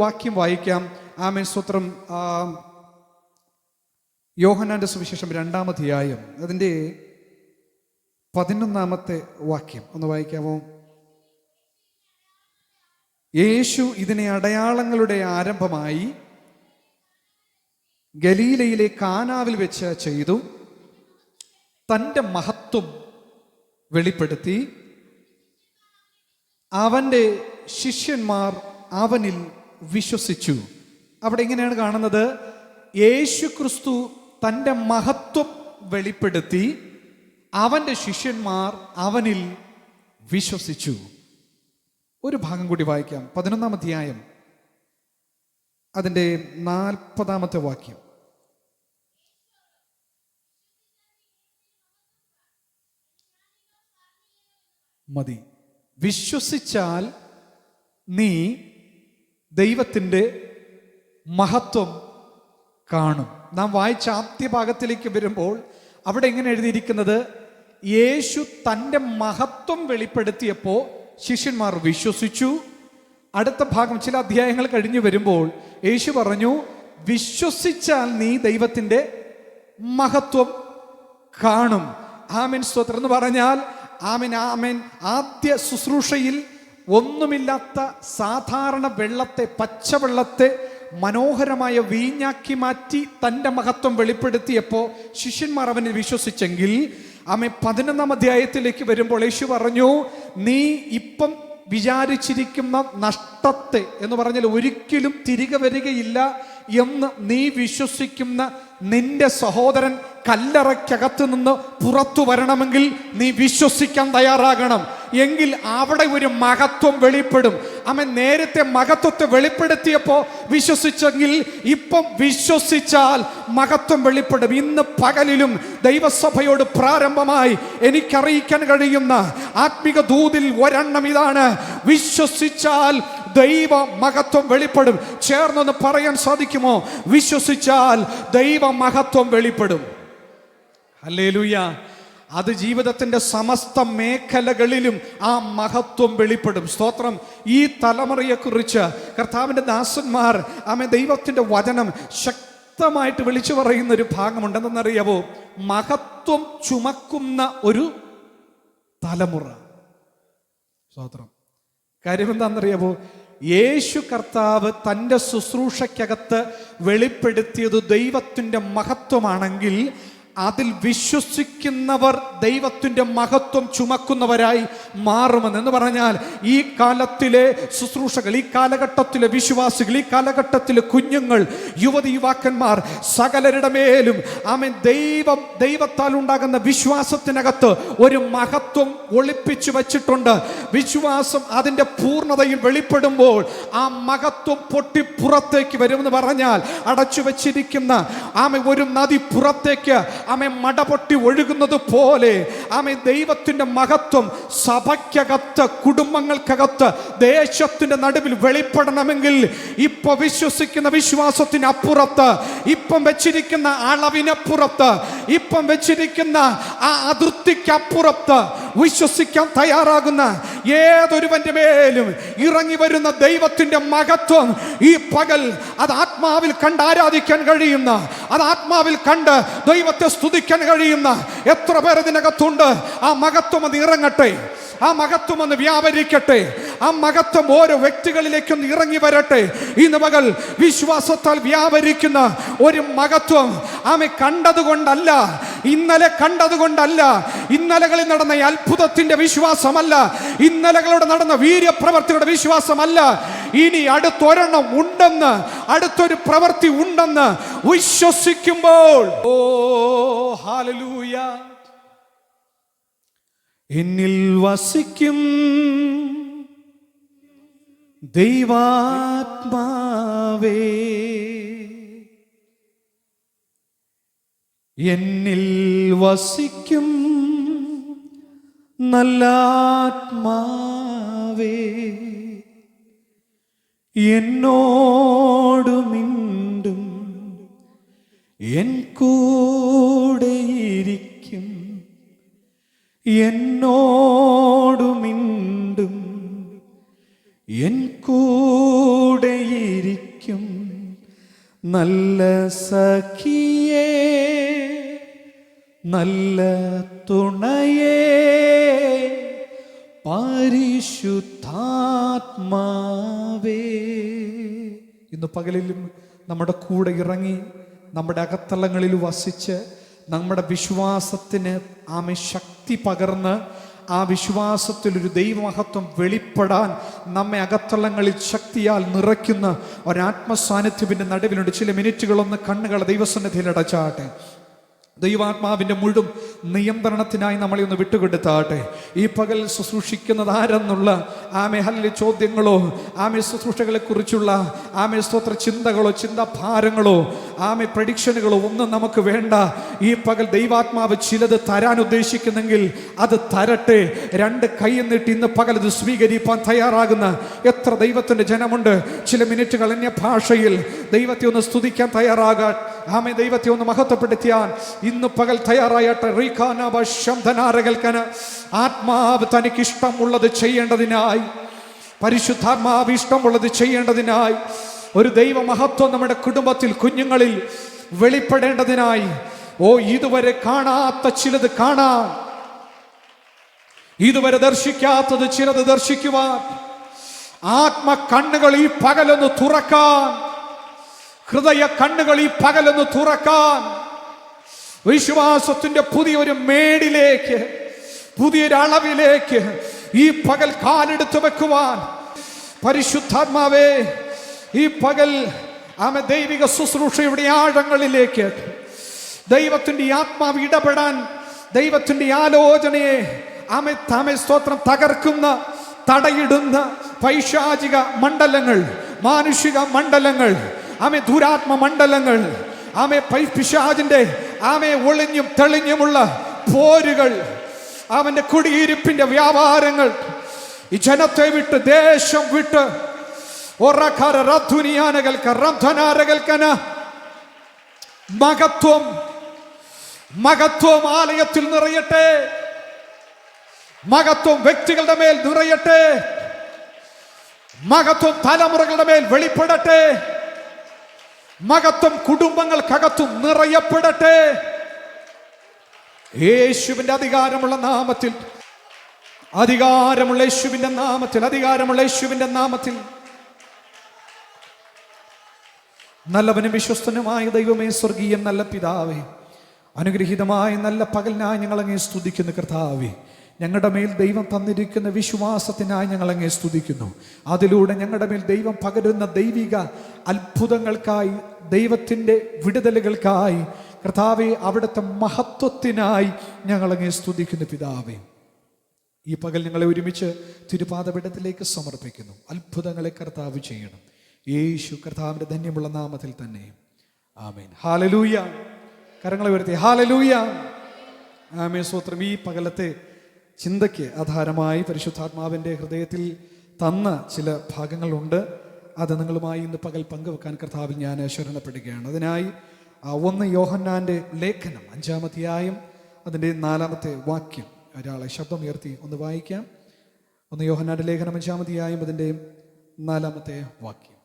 വാക്യം വായിക്കാം. ആമേൻ, സ്തോത്രം. യോഹന്നാന്റെ സുവിശേഷം 2-ാം അധ്യായം അതിൻ്റെ 11-ാമത്തെ വാക്യം ഒന്ന് വായിക്കാമോ? യേശു ഇതിനെ അടയാളങ്ങളുടെ ആരംഭമായി ഗലീലയിലെ കാനാവിൽ വെച്ച് ചെയ്തു. തൻ്റെ മഹത്വം വെളിപ്പെടുത്തി. അവൻ്റെ ശിഷ്യന്മാർ അവനിൽ വിശ്വസിച്ചു. അവിടെ എങ്ങനെയാണ് കാണുന്നത്? യേശു ക്രിസ്തു തൻ്റെ മഹത്വം വെളിപ്പെടുത്തി, അവൻ്റെ ശിഷ്യന്മാർ അവനിൽ വിശ്വസിച്ചു. ഒരു ഭാഗം കൂടി വായിക്കാം. 11-ാം അധ്യായം അതിൻ്റെ 40-ാമത്തെ വാക്യം. മതി. വിശ്വസിച്ചാൽ നീ ദൈവത്തിൻ്റെ മഹത്വം കാണും. നാം വായിച്ച ആദ്യ ഭാഗത്തിലേക്ക് വരുമ്പോൾ അവിടെ എങ്ങനെ എഴുതിയിരിക്കുന്നത്? യേശു തൻ്റെ മഹത്വം വെളിപ്പെടുത്തിയപ്പോൾ ശിഷ്യന്മാർ വിശ്വസിച്ചു. അടുത്ത ഭാഗം ചില അധ്യായങ്ങൾ കഴിഞ്ഞു വരുമ്പോൾ യേശു പറഞ്ഞു, വിശ്വസിച്ചാൽ നീ ദൈവത്തിൻ്റെ മഹത്വം കാണും. ആമേൻ, സ്തോത്രം എന്ന് പറഞ്ഞാൽ ആമേൻ ആമേൻ. ആദ്യ ശുശ്രൂഷയിൽ ഒന്നുമില്ലാത്ത സാധാരണ വെള്ളത്തെ, പച്ചവെള്ളത്തെ മനോഹരമായ വീഞ്ഞാക്കി മാറ്റി തൻ്റെ മഹത്വം വെളിപ്പെടുത്തിയപ്പോൾ ശിഷ്യന്മാർ അവനിൽ വിശ്വസിച്ചെങ്കിൽ ആമേൻ 11-ാം അധ്യായത്തിലേക്ക് വരുമ്പോൾ യേശു പറഞ്ഞു, നീ ഇപ്പം വിചാരിച്ചിരിക്കുന്ന നഷ്ടത്തെ എന്ന് പറഞ്ഞാൽ ഒരിക്കലും തിരികെ വരികയില്ല എന്ന് നീ വിശ്വസിക്കുന്ന നിന്റെ സഹോദരൻ കല്ലറയ്ക്കകത്ത് നിന്ന് പുറത്തു വരണമെങ്കിൽ നീ വിശ്വസിക്കാൻ തയ്യാറാകണം. എങ്കിൽ അവിടെ ഒരു മഹത്വം വെളിപ്പെടും. അവൻ നേരത്തെ മഹത്വത്തെ വെളിപ്പെടുത്തിയപ്പോൾ വിശ്വസിച്ചെങ്കിൽ ഇപ്പം വിശ്വസിച്ചാൽ മഹത്വം വെളിപ്പെടും. ഇന്ന് പകലിലും ദൈവസഭയോട് പ്രാരംഭമായി എനിക്കറിയിക്കാൻ കഴിയുന്ന ആത്മിക ദൂതിൽ ഒരെണ്ണം ഇതാണ്: വിശ്വസിച്ചാൽ ദൈവ മഹത്വം വെളിപ്പെടും. ചേർന്നൊന്ന് പറയാൻ സാധിക്കുമോ? വിശ്വസിച്ചാൽ ദൈവ മഹത്വം വെളിപ്പെടും. ഹല്ലേലൂയ. അത് ജീവിതത്തിൻ്റെ സമസ്ത മേഖലകളിലും ആ മഹത്വം വെളിപ്പെടും. സ്തോത്രം. ഈ തലമുറയെക്കുറിച്ച് കർത്താവിൻ്റെ ദാസന്മാർ ദൈവത്തിൻ്റെ വചനം ശക്തമായിട്ട് വിളിച്ചു പറയുന്ന ഒരു ഭാഗമുണ്ടെന്നറിയാവോ? മഹത്വം ചുമക്കുന്ന ഒരു തലമുറ. സ്തോത്രം. കാര്യം എന്താണെന്നറിയാവോ? യേശു കർത്താവ് തൻ്റെ ശുശ്രൂഷയ്ക്കകത്ത് വെളിപ്പെടുത്തിയത് ദൈവത്തിൻ്റെ മഹത്വമാണെങ്കിൽ അതിൽ വിശ്വസിക്കുന്നവർ ദൈവത്തിൻ്റെ മഹത്വം ചുമക്കുന്നവരായി മാറുമെന്ന് പറഞ്ഞാൽ ഈ കാലത്തിലെ ശുശ്രൂഷകൾ, ഈ കാലഘട്ടത്തിലെ വിശ്വാസികൾ, ഈ കാലഘട്ടത്തിലെ കുഞ്ഞുങ്ങൾ, യുവതി യുവാക്കന്മാർ സകലരുടെ മേലും ദൈവത്താൽ ഉണ്ടാകുന്ന വിശ്വാസത്തിനകത്ത് ഒരു മഹത്വം ഒളിപ്പിച്ചു വച്ചിട്ടുണ്ട്. വിശ്വാസം അതിൻ്റെ പൂർണ്ണതയിൽ വെളിപ്പെടുമ്പോൾ ആ മഹത്വം പൊട്ടി പുറത്തേക്ക് വരുമെന്ന് പറഞ്ഞാൽ അടച്ചു വച്ചിരിക്കുന്ന ഒരു നദി പുറത്തേക്ക് മടപൊട്ടി ഒഴുകുന്നത് പോലെ ദൈവത്തിന്റെ മഹത്വം സഭയ്ക്കകത്ത്, കുടുംബങ്ങൾക്കകത്ത്, ദേശത്തിന്റെ നടുവിൽ വെളിപ്പെടണമെങ്കിൽ ഇപ്പൊ വിശ്വസിക്കുന്ന വിശ്വാസത്തിന് അപ്പുറത്ത്, ഇപ്പം വെച്ചിരിക്കുന്ന അളവിനപ്പുറത്ത്, ഇപ്പം വെച്ചിരിക്കുന്ന ആ അതിർത്തിക്കപ്പുറത്ത് വിശ്വസിക്കാൻ തയ്യാറാകുന്ന ഏതൊരുവന്റെ മേലും ഇറങ്ങി വരുന്ന ദൈവത്തിന്റെ മഹത്വം ഈ പകൽ അത് ആത്മാവിൽ കണ്ട് ആരാധിക്കാൻ കഴിയുന്ന, അത് ആത്മാവിൽ കണ്ട് ദൈവത്തെ സ്തുതിക്കാൻ കഴിയുന്ന എത്ര പേർ ഇതിനകത്തുണ്ട്? ആ മഹത്വം അത് ഇറങ്ങട്ടെ, ആ മഹത്വം ഒന്ന് വ്യാപരിക്കട്ടെ, ആ മഹത്വം ഓരോ വ്യക്തികളിലേക്കൊന്ന് ഇറങ്ങി വരട്ടെ. ഇന്ന് പകൽ വിശ്വാസത്താൽ വ്യാപരിക്കുന്ന ഒരു മഹത്വം കണ്ടതുകൊണ്ടല്ല, ഇന്നലെ കണ്ടതുകൊണ്ടല്ല, ഇന്നലകളിൽ നടന്ന അത്ഭുതത്തിന്റെ വിശ്വാസമല്ല, ഇന്നലകളോട് നടന്ന വീര്യപ്രവർത്തിയുടെ വിശ്വാസമല്ല. ഇനി അടുത്തൊരെണ്ണം ഉണ്ടെന്ന്, അടുത്തൊരു പ്രവൃത്തി ഉണ്ടെന്ന് വിശ്വസിക്കുമ്പോൾ, ഓ ഹല്ലേലൂയ, എന്നിൽ വസിക്കും ദൈവാത്മാവേ, എന്നിൽ വസിക്കും നല്ല ആത്മാവേ, എന്നോടു മിണ്ടും എൻ കൂടെയിരിക്കും, എന്നോടു മിണ്ടും എൻ കൂടെയിരിക്കും. നല്ല സഖിയേ, നല്ല തുണയേ, പരിശുദ്ധാത്മാവേ. ഇന്ന് പകലിലും നമ്മുടെ കൂടെ ഇറങ്ങി നമ്മുടെ അകത്തളങ്ങളിൽ വസിച്ച് നമ്മുടെ വിശ്വാസത്തിന് ശക്തി പകർന്ന് ആ വിശ്വാസത്തിൽ ഒരു ദൈവമഹത്വം വെളിപ്പെടാൻ നമ്മെ അകത്തളങ്ങളിൽ ശക്തിയാൽ നിറയ്ക്കുന്ന ഒരാത്മസാന്നിധ്യത്തിൻ്റെ നടുവിലുണ്ട്. ചില മിനിറ്റുകളൊന്ന് കണ്ണുകൾ ദൈവസന്നിധിയിൽ അടച്ചാട്ടെ. ദൈവാത്മാവിൻ്റെ മുഴുവൻ നിയന്ത്രണത്തിനായി നമ്മളെ ഒന്ന് വിട്ടുകൊടുത്താട്ടെ. ഈ പകൽ ശുശ്രൂഷിക്കുന്നത് ആരെന്നുള്ള ഹല്ലേലൂയ ചോദ്യങ്ങളോ ശുശ്രൂഷകളെ കുറിച്ചുള്ള സ്തോത്ര ചിന്തകളോ ചിന്താഭാരങ്ങളോ പ്രഡിക്ഷനുകളോ ഒന്നും നമുക്ക് വേണ്ട. ഈ പകൽ ദൈവാത്മാവ് ചിലത് തരാൻ ഉദ്ദേശിക്കുന്നെങ്കിൽ അത് തരട്ടെ. രണ്ട് കൈ നീട്ടി ഇന്ന് പകൽ ഇത് സ്വീകരിപ്പാൻ തയ്യാറാകുന്ന എത്ര ദൈവത്തിൻ്റെ ജനമുണ്ട്. ചില മിനിറ്റുകൾ അന്യ ഭാഷയിൽ ദൈവത്തെ ഒന്ന് സ്തുതിക്കാൻ തയ്യാറാകാൻ, ദൈവത്തെ ഒന്ന് മഹത്വപ്പെടുത്തിയാൻ ഇന്ന് പകൽ തയ്യാറായിട്ട് ആത്മാവ് തനിക്ക് ഇഷ്ടമുള്ളത് ചെയ്യേണ്ടതിനായി, പരിശുദ്ധാത്മാവ് ഇഷ്ടമുള്ളത് ചെയ്യേണ്ടതിനായി, ഒരു ദൈവ മഹത്വം നമ്മുടെ കുടുംബത്തിൽ കുഞ്ഞുങ്ങളിൽ വെളിപ്പെടേണ്ടതിനായി ഇതുവരെ കാണാത്ത ചിലത് കാണാൻ, ഇതുവരെ ദർശിക്കാത്തത് ചിലത് ദർശിക്കുവാൻ, ആത്മ കണ്ണുകൾ ഈ പകലൊന്ന് തുറക്കാൻ, ഹൃദയ കണ്ണുകൾ ഈ പകലൊന്ന് തുറക്കാൻ, വിശ്വാസത്തിന്റെ പുതിയൊരു മേടിലേക്ക്, പുതിയൊരു അളവിലേക്ക് ഈ പകൽ കാലെടുത്ത് വെക്കുവാൻ പരിശുദ്ധാത്മാവേ ഈ പകൽ ദൈവിക ശുശ്രൂഷയുടെ ആഴങ്ങളിലേക്ക് ദൈവത്തിന്റെ ആത്മാവ് ഇടപെടാൻ, ദൈവത്തിന്റെ ആലോചനയെ സ്തോത്രം തകർക്കുന്ന, തടയിടുന്ന പൈശാചിക മണ്ഡലങ്ങൾ, മാനുഷിക മണ്ഡലങ്ങൾ, ദുരാത്മ മണ്ഡലങ്ങൾ, പിശാചിന്റെ ഒളിഞ്ഞും തെളിഞ്ഞുമുള്ള പോരുകൾ, അവന്റെ കുടിയിരിപ്പിന്റെ വ്യാപാരങ്ങൾ ഈ ജനത്തെ വിട്ട്, ദേശം വിട്ട് മഹത്വം മഹത്വം ആലയത്തിൽ നിറയട്ടെ, മഹത്വം വ്യക്തികളുടെ മേൽ നിറയട്ടെ, മഹത്വം തലമുറകളുടെ മേൽ വെളിപ്പെടട്ടെ, മഹത്വം കുടുംബങ്ങൾക്കകത്തും നിറയപ്പെടട്ടെ. യേശുവിന്റെ അധികാരമുള്ള നാമത്തിൽ, അധികാരമുള്ള യേശുവിന്റെ നാമത്തിൽ, അധികാരമുള്ള യേശുവിന്റെ നാമത്തിൽ. നല്ലവനും വിശ്വസ്തനുമായ ദൈവമേ, സ്വർഗീയ നല്ല പിതാവേ, അനുഗ്രഹീതമായ നല്ല പകലിനായി ഞങ്ങൾ അങ്ങേ സ്തുതിക്കുന്നു. കർത്താവേ, ഞങ്ങളുടെ മേൽ ദൈവം തന്നിരിക്കുന്ന വിശ്വാസത്തിനായി ഞങ്ങൾ അങ്ങേ സ്തുതിക്കുന്നു. അതിലൂടെ ഞങ്ങളുടെ മേൽ ദൈവം പകരുന്ന ദൈവിക അത്ഭുതങ്ങൾക്കായി, ദൈവത്തിൻ്റെ വിടുതലുകൾക്കായി, കർത്താവെ അവിടുത്തെ മഹത്വത്തിനായി ഞങ്ങൾ അങ്ങേ സ്തുതിക്കുന്നു. പിതാവേ, ഈ പകൽ ഞങ്ങളെ ഒരുമിച്ച് തിരുപാദപീഠത്തിലേക്ക് സമർപ്പിക്കുന്നു. അത്ഭുതങ്ങളെ കർത്താവ് ചെയ്യണം, യേശു കർത്താവിൻ്റെ ധന്യമുള്ള നാമത്തിൽ തന്നെ. ആമേൻ. ഹല്ലേലൂയ. കരങ്ങളെ ഉയർത്തി ഹല്ലേലൂയ. ആമേൻ. സ്തോത്രം. ഈ പകലത്തെ ചിന്തയ്ക്ക് ആധാരമായി പരിശുദ്ധാത്മാവിൻ്റെ ഹൃദയത്തിൽ തന്ന ചില ഭാഗങ്ങളുണ്ട്. അത് നിങ്ങളുമായി ഇന്ന് പകൽ പങ്കുവെക്കാൻ കർത്താവിൽ ഞാൻ ശരണപ്പെടുകയാണ്. അതിനായി 1 യോഹന്നാൻ്റെ ലേഖനം 5-ാം അധ്യായം അതിൻ്റെ 4-ാമത്തെ വാക്യം ഒരാളെ ശബ്ദമുയർത്തി ഒന്ന് വായിക്കാം. 1 യോഹന്നാൻ്റെ ലേഖനം 5-ാം അധ്യായം അതിൻ്റെ 4-ാമത്തെ വാക്യം.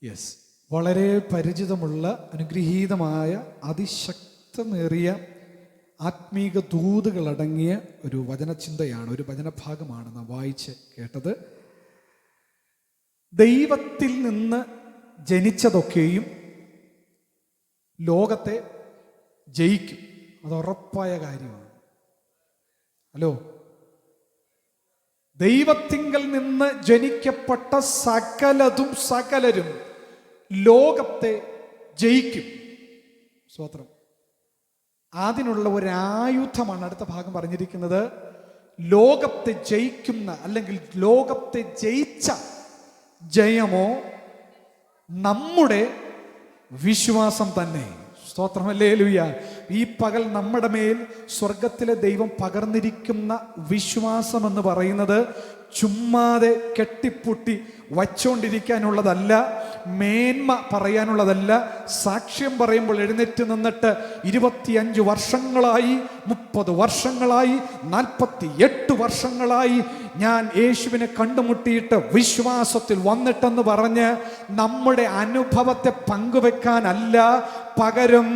യെസ്, വളരെ പരിചിതമുള്ള അനുഗ്രഹീതമായ അതിശക്തമേറിയ ആത്മീക ദൂതുകളടങ്ങിയ ഒരു വചനചിന്തയാണ്, ഒരു വചനഭാഗമാണ് നാം വായിച്ച് കേട്ടത്. ദൈവത്തിൽ നിന്ന് ജനിച്ചതൊക്കെയും ലോകത്തെ ജയിക്കും, അത് ഉറപ്പായ കാര്യമാണ്. ഹലോ, ദൈവത്തിങ്കൽ നിന്ന് ജനിക്കപ്പെട്ട സകലരും ലോകത്തെ ജയിക്കും. സ്തോത്രം. അതിനുള്ള ഒരായുധമാണ് അടുത്ത ഭാഗം പറഞ്ഞിരിക്കുന്നത്. ലോകത്തെ ജയിക്കുന്ന, അല്ലെങ്കിൽ ലോകത്തെ ജയിച്ച ജയമോ നമ്മുടെ വിശ്വാസം തന്നെ. സ്തോത്രം. ഹല്ലേലൂയ. ഈ പകൽ നമ്മുടെ മേൽ സ്വർഗത്തിലെ ദൈവം പകർന്നിരിക്കുന്ന വിശ്വാസം എന്ന് പറയുന്നത് ചുമ്മാതെ കെട്ടിപ്പൂട്ടി വച്ചുകൊണ്ടിരിക്കാനുള്ളതല്ല, മേന്മ പറയാനുള്ളതല്ല. സാക്ഷ്യം പറയുമ്പോൾ എഴുന്നേറ്റ് നിന്നിട്ട് 25 വർഷങ്ങളായി, 30 വർഷങ്ങളായി, 48 വർഷങ്ങളായി ഞാൻ യേശുവിനെ കണ്ടുമുട്ടിയിട്ട് വിശ്വാസത്തിൽ വന്നിട്ടെന്ന് പറഞ്ഞ് നമ്മുടെ അനുഭവത്തെ പങ്കുവെക്കാനല്ല, പകരം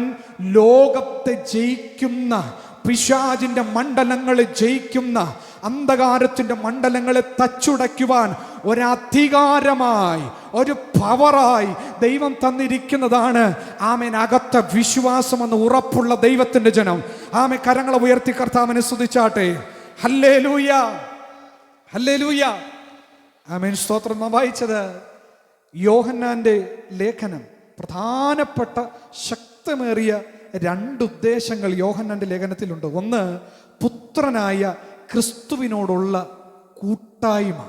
ലോകത്തെ ജയിക്കുന്ന, പിശാചിന്റെ മണ്ഡലങ്ങളെ ജയിക്കുന്ന, അന്ധകാരത്തിന്റെ മണ്ഡലങ്ങളെ തച്ചുടയ്ക്കുവാൻ ഒരധികാരമായി, ഒരു പവറായി ദൈവം തന്നിരിക്കുന്നതാണ് ആമേൻ അകത്ത വിശ്വാസം എന്ന് ഉറപ്പുള്ള ദൈവത്തിന്റെ ജനം. ആമേൻ കരങ്ങളെ ഉയർത്തി കർത്താവിനെ സ്തുതിച്ചാട്ടെ. ഹല്ലേലൂയ, ഹല്ലേലൂയ, ആമേൻ. സ്തോത്രം. നാം വായിച്ചത് യോഹന്നാന്റെ ലേഖനം. പ്രധാനപ്പെട്ട ശക്തമേറിയ 2 ഉദ്ദേശങ്ങൾ യോഹന്നാന്റെ ലേഖനത്തിലുണ്ട്. ഒന്ന്, പുത്രനായ ക്രിസ്തുവിനോടുള്ള കൂട്ടായ്മ.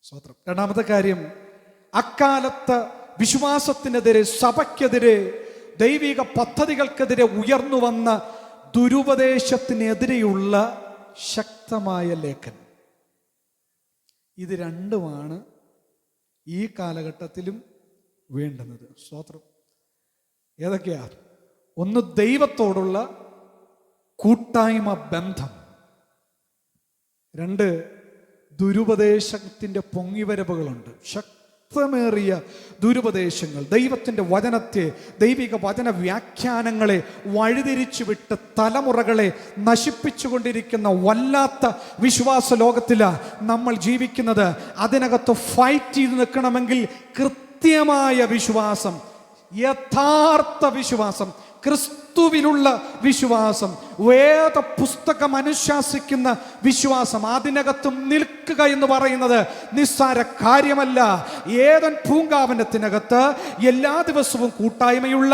സ്തോത്രം. രണ്ടാമത്തെ കാര്യം, അക്കാലത്ത് വിശ്വാസത്തിനെതിരെ, സഭയ്ക്കെതിരെ, ദൈവിക പദ്ധതികൾക്കെതിരെ ഉയർന്നു വന്ന ദുരുപദേശത്തിനെതിരെയുള്ള ശക്തമായ ലേഖനം. ഇത് രണ്ടുമാണ് ഈ കാലഘട്ടത്തിലും വേണ്ടുന്നത്. സ്തോത്രം. ഏതൊക്കെയാ? ഒന്ന്, ദൈവത്തോടുള്ള കൂട്ടായ്മ, ബന്ധം. 2, ദുരുപദേശത്തിന്റെ പൊങ്ങിവരവുകളുണ്ട്. ശക്തമേറിയ ദുരുപദേശങ്ങൾ, ദൈവത്തിന്റെ വചനത്തെ, ദൈവിക വചന വ്യാഖ്യാനങ്ങളെ വഴിതിരിച്ചു വിട്ട് തലമുറകളെ നശിപ്പിച്ചുകൊണ്ടിരിക്കുന്ന വല്ലാത്ത വിശ്വാസ ലോകത്തിലാണ് നമ്മൾ ജീവിക്കുന്നത്. അതിനകത്ത് ഫൈറ്റ് ചെയ്ത് നിൽക്കണമെങ്കിൽ കൃത്യമായ വിശ്വാസം, യഥാർത്ഥ വിശ്വാസം, ക്രിസ്തുവിലുള്ള വിശ്വാസം, വേദ പുസ്തകം അനുശാസിക്കുന്ന വിശ്വാസം, അതിനകത്തും നിൽക്കുക എന്ന് പറയുന്നത് നിസ്സാര കാര്യമല്ല. ഏദൻ പൂങ്കാവനത്തിനകത്ത് എല്ലാ ദിവസവും കൂട്ടായ്മയുള്ള,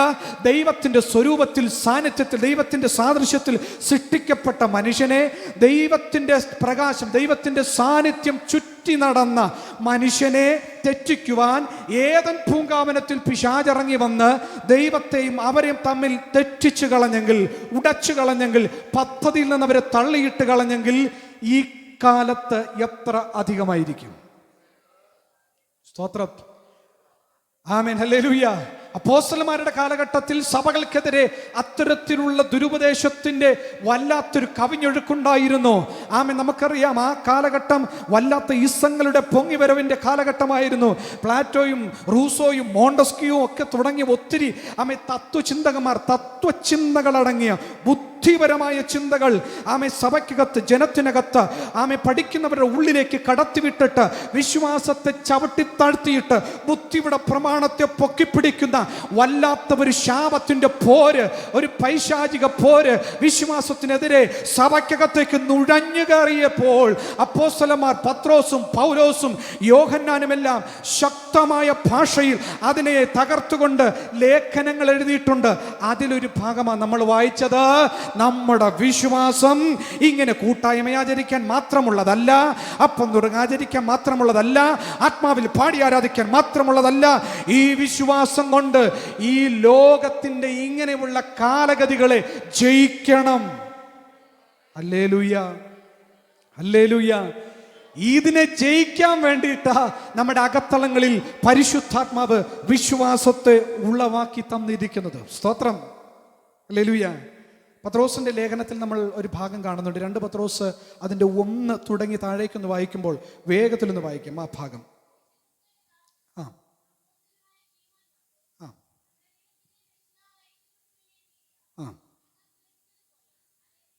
ദൈവത്തിന്റെ സ്വരൂപത്തിൽ, സാന്നിധ്യത്തിൽ, ദൈവത്തിന്റെ സാദൃശ്യത്തിൽ സൃഷ്ടിക്കപ്പെട്ട മനുഷ്യനെ, ദൈവത്തിന്റെ പ്രകാശം, ദൈവത്തിന്റെ സാന്നിധ്യം ചുറ്റി നടന്ന മനുഷ്യനെ തെറ്റിക്കുവാൻ ഏദൻ പൂങ്കാവനത്തിൽ പിശാചിറങ്ങി വന്ന് ദൈവത്തെയും അവരെയും തമ്മിൽ തെറ്റിച്ചു കളഞ്ഞെങ്കിൽ, ഉടച്ചു കളഞ്ഞെങ്കിൽ, പദ്ധതിയിൽ നിന്ന് അവരെ തള്ളിയിട്ട് കളഞ്ഞെങ്കിൽ ഈ കാലത്ത് എത്ര അധികമായിരിക്കും. സ്തോത്രം. ആമേൻ, ഹല്ലേലൂയ. അപ്പോസ്തലന്മാരുടെ കാലഘട്ടത്തിൽ സഭകൾക്കെതിരെ അത്തരത്തിലുള്ള ദുരുപദേശത്തിന്റെ വല്ലാത്തൊരു കവിഞ്ഞൊഴുക്കുണ്ടായിരുന്നു. ആമേൻ. നമുക്കറിയാം, ആ കാലഘട്ടം വല്ലാത്ത ഇസങ്ങളുടെ പൊങ്ങിവരവിന്റെ കാലഘട്ടമായിരുന്നു. പ്ലാറ്റോയും റൂസോയും മോണ്ടസ്ക്യൂവും ഒക്കെ തുടങ്ങിയ ഒത്തിരി തത്വചിന്തകന്മാർ, തത്വചിന്തകളടങ്ങിയ ബുദ്ധിപരമായ ചിന്തകൾ സഭയ്ക്കകത്ത്, ജനത്തിനകത്ത് പഠിക്കുന്നവരുടെ ഉള്ളിലേക്ക് കടത്തിവിട്ടിട്ട് വിശ്വാസത്തെ ചവിട്ടിത്താഴ്ത്തിയിട്ട് ബുദ്ധിയുടെ പ്രമാണത്തെ പൊക്കിപ്പിടിക്കുന്ന വല്ലാത്ത ഒരു ശാപത്തിന്റെ പോര്, ഒരു പൈശാചിക പോര് വിശ്വാസത്തിനെതിരെ സഭയ്ക്കകത്തേക്ക് നുഴഞ്ഞു കയറിയപ്പോൾ അപ്പോസ്തലന്മാർ പത്രോസും പൗലോസും യോഹന്നാനുമെല്ലാം ശക്തമായ ഭാഷയിൽ അതിനെ തകർത്തുകൊണ്ട് ലേഖനങ്ങൾ എഴുതിയിട്ടുണ്ട്. അതിലൊരു ഭാഗമാണ് നമ്മൾ വായിച്ചത്. നമ്മുടെ വിശ്വാസം ഇങ്ങനെ കൂട്ടായ്മ ആചരിക്കാൻ മാത്രമുള്ളതല്ല, അപ്പം ആചരിക്കാൻ മാത്രമുള്ളതല്ല, ആത്മാവിൽ പാടി ആരാധിക്കാൻ മാത്രമുള്ളതല്ല. ഈ വിശ്വാസം കൊണ്ട് ഈ ലോകത്തിന്റെ ഇങ്ങനെയുള്ള കാലഗതികളെ ജയിക്കണം. Hallelujah, hallelujah. ഇതിനെ ജയിക്കാൻ വേണ്ടിയിട്ടാ നമ്മുടെ അകത്തളങ്ങളിൽ പരിശുദ്ധാത്മാവ് വിശ്വാസത്തെ ഉളവാക്കി തന്നിരിക്കുന്നത്. സ്തോത്രം. ഹല്ലേലൂയ. പത്രോസിന്റെ ലേഖനത്തിൽ നമ്മൾ ഒരു ഭാഗം കാണുന്നുണ്ട്. 2 പത്രോസ് അതിന്റെ 1 തുടങ്ങി താഴേക്കൊന്ന് വായിക്കുമ്പോൾ വേഗത്തിലൊന്ന് വായിക്കാം ആ ഭാഗം.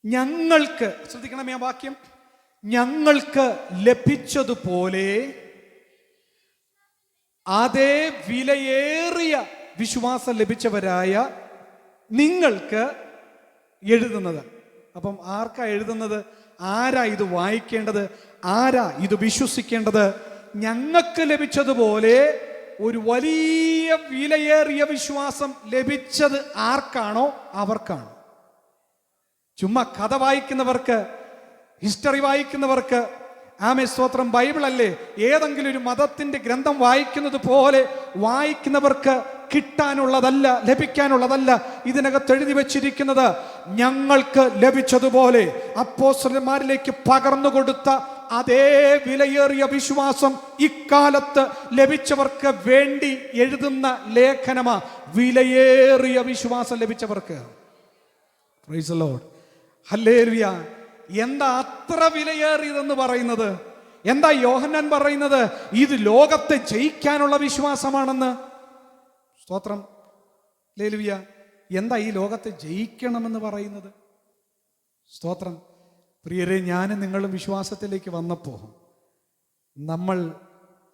ഞങ്ങൾക്ക്, ശ്രദ്ധിക്കണമേ ആ വാക്യം, ഞങ്ങൾക്ക് ലഭിച്ചതുപോലെ അതേ വിലയേറിയ വിശ്വാസം ലഭിച്ചവരായ നിങ്ങൾക്ക് എഴുതുന്നത്. അപ്പം ആർക്കാ എഴുതുന്നത്? ആരാ ഇത് വായിക്കേണ്ടത്? ആരാ ഇത് വിശ്വസിക്കേണ്ടത്? ഞങ്ങൾക്ക് ലഭിച്ചതുപോലെ ഒരു വലിയ വിലയേറിയ വിശ്വാസം ലഭിച്ചത് ആർക്കാണോ അവർക്കാണ്. ചുമ്മാ കഥ വായിക്കുന്നവർക്ക്, ഹിസ്റ്ററി വായിക്കുന്നവർക്ക്, സ്തോത്രം, ബൈബിൾ അല്ലേ, ഏതെങ്കിലും ഒരു മതത്തിന്റെ ഗ്രന്ഥം വായിക്കുന്നത് പോലെ വായിക്കുന്നവർക്ക് കിട്ടാനുള്ളതല്ല, ലഭിക്കാനുള്ളതല്ല ഇതിനകത്ത് എഴുതി വച്ചിരിക്കുന്നത്. ഞങ്ങൾക്ക് ലഭിച്ചതുപോലെ അപ്പോസ്തലന്മാരിലേക്ക് പകർന്നു കൊടുത്ത അതേ വിലയേറിയ വിശ്വാസം ഇക്കാലത്ത് ലഭിച്ചവർക്ക് വേണ്ടി എഴുതുന്ന ലേഖനമാ. വിലയേറിയ വിശ്വാസം ലഭിച്ചവർക്ക്. Praise the Lord. ഹല്ലേലൂയ. എന്താ അത്ര വിലയേറിയതെന്ന് പറയുന്നത്? എന്താ യോഹന്നാൻ പറയുന്നത്? ഇത് ലോകത്തെ ജയിക്കാനുള്ള വിശ്വാസമാണെന്ന്. സ്തോത്രം. ഹല്ലേലൂയ. എന്താ ഈ ലോകത്തെ ജയിക്കണമെന്ന് പറയുന്നത്? സ്തോത്രം. പ്രിയരെ, ഞാനും നിങ്ങളും വിശ്വാസത്തിലേക്ക് വന്നപ്പോൾ നമ്മൾ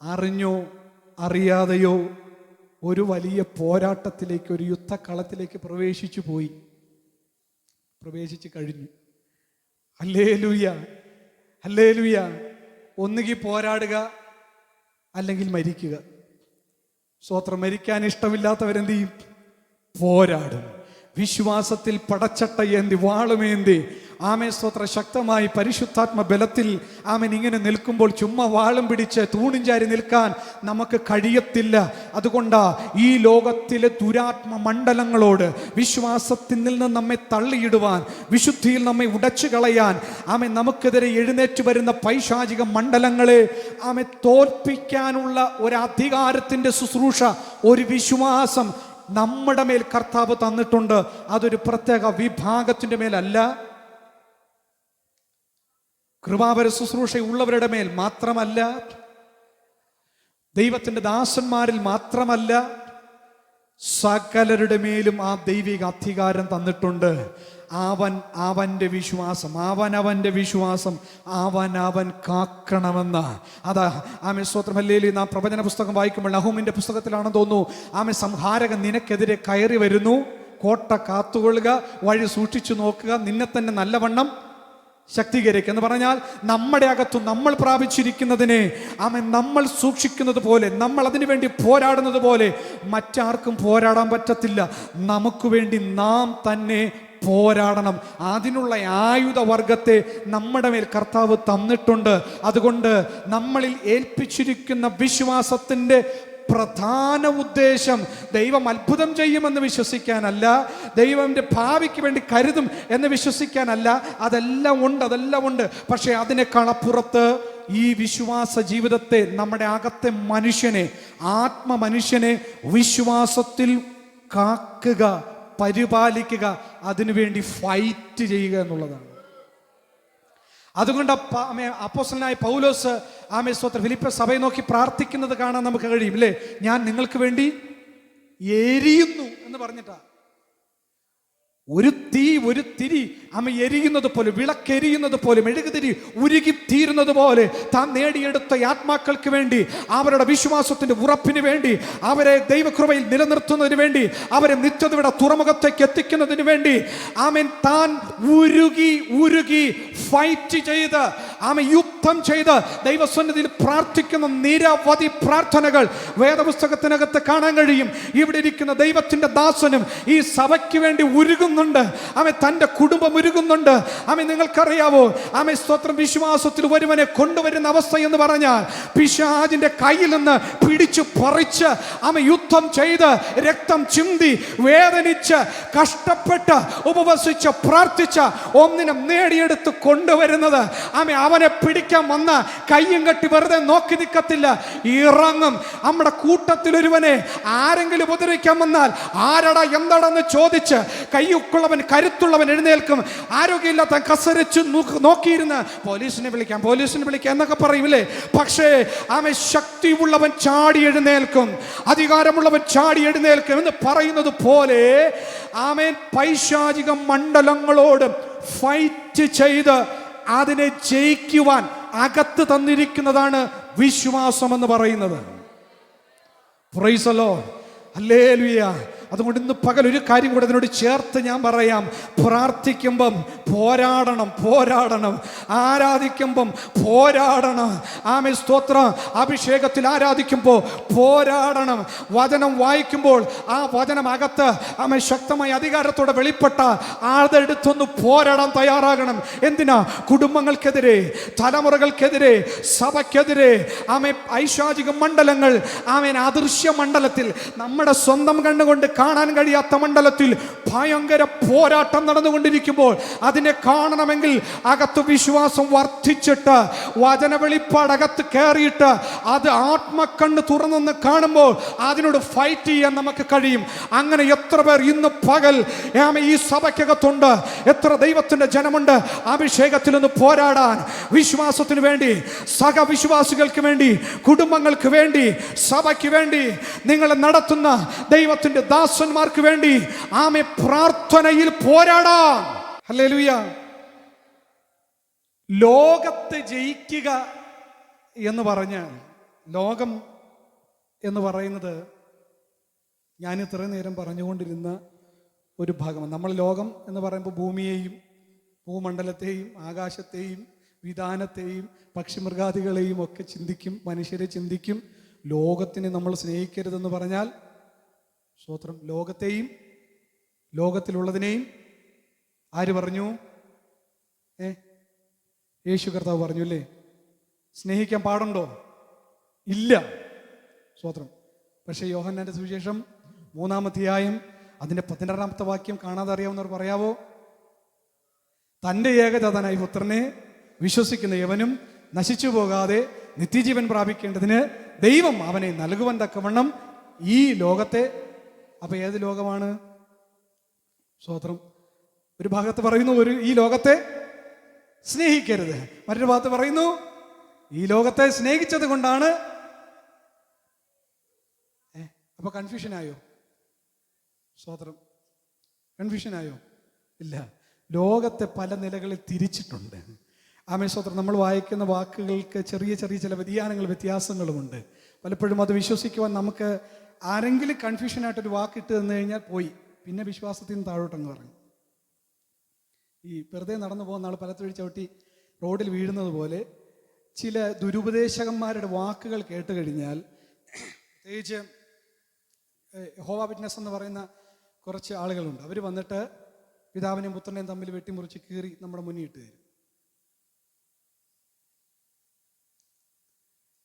അറിഞ്ഞോ അറിയാതെയോ ഒരു വലിയ പോരാട്ടത്തിലേക്ക്, ഒരു യുദ്ധക്കളത്തിലേക്ക് പ്രവേശിച്ചു കഴിഞ്ഞു. Hallelujah, hallelujah. ഒന്നുകിൽ പോരാടുക, അല്ലെങ്കിൽ മരിക്കുക. സ്തോത്രം. മരിക്കാൻ ഇഷ്ടമില്ലാത്തവരെന്ത് ചെയ്യും? പോരാടും. വിശ്വാസത്തിൽ പടച്ചട്ടയേന്തി വാളുമേന്തി ആമേ സ്തോത്ര ശക്തമായി പരിശുദ്ധാത്മ ബലത്തിൽ ആമൻ ഇങ്ങനെ നിൽക്കുമ്പോൾ ചുമ്മാ വാളും പിടിച്ച് തൂണും ചാരി നിൽക്കാൻ നമുക്ക് കഴിയത്തില്ല. അതുകൊണ്ടാ ഈ ലോകത്തിലെ ദുരാത്മ മണ്ഡലങ്ങളോട് വിശ്വാസത്തിൽ നിന്ന് നമ്മെ തള്ളിയിടുവാൻ, വിശുദ്ധിയിൽ നമ്മെ ഉടച്ചു കളയാൻ, ആമെ നമുക്കെതിരെ എഴുന്നേറ്റ് വരുന്ന പൈശാചിക മണ്ഡലങ്ങളെ ആമെ തോൽപ്പിക്കാനുള്ള ഒരു അധികാരത്തിന്റെ ശുശ്രൂഷ, ഒരു വിശ്വാസം നമ്മുടെ മേൽ കർത്താവ് തന്നിട്ടുണ്ട്. അതൊരു പ്രത്യേക വിഭാഗത്തിന്റെ മേലല്ല, കൃപാവര ശുശ്രൂഷ ഉള്ളവരുടെ മേൽ മാത്രമല്ല, ദൈവത്തിന്റെ ദാസന്മാരിൽ മാത്രമല്ല, സകലരുടെ മേലും ആ ദൈവിക അധികാരം തന്നിട്ടുണ്ട്. അവന്റെ വിശ്വാസം അവൻ കാക്കണമെന്ന്. അതാ ആമേ സ്തോത്രം. ഹല്ലേലൂയ. നാം പ്രവചന പുസ്തകം വായിക്കുമ്പോൾ നഹൂമിന്റെ പുസ്തകത്തിലാണെന്ന് തോന്നുന്നു, ആമേ സംഹാരകൻ നിനക്കെതിരെ കയറി വരുന്നു, കോട്ട കാത്തുകൊള്ളുക, വഴി സൂക്ഷിച്ചു നോക്കുക, നിന്നെ തന്നെ നല്ലവണ്ണം ശക്തീകരിക്കുക എന്ന് പറഞ്ഞാൽ നമ്മുടെ അകത്തു നമ്മൾ പ്രാപിച്ചിരിക്കുന്നതിനെ നമ്മൾ സൂക്ഷിക്കുന്നത് പോലെ, നമ്മൾ അതിനു വേണ്ടി പോരാടുന്നത് പോലെ മറ്റാർക്കും പോരാടാൻ പറ്റത്തില്ല. നമുക്ക് വേണ്ടി നാം തന്നെ പോരാടണം. അതിനുള്ള ആയുധവർഗത്തെ നമ്മുടെ മേൽ കർത്താവ് തന്നിട്ടുണ്ട്. അതുകൊണ്ട് നമ്മളിൽ ഏൽപ്പിച്ചിരിക്കുന്ന വിശ്വാസത്തിന്റെ പ്രധാന ഉദ്ദേശം ദൈവം അത്ഭുതം ചെയ്യുമെന്ന് വിശ്വസിക്കാനല്ല, ദൈവന്റെ ഭാവിക്ക് വേണ്ടി കരുതും എന്ന് വിശ്വസിക്കാനല്ല. അതെല്ലാം ഉണ്ട്. പക്ഷെ അതിനേക്കാൾ അപ്പുറത്ത് ഈ വിശ്വാസ ജീവിതത്തെ, നമ്മുടെ അകത്തെ മനുഷ്യനെ, ആത്മമനുഷ്യനെ വിശ്വാസത്തിൽ കാക്കുക, പരിപാലിക്കുക, അതിനുവേണ്ടി ഫൈറ്റ് ചെയ്യുക എന്നുള്ളതാണ്. അതുകൊണ്ട് അപ്പോസ്തലനായ പൗലോസ് ആമേ സ്തോത്രം ഫിലിപ്പി സഭയെ നോക്കി പ്രാർത്ഥിക്കുന്നത് കാണാൻ നമുക്ക് കഴിയും, അല്ലേ? ഞാൻ നിങ്ങൾക്ക് വേണ്ടി എരിയുന്നു എന്ന് പറഞ്ഞിട്ടാ. ഒരു തിരി എരിയുന്നത് പോലെ, വിളക്കെരിയുന്നത് പോലെ, മെഴുകുതിരി ഉരുകിത്തീരുന്നത് പോലെ താൻ നേടിയെടുത്ത ആത്മാക്കൾക്ക് വേണ്ടി, അവരുടെ വിശ്വാസത്തിന്റെ ഉറപ്പിന് വേണ്ടി, അവരെ ദൈവകൃപയിൽ നിലനിർത്തുന്നതിന് വേണ്ടി, അവരെ നിത്യതയുടെ തുറമുഖത്തേക്ക് എത്തിക്കുന്നതിന് വേണ്ടി താൻ ഉരുകി ഫൈറ്റ് ചെയ്ത് യുദ്ധം ചെയ്ത് ദൈവസന്നിധിയിൽ പ്രാർത്ഥിക്കുന്ന നിരവധി പ്രാർത്ഥനകൾ വേദപുസ്തകത്തിനകത്ത് കാണാൻ കഴിയും. ഇവിടെ ഇരിക്കുന്ന ദൈവത്തിന്റെ ദാസനും ഈ സഭയ്ക്ക് വേണ്ടി ഉരുകുന്നുണ്ട്. തന്റെ കുടുംബം ഉരുകുന്നുണ്ട്. നിങ്ങൾക്കറിയാവോ സ്തോത്രം, വിശ്വാസത്തിൽ ഒരുവനെ കൊണ്ടുവരുന്ന അവസ്ഥ എന്ന് പറഞ്ഞാൽ പിശാചിന്റെ കയ്യിൽ നിന്ന് പിടിച്ചു പറിച്ച് യുദ്ധം ചെയ്ത് രക്തം ചിന്തി വേദനിച്ച് കഷ്ടപ്പെട്ട് ഉപവസിച്ച് പ്രാർത്ഥിച്ച ഒന്നിനെ നേടിയെടുത്ത് കൊണ്ടുവരുന്നത് അവനെ പിടിക്കാൻ വന്ന കയ്യും കെട്ടി വെറുതെ നോക്കി നിൽക്കത്തില്ല, ഇറങ്ങും. നമ്മുടെ കൂട്ടത്തിൽ ഒരുവനെ ആരെങ്കിലും ഉപദ്രവിക്കാൻ വന്നാൽ ആരടാ എന്താണെന്ന് ചോദിച്ച് കയ്യുക്കുള്ളവൻ, കരുത്തുള്ളവൻ എഴുന്നേൽക്കും. ആരോഗ്യമില്ലാത്ത കസരിച്ച് നോക്കിയിരുന്ന് പോലീസിനെ വിളിക്കാം എന്നൊക്കെ പറയൂലേ. പക്ഷേ ശക്തിയുള്ളവൻ ചാടി എഴുന്നേൽക്കും, അധികാരമുള്ളവൻ ചാടി എഴുന്നേൽക്കും എന്ന് പറയുന്നത് പോലെ പൈശാചിക മണ്ഡലങ്ങളോട് ഫൈറ്റ് ചെയ്ത് അതിനെ ജയിക്കുവാൻ അകത്ത് തന്നിരിക്കുന്നതാണ് വിശ്വാസം എന്ന് പറയുന്നത്. Price the Lord. ഹല്ലേലൂയ. അതുകൊണ്ട് ഇന്ന് പകൽ ഒരു കാര്യം കൂടെ അതിനോട് ചേർത്ത് ഞാൻ പറയാം. പ്രാർത്ഥിക്കുമ്പം പോരാടണം, ആരാധിക്കുമ്പം പോരാടണം. സ്തോത്രം. അഭിഷേകത്തിൽ ആരാധിക്കുമ്പോൾ പോരാടണം. വചനം വായിക്കുമ്പോൾ ആ വചനം അകത്ത് ശക്തമായ അധികാരത്തോടെ വെളിപ്പെട്ട അതെടുത്തൊന്ന് പോരാടാൻ തയ്യാറാകണം. എന്തിനാ? കുടുംബങ്ങൾക്കെതിരെ, തലമുറകൾക്കെതിരെ, സഭയ്ക്കെതിരെ, ഐശാചിക മണ്ഡലങ്ങൾ അദൃശ്യ മണ്ഡലത്തിൽ നമ്മുടെ സ്വന്തം കണ്ണുകൊണ്ട് കാണാൻ കഴിയാത്ത മണ്ഡലത്തിൽ ഭയങ്കര പോരാട്ടം നടന്നുകൊണ്ടിരിക്കുമ്പോൾ അതിനെ കാണണമെങ്കിൽ അകത്ത് വിശ്വാസം വർദ്ധിച്ചിട്ട് വചന വെളിപ്പാട് അകത്ത് കയറിയിട്ട് അത് ആത്മക്കണ്ണ് തുറന്നെന്ന് കാണുമ്പോൾ അതിനോട് ഫൈറ്റ് ചെയ്യാൻ നമുക്ക് കഴിയും. അങ്ങനെ എത്ര പേർ ഇന്ന് പകൽ ഈ സഭയ്ക്കകത്തുണ്ട്? എത്ര ദൈവത്തിന്റെ ജനമുണ്ട് അഭിഷേകത്തിൽ നിന്ന് പോരാടാൻ, വിശ്വാസത്തിന് വേണ്ടി, സഹവിശ്വാസികൾക്ക് വേണ്ടി, കുടുംബങ്ങൾക്ക് വേണ്ടി, സഭയ്ക്ക് വേണ്ടി, നിങ്ങളെ നടത്തുന്ന ദൈവത്തിന്റെ ദാസന്മാർക്ക് വേണ്ടി പ്രാർത്ഥനയിൽ പോരാടാൻ. ഹല്ലേലൂയ. ലോകത്തെ ജയിക്കുക എന്ന് പറഞ്ഞാൽ, ലോകം എന്ന് പറയുന്നത് ഞാൻ ഇത്രയും നേരം പറഞ്ഞുകൊണ്ടിരുന്ന ഒരു ഭാഗമാണ്. നമ്മൾ ലോകം എന്ന് പറയുമ്പോൾ ഭൂമിയെയും ഭൂമണ്ഡലത്തെയും ആകാശത്തെയും വിധാനത്തെയും പക്ഷിമൃഗാദികളെയും ഒക്കെ ചിന്തിക്കും, മനുഷ്യരെ ചിന്തിക്കും. ലോകത്തിനെ നമ്മൾ സ്നേഹിക്കരുതെന്ന് പറഞ്ഞാൽ, സ്തോത്രം, ലോകത്തെയും ലോകത്തിലുള്ളതിനെയും ആര് പറഞ്ഞു? യേശു കർത്താവ് പറഞ്ഞു അല്ലേ? സ്നേഹിക്കാൻ പാടുണ്ടോ? ഇല്ല. സ്തോത്രം. പക്ഷേ യോഹന്നാന്റെ സുവിശേഷം 3-ാം അധ്യായം അതിന്റെ 16-ാമത്തെ വാക്യം കാണാതെ അറിയാവുന്നവർ പറയാവോ? തൻ്റെ ഏകജാതനായ പുത്രനെ വിശ്വസിക്കുന്ന യവനും നശിച്ചു പോകാതെ നിത്യജീവൻ പ്രാപിക്കേണ്ടതിന് ദൈവം അവനെ നൽകുവാൻ തക്കവണ്ണം ഈ ലോകത്തെ. അപ്പൊ ഏത് ലോകമാണ്? സ്തോത്രം. ഒരു ഭാഗത്ത് പറയുന്നു ഈ ലോകത്തെ സ്നേഹിക്കരുത്, മറ്റൊരു ഭാഗത്ത് പറയുന്നു ഈ ലോകത്തെ സ്നേഹിച്ചത് കൊണ്ടാണ്. അപ്പൊ കൺഫ്യൂഷനായോ? സ്തോത്രം. കൺഫ്യൂഷനായോ? ഇല്ല. ലോകത്തെ പല നിലകളിൽ തിരിച്ചിട്ടുണ്ട്. ആമേൻ. സ്തോത്രം. നമ്മൾ വായിക്കുന്ന വാക്കുകൾക്ക് ചെറിയ ചെറിയ ചില വ്യത്യാസങ്ങളുമുണ്ട്. പലപ്പോഴും അത് വിശ്വസിക്കുവാൻ നമുക്ക് ആരെങ്കിലും കൺഫ്യൂഷനായിട്ടൊരു വാക്കിട്ട് തന്നു കഴിഞ്ഞാൽ പോയി, പിന്നെ വിശ്വാസത്തിൽ നിന്ന് താഴോട്ടങ്ങ് പറഞ്ഞു. ഈ വെറുതെ നടന്നു പോകുന്ന ആൾ പലത്തൊഴി ചവിട്ടി റോഡിൽ വീഴുന്നത് പോലെ ചില ദുരുപദേശകന്മാരുടെ വാക്കുകൾ കേട്ട് കഴിഞ്ഞാൽ, പ്രത്യേകിച്ച് യഹോവ വിറ്റ്നസ് എന്ന് പറയുന്ന കുറച്ച് ആളുകളുണ്ട്. അവർ വന്നിട്ട് പിതാവിനെയും പുത്രനെയും തമ്മിൽ വെട്ടിമുറിച്ച് കീറി നമ്മുടെ മുന്നിൽ ഇട്ട് തരും.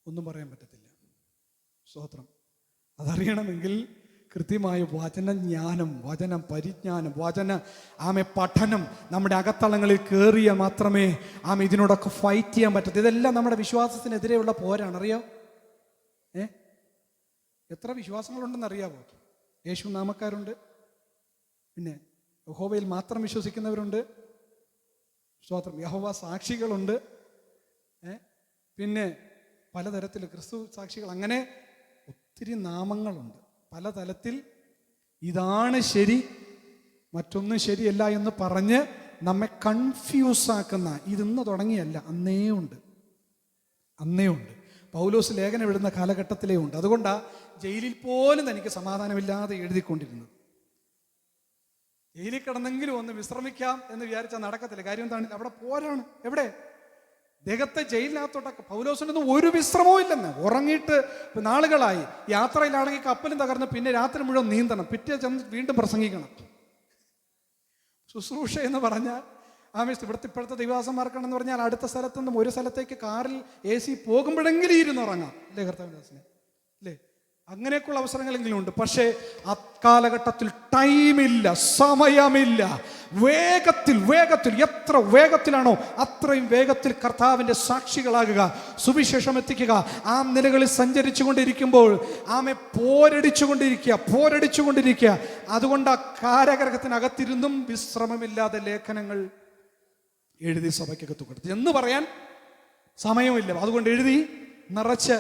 ഒന്നും പറയാൻ പറ്റത്തില്ല. സ്തോത്രം. അതറിയണമെങ്കിൽ കൃത്യമായ വചനജ്ഞാനം, വചന പരിജ്ഞാനം, പഠനം നമ്മുടെ അകത്തളങ്ങളിൽ കയറിയാൽ മാത്രമേ ഇതിനോടൊക്കെ ഫൈറ്റ് ചെയ്യാൻ പറ്റത്തില്ല. ഇതെല്ലാം നമ്മുടെ വിശ്വാസത്തിനെതിരെയുള്ള പോരാണ്. അറിയാം? എത്ര വിശ്വാസങ്ങളുണ്ടെന്ന് അറിയാവോ? യേശു നാമക്കാരുണ്ട്, പിന്നെ യഹോവയിൽ മാത്രം വിശ്വസിക്കുന്നവരുണ്ട്, സ്തോത്രം, യഹോവ സാക്ഷികളുണ്ട്, പിന്നെ പലതരത്തിൽ ക്രിസ്തു സാക്ഷികൾ, അങ്ങനെ ഒത്തിരി നാമങ്ങളുണ്ട്. പലതലത്തിൽ ഇതാണ് ശരി, മറ്റൊന്നും ശരിയല്ല എന്ന് പറഞ്ഞ് നമ്മെ കൺഫ്യൂസ് ആക്കുന്ന, ഇതിന്ന് തുടങ്ങിയല്ല, അന്നേ ഉണ്ട്. പൗലോസ് ലേഖനം എഴുതുന്ന കാലഘട്ടത്തിലേ ഉണ്ട്. അതുകൊണ്ടാണ് ജയിലിൽ പോലും തനിക്ക് സമാധാനമില്ലാതെ എഴുതിക്കൊണ്ടിരുന്നത്. ജയിലിൽ കിടന്നെങ്കിലും ഒന്ന് വിശ്രമിക്കാം എന്ന് വിചാരിച്ചാൽ നടക്കത്തില്ല. കാര്യം എന്താണ്? അവിടെ പോരാണ്. എവിടെ? ദേഹത്തെ ജയിലിനകത്തോട്ടൊക്കെ. പൗലോസിനൊന്നും ഒരു വിശ്രമവും ഇല്ലെന്ന്. ഉറങ്ങിയിട്ട് നാളുകളായി. യാത്രയിലാണെങ്കിൽ കപ്പലും തകർന്ന് പിന്നെ രാത്രി മുഴുവൻ നീന്തണം, പിറ്റേ ചെന്ന് വീണ്ടും പ്രസംഗിക്കണം. ശുശ്രൂഷ എന്ന് പറഞ്ഞാൽ ഇപ്പോഴത്തെ ദൈവദാസന്മാർക്കാണെന്ന് പറഞ്ഞാൽ അടുത്ത സ്ഥലത്തുനിന്നും ഒരു സ്ഥലത്തേക്ക് കാറിൽ AC പോകുമ്പോഴെങ്കിലും ഇരുന്ന് ഉറങ്ങാം. അല്ലേ കർത്താവിനെ? അല്ലേ? അങ്ങനെയൊക്കെയുള്ള അവസരങ്ങളെങ്കിലും ഉണ്ട്. പക്ഷേ അക്കാലഘട്ടത്തിൽ ടൈമില്ല, സമയമില്ല. വേഗത്തിൽ എത്ര വേഗത്തിലാണോ അത്രയും വേഗത്തിൽ കർത്താവിൻ്റെ സാക്ഷികളാകുക, സുവിശേഷം എത്തിക്കുക. ആ നിലകളിൽ സഞ്ചരിച്ചു കൊണ്ടിരിക്കുമ്പോൾ പോരടിച്ചുകൊണ്ടിരിക്കുക. അതുകൊണ്ട് ആ കാരാഗൃഹത്തിനകത്തിരുന്നും വിശ്രമമില്ലാതെ ലേഖനങ്ങൾ എഴുതി സഭയ്ക്കകത്ത് കൊടുത്തു എന്ന് പറയാൻ സമയമില്ല. അതുകൊണ്ട് എഴുതി നിറച്ച്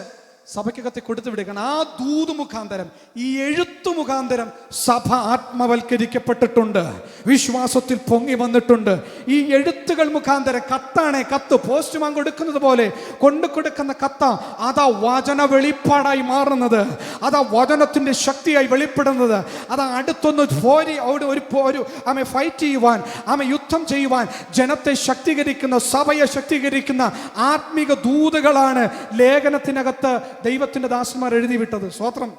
സഭയ്ക്കകത്ത് കൊടുത്തു വിടുകയാണ്. ആ ദൂത് മുഖാന്തരം, ഈ എഴുത്തു മുഖാന്തരം സഭ ആത്മവൽക്കരിക്കപ്പെട്ടിട്ടുണ്ട്, വിശ്വാസത്തിൽ പൊങ്ങി വന്നിട്ടുണ്ട്. ഈ എഴുത്തുകൾ മുഖാന്തരം കത്ത് പോസ്റ്റ്മാൻ കൊടുക്കുന്നത് പോലെ കൊടുക്കുന്ന കത്ത, അതാ വചന വെളിപ്പാടായി മാറുന്നത്, അതാ വചനത്തിന്റെ ശക്തിയായി വെളിപ്പെടുന്നത്, അതാ അടുത്തൊന്ന് ഫൈറ്റ് ചെയ്യുവാൻ, യുദ്ധം ചെയ്യുവാൻ ജനത്തെ ശക്തീകരിക്കുന്ന, സഭയെ ശക്തീകരിക്കുന്ന ആത്മീക ദൂതുകളാണ് ലേഖനത്തിനകത്ത് ദൈവത്തിന്റെ ദാസന്മാർ എഴുതി വിട്ടത്. സ്തോത്രം.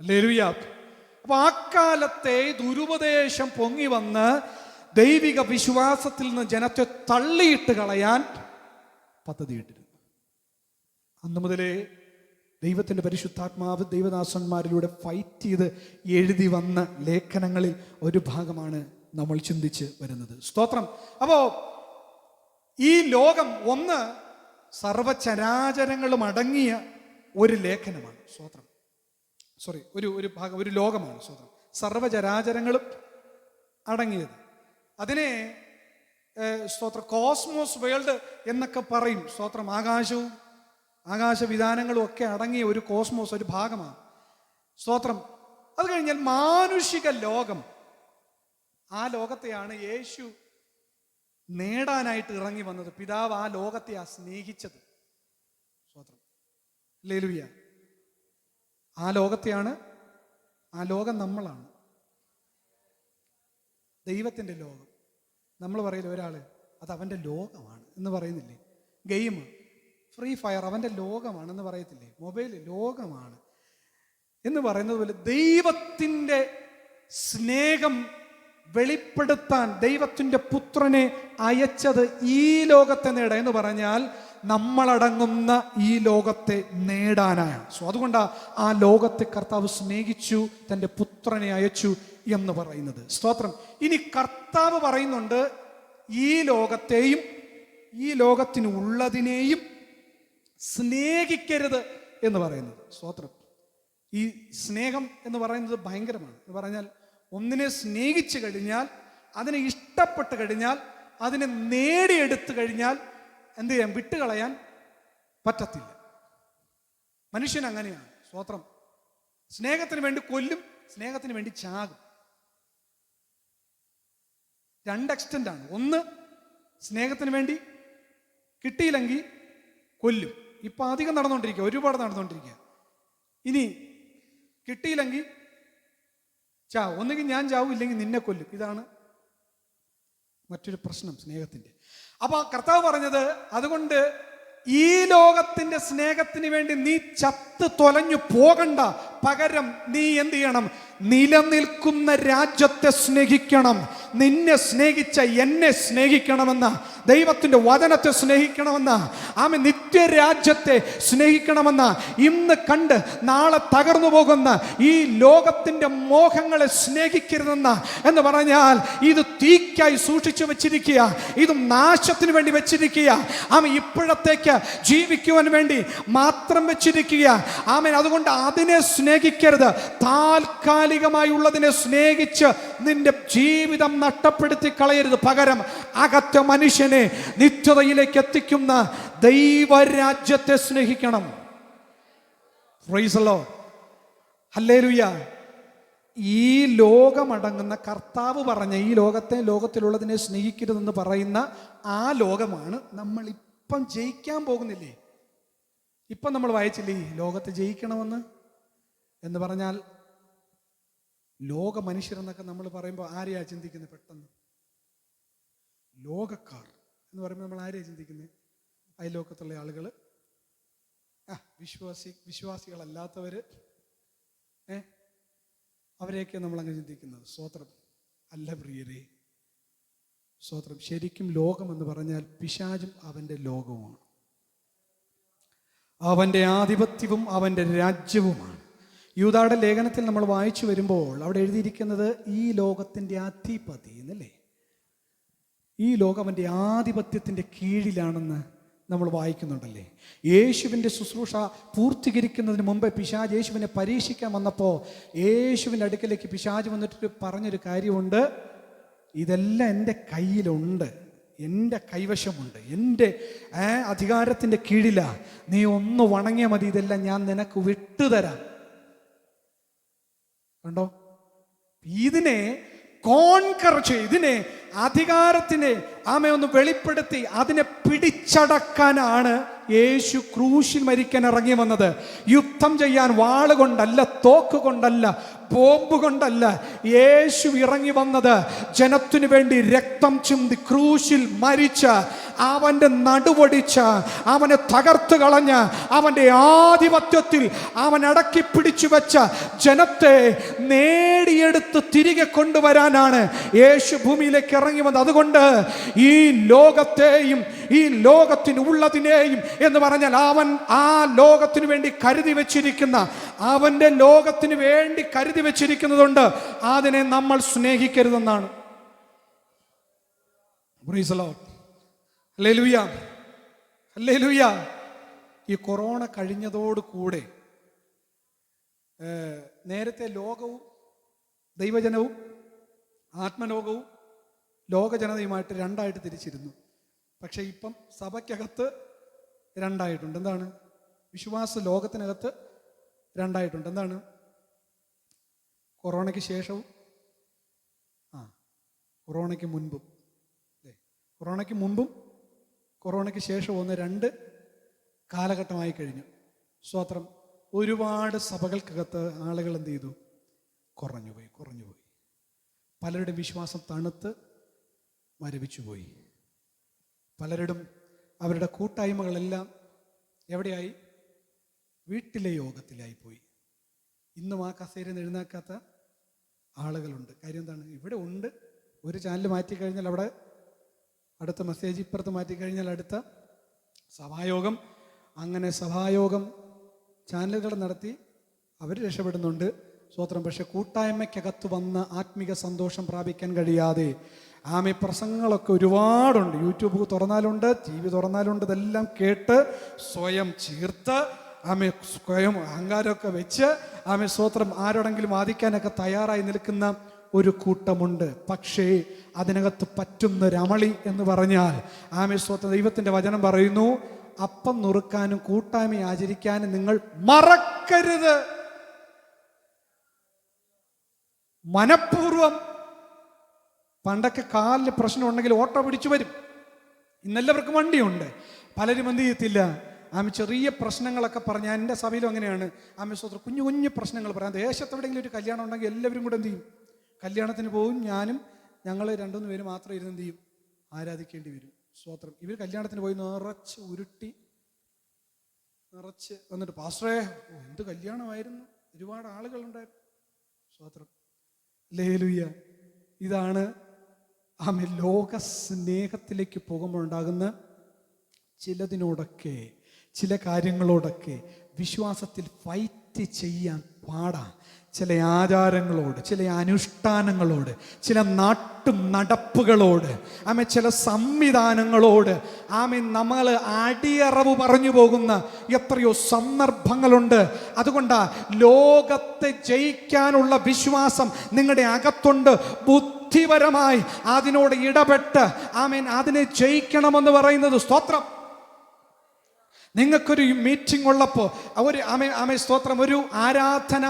ഹല്ലേലൂയ. അപ്പൊ ആ കാലത്തെ ദുരുപദേശം പൊങ്ങി വന്ന് ദൈവിക വിശ്വാസത്തിൽ നിന്ന് ജനത്തെ തള്ളിയിട്ട് കളയാൻ പദ്ധതിയിട്ടിരുന്നു. അന്ന് മുതലേ ദൈവത്തിൻ്റെ പരിശുദ്ധാത്മാവ് ദൈവദാസന്മാരിലൂടെ ഫൈറ്റ് ചെയ്ത് എഴുതി വന്ന ലേഖനങ്ങളിൽ ഒരു ഭാഗമാണ് നമ്മൾ ചിന്തിച്ച് വരുന്നത്. സ്തോത്രം. അപ്പോൾ ഈ ലോകം ഒന്ന് സർവചരാചരങ്ങളും അടങ്ങിയ ഒരു ലേഖനമാണ്. സ്തോത്രം. ഒരു ഭാഗം, ഒരു ലോകമാണ്. സ്തോത്രം. സർവചരാചരങ്ങളും അടങ്ങിയത്. അതിനെ സ്തോത്രം കോസ്മോസ് വേൾഡ് എന്നൊക്കെ പറയും. സ്തോത്രം. ആകാശവും ആകാശവിധാനങ്ങളും ഒക്കെ അടങ്ങിയ ഒരു കോസ്മോസ്, ഒരു ഭാഗമാണ്. സ്തോത്രം. അത് കഴിഞ്ഞാൽ മാനുഷിക ലോകം. ആ ലോകത്തെയാണ് യേശു നേടാനായിട്ട് ഇറങ്ങി വന്നത്. പിതാവ് ആ ലോകത്തെ സ്നേഹിച്ചത്. സ്തോത്രം. ഹല്ലേലൂയ. ആ ലോകത്തെയാണ്, ആ ലോകം നമ്മളാണ്. ദൈവത്തിൻ്റെ ലോകം. നമ്മൾ പറയില്ല ഒരാള് അത് അവൻ്റെ ലോകമാണ് എന്ന് പറയുന്നില്ലേ? ഗെയിം, ഫ്രീ ഫയർ അവൻ്റെ ലോകമാണെന്ന് പറയത്തില്ലേ? മൊബൈൽ ലോകമാണ് എന്ന് പറയുന്നത് പോലെ ദൈവത്തിൻ്റെ സ്നേഹം വെളിപ്പെടുത്താൻ ദൈവത്തിൻ്റെ പുത്രനെ അയച്ചത് ഈ ലോകത്തെ നേടാൻ എന്ന് പറഞ്ഞാൽ നമ്മളടങ്ങുന്ന ഈ ലോകത്തെ നേടാനാണ്. സോ അതുകൊണ്ടാണ് ആ ലോകത്തെ കർത്താവ് സ്നേഹിച്ചു, തൻ്റെ പുത്രനെ അയച്ചു എന്ന് പറയുന്നത്. സ്തോത്രം. ഇനി കർത്താവ് പറയുന്നുണ്ട് ഈ ലോകത്തെയും ഈ ലോകത്തിനുള്ളതിനെയും സ്നേഹിക്കരുത് എന്ന് പറയുന്നത്. സ്തോത്രം. ഈ സ്നേഹം എന്ന് പറയുന്നത് ഭയങ്കരമാണ്. എന്ന് പറഞ്ഞാൽ ഒന്നിനെ സ്നേഹിച്ചു കഴിഞ്ഞാൽ, അതിനെ ഇഷ്ടപ്പെട്ട് കഴിഞ്ഞാൽ, അതിനെ നേടിയെടുത്തു കഴിഞ്ഞാൽ എന്ത് ചെയ്യാൻ, വിട്ടുകളയാൻ പറ്റത്തില്ല. മനുഷ്യൻ അങ്ങനെയാണ്. സ്തോത്രം. സ്നേഹത്തിന് വേണ്ടി കൊല്ലും, സ്നേഹത്തിന് വേണ്ടി ചാകും. രണ്ട് എക്സ്റ്റന്റ് ആണ്. ഒന്ന്, സ്നേഹത്തിന് വേണ്ടി കിട്ടിയില്ലെങ്കിൽ കൊല്ലും. ഇപ്പൊ അധികം നടന്നുകൊണ്ടിരിക്കുക, ഒരുപാട് നടന്നുകൊണ്ടിരിക്കുക. ഇനി കിട്ടിയില്ലെങ്കിൽ ചാവും. ഒന്നുകിൽ ഞാൻ ചാവും, ഇല്ലെങ്കിൽ നിന്നെ കൊല്ലും. ഇതാണ് മറ്റൊരു പ്രശ്നം സ്നേഹത്തിന്റെ. അപ്പൊ കർത്താവ് പറഞ്ഞത്, അതുകൊണ്ട് ഈ ലോകത്തിന്റെ സ്നേഹത്തിന് വേണ്ടി നീ ചത്ത് തൊലഞ്ഞു പോകണ്ട. പകരം നീ എന്ത് ചെയ്യണം? നിലനിൽക്കുന്ന രാജ്യത്തെ സ്നേഹിക്കണം. നിന്നെ സ്നേഹിച്ച എന്നെ സ്നേഹിക്കണമെന്ന, ദൈവത്തിന്റെ വചനത്തെ സ്നേഹിക്കണമെന്ന, ആമേൻ, നിത്യരാജ്യത്തെ സ്നേഹിക്കണമെന്ന, ഇന്ന് കണ്ട് നാളെ തകർന്നു പോകുന്ന ഈ ലോകത്തിന്റെ മോഹങ്ങളെ സ്നേഹിക്കരുതെന്ന എന്ന് പറഞ്ഞാൽ ഇത് തീക്കായി സൂക്ഷിച്ചു വെച്ചിരിക്കുക, ഇതും നാശത്തിന് വേണ്ടി വെച്ചിരിക്കുക. ആമേൻ, ഇപ്പോഴത്തേക്ക് ജീവിക്കുവാൻ വേണ്ടി മാത്രം വെച്ചിരിക്കുക. ആമേൻ. അതുകൊണ്ട് അതിനെ സ്നേഹിക്കരുത്. താൽക്കാലികമായുള്ളതിനെ സ്നേഹിച്ച് നിന്റെ ജീവിതം നഷ്ടപ്പെടുത്തി കളയരുത്. പകരം അകത്തെ മനുഷ്യനെ നിത്യതയിലേക്ക് എത്തിക്കുന്ന ദൈവരാജ്യത്തെ സ്നേഹിക്കണം. Price the Lord. ഹല്ലേലൂയ. ഈ ലോകമടങ്ങുന്ന കർത്താവ് പറഞ്ഞ ഈ ലോകത്തെ, ലോകത്തിലുള്ളതിനെ സ്നേഹിക്കരുതെന്ന് പറയുന്ന ആ ലോകമാണ് നമ്മൾ ഇപ്പം ജയിക്കാൻ പോകുന്നില്ലേ? ഇപ്പം നമ്മൾ വായിച്ചില്ലേ ലോകത്തെ ജയിക്കണമെന്ന് എന്ന് പറഞ്ഞാൽ, ലോക മനുഷ്യരെന്നൊക്കെ നമ്മൾ പറയുമ്പോൾ ആരെയാ ചിന്തിക്കുന്നത്? പെട്ടെന്ന് ലോകക്കാർ എന്ന് പറയുമ്പോൾ നമ്മൾ ആരെയാ ചിന്തിക്കുന്നത്? അയൽലോകത്തുള്ള ആളുകൾ, വിശ്വാസികളല്ലാത്തവര്, അവരെയൊക്കെ നമ്മൾ അങ്ങനെ ചിന്തിക്കുന്നത്. സ്തോത്രം. അല്ല പ്രിയരെ, സ്തോത്രം. ശരിക്കും ലോകം എന്ന് പറഞ്ഞാൽ പിശാചും അവൻ്റെ ലോകവുമാണ്, അവൻ്റെ ആധിപത്യവും അവൻ്റെ രാജ്യവുമാണ്. യൂദായുടെ ലേഖനത്തിൽ നമ്മൾ വായിച്ചു വരുമ്പോൾ അവിടെ എഴുതിയിരിക്കുന്നത് ഈ ലോകത്തിൻ്റെ അധിപതി എന്നല്ലേ? ഈ ലോകം അവൻ്റെ ആധിപത്യത്തിൻ്റെ കീഴിലാണെന്ന് നമ്മൾ വായിക്കുന്നുണ്ടല്ലേ? യേശുവിൻ്റെ ശുശ്രൂഷ പൂർത്തീകരിക്കുന്നതിന് മുമ്പ് പിശാച് യേശുവിനെ പരീക്ഷിക്കാൻ വന്നപ്പോൾ യേശുവിൻ്റെ അടുക്കലേക്ക് പിശാച് വന്നിട്ട് പറഞ്ഞൊരു കാര്യമുണ്ട്, ഇതെല്ലാം എൻ്റെ കയ്യിലുണ്ട്, എൻ്റെ കൈവശമുണ്ട്, എൻ്റെ അധികാരത്തിൻ്റെ കീഴിലാ, നീ ഒന്ന് വണങ്ങിയാൽ മതി, ഇതെല്ലാം ഞാൻ നിനക്ക് വിട്ടുതരാം. കണ്ടോ? ഇതിനെ കോൺകർ ചെയ്ത്, ഇതിനെ അധികാരത്തിനെ ഒന്ന് വെളിപ്പെടുത്തി അതിനെ പിടിച്ചടക്കാനാണ് യേശു ക്രൂശിൽ മരിക്കാൻ ഇറങ്ങി വന്നത്. യുദ്ധം ചെയ്യാൻ വാളുകൊണ്ടല്ല, തോക്ക് കൊണ്ടല്ല, ബോംബ് കൊണ്ടല്ല. യേശു ഇറങ്ങി വന്നത് ജനത്തിനു വേണ്ടി രക്തം ചിന്തി ക്രൂശിൽ മരിച്ച് അവൻ്റെ നടുവൊടിച്ച് അവനെ തകർത്ത് കളഞ്ഞ് അവൻ്റെ ആധിപത്യത്തിൽ അവൻ അടക്കി പിടിച്ചു വെച്ച ജനത്തെ നേടിയെടുത്ത് തിരികെ കൊണ്ടുവരാനാണ് യേശു ഭൂമിയിലേക്ക് ഇറങ്ങി വന്നത്. അതുകൊണ്ട് ഈ ലോകത്തെയും ഈ ലോകത്തിന് ഉള്ളതിനെയും എന്ന് പറഞ്ഞാൽ അവൻ ആ ലോകത്തിന് വേണ്ടി കരുതി വെച്ചിരിക്കുന്ന, അവന്റെ ലോകത്തിന് വേണ്ടി കരുതി വെച്ചിരിക്കുന്നതുകൊണ്ട് അതിനെ നമ്മൾ സ്നേഹിക്കരുതെന്നാണ്. Praise the Lord. Hallelujah, hallelujah. ഈ കൊറോണ കഴിഞ്ഞതോട് കൂടെ നേരത്തെ ലോകവും ദൈവജനവും ആത്മലോകവും ലോകജനതയുമായിട്ട് രണ്ടായിട്ട് തിരിച്ചിരുന്നു. പക്ഷെ ഇപ്പം സഭയ്ക്കകത്ത് രണ്ടായിട്ടുണ്ട്. എന്താണ്? വിശ്വാസ ലോകത്തിനകത്ത് രണ്ടായിട്ടുണ്ട്. എന്താണ്? കൊറോണയ്ക്ക് ശേഷവും കൊറോണയ്ക്ക് മുൻപും. കൊറോണയ്ക്ക് മുമ്പും കൊറോണയ്ക്ക് ശേഷവും ഒന്ന് രണ്ട് കാലഘട്ടമായി കഴിഞ്ഞു. സ്തോത്രം. ഒരുപാട് സഭകൾക്കകത്ത് ആളുകൾ എന്ത് ചെയ്തു? കുറഞ്ഞുപോയി. പലരുടെ വിശ്വാസം തണുത്ത് മരവിച്ചുപോയി. പലരുടെയും അവരുടെ കൂട്ടായ്മകളെല്ലാം എവിടെയായി? വീട്ടിലെ യോഗത്തിലായിപ്പോയി. ഇന്നും ആ കസേരയിൽ എഴുന്നേക്കാത്ത ആളുകളുണ്ട്. കാര്യം എന്താണ്? ഇവിടെ ഉണ്ട്. ഒരു ചാനൽ മാറ്റിക്കഴിഞ്ഞാൽ അവിടെ അടുത്ത മെസ്സേജ്, ഇപ്പുറത്ത് മാറ്റിക്കഴിഞ്ഞാൽ അടുത്ത സഭായോഗം. അങ്ങനെ സഭായോഗം ചാനലുകൾ നടത്തി അവർ രക്ഷപ്പെടുന്നുണ്ട്. സ്തോത്രം. പക്ഷെ കൂട്ടായ്മയ്ക്കകത്ത് വന്ന് ആത്മിക സന്തോഷം പ്രാപിക്കാൻ കഴിയാതെ പ്രസംഗങ്ങളൊക്കെ ഒരുപാടുണ്ട്. യൂട്യൂബ് തുറന്നാലുണ്ട്, TV തുറന്നാലുണ്ട്. ഇതെല്ലാം കേട്ട് സ്വയം ചീർത്ത് സ്വയം അഹങ്കാരമൊക്കെ വെച്ച് സ്തോത്രം ആരോടെങ്കിലും വാദിക്കാനൊക്കെ തയ്യാറായി നിൽക്കുന്ന ഒരു കൂട്ടമുണ്ട്. പക്ഷേ അതിനകത്ത് പറ്റുന്നൊരമളി എന്ന് പറഞ്ഞാൽ സ്തോത്രം, ദൈവത്തിന്റെ വചനം പറയുന്നു, അപ്പം നുറുക്കാനും കൂട്ടായ്മ ആചരിക്കാനും നിങ്ങൾ മറക്കരുത്. മനഃപൂർവം. പണ്ടൊക്കെ കാലിൽ പ്രശ്നം ഉണ്ടെങ്കിൽ ഓട്ടോ പിടിച്ചു വരും. ഇന്നെല്ലാവർക്കും വണ്ടിയുണ്ട്. പലരും എന്ത് ചെയ്യത്തില്ല, ചെറിയ പ്രശ്നങ്ങളൊക്കെ പറഞ്ഞാൽ, എൻ്റെ സഭയിലും അങ്ങനെയാണ്. സ്തോത്രം, കുഞ്ഞു കുഞ്ഞു പ്രശ്നങ്ങൾ പറയാം. ദേശത്ത് എവിടെയെങ്കിലും ഒരു കല്യാണം ഉണ്ടെങ്കിൽ എല്ലാവരും കൂടെ എന്ത് ചെയ്യും? കല്യാണത്തിന് പോകും. ഞങ്ങൾ 2-3 പേര് മാത്രം ഇരുന്ന് എന്ത് ചെയ്യും? ആരാധിക്കേണ്ടി വരും. സ്തോത്രം. ഇവർ കല്യാണത്തിന് പോയി നിറച്ച് ഉരുട്ടി നിറച്ച് വന്നിട്ട്, പാസ്റ്ററേ എന്ത് കല്യാണമായിരുന്നു, ഒരുപാട് ആളുകളുണ്ടായിരുന്നു. സ്തോത്രം. ഹല്ലേലൂയ. ഇതാണ് ലോക സ്നേഹത്തിലേക്ക് പോകുമ്പോൾ ഉണ്ടാകുന്ന ചിലതിനോടൊക്കെ, ചില കാര്യങ്ങളോടൊക്കെ വിശ്വാസത്തിൽ ഫൈറ്റ് ചെയ്യാൻ പാടാം. ചില ആചാരങ്ങളോട്, ചില അനുഷ്ഠാനങ്ങളോട്, ചില നടപ്പുകളോട്, ചില സംവിധാനങ്ങളോട് നമ്മൾ അടിയറവ് പറഞ്ഞു പോകുന്ന എത്രയോ സന്ദർഭങ്ങളുണ്ട്. അതുകൊണ്ടാ ലോകത്തെ ജയിക്കാനുള്ള വിശ്വാസം നിങ്ങളുടെ അകത്തുണ്ട്. ബുദ്ധിപരമായി അതിനോട് ഇടപെട്ട് അതിനെ ജയിക്കണമെന്ന് പറയുന്നത്. സ്തോത്രം. നിങ്ങൾക്കൊരു മീറ്റിംഗ് ഉള്ളപ്പോൾ സ്തോത്രം, ഒരു ആരാധന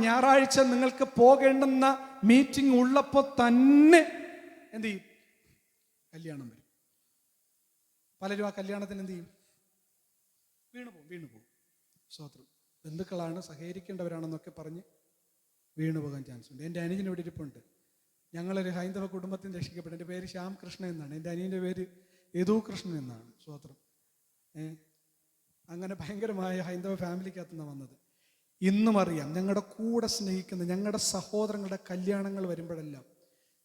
ഞായറാഴ്ച നിങ്ങൾക്ക് പോകേണ്ടുന്ന മീറ്റിംഗ് ഉള്ളപ്പോൾ തന്നെ എന്ത് ചെയ്യും? കല്യാണം വരും. പലരും ആ കല്യാണത്തിന് എന്ത് ചെയ്യും? വീണു പോകും. സ്തോത്രം. ബന്ധുക്കളാണ്, സഹകരിക്കേണ്ടവരാണെന്നൊക്കെ പറഞ്ഞ് വീണുപോകാൻ ചാൻസ് ഉണ്ട്. എൻ്റെ അനുജന് ഇവിടെ ഇരിപ്പുണ്ട്. ഞങ്ങളൊരു ഹൈന്ദവ കുടുംബത്തിൽ രക്ഷിക്കപ്പെട്ടു. എൻ്റെ പേര് ശ്യാം കൃഷ്ണൻ എന്നാണ്. എൻ്റെ അനിയൻ്റെ പേര് യദു കൃഷ്ണൻ എന്നാണ്. സ്തോത്രം. അങ്ങനെ ഭയങ്കരമായ ഹൈന്ദവ ഫാമിലിക്കകത്ത് നിന്നാണ് വന്നത്. ഇന്നും അറിയാം, ഞങ്ങളുടെ കൂടെ സ്നേഹിക്കുന്ന ഞങ്ങളുടെ സഹോദരങ്ങളുടെ കല്യാണങ്ങൾ വരുമ്പോഴെല്ലാം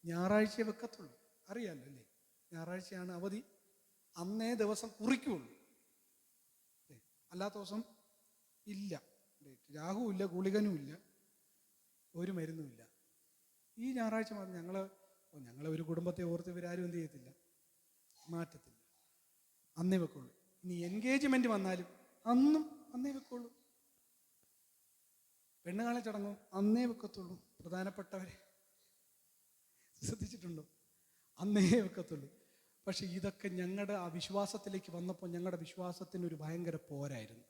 ഞായറാഴ്ച വെക്കത്തുള്ളൂ. അറിയാമല്ലോ അല്ലേ? ഞായറാഴ്ചയാണ് അവധി. അന്നേ ദിവസം കുറിക്കുള്ളൂ. അല്ലാത്ത ദിവസം ഇല്ല. രാഹുവും ഇല്ല, ഗുളികനും ഇല്ല, ഒരു മരുന്നുമില്ല. ഈ ഞായറാഴ്ച മാത്രം ഞങ്ങളെ ഒരു കുടുംബത്തെ ഓർത്ത് ഇവരാരും എന്ത് ചെയ്യത്തില്ല, മാറ്റത്തില്ല. അന്നേ വെക്കുള്ളൂ. ഇനി എൻഗേജ്മെന്റ് വന്നാലും അന്നും അന്നേ വെക്കുള്ളൂ. പെണ്ണുകാണൽ ചടങ്ങും അന്നേ വെക്കത്തുള്ളൂ. പ്രധാനപ്പെട്ടവരെ ശ്രദ്ധിച്ചിട്ടുണ്ടോ? അന്നേ വെക്കത്തുള്ളൂ. പക്ഷെ ഇതൊക്കെ ഞങ്ങളുടെ ആ വിശ്വാസത്തിലേക്ക് വന്നപ്പോൾ ഞങ്ങളുടെ വിശ്വാസത്തിന് ഒരു ഭയങ്കര പോരായിരുന്നു,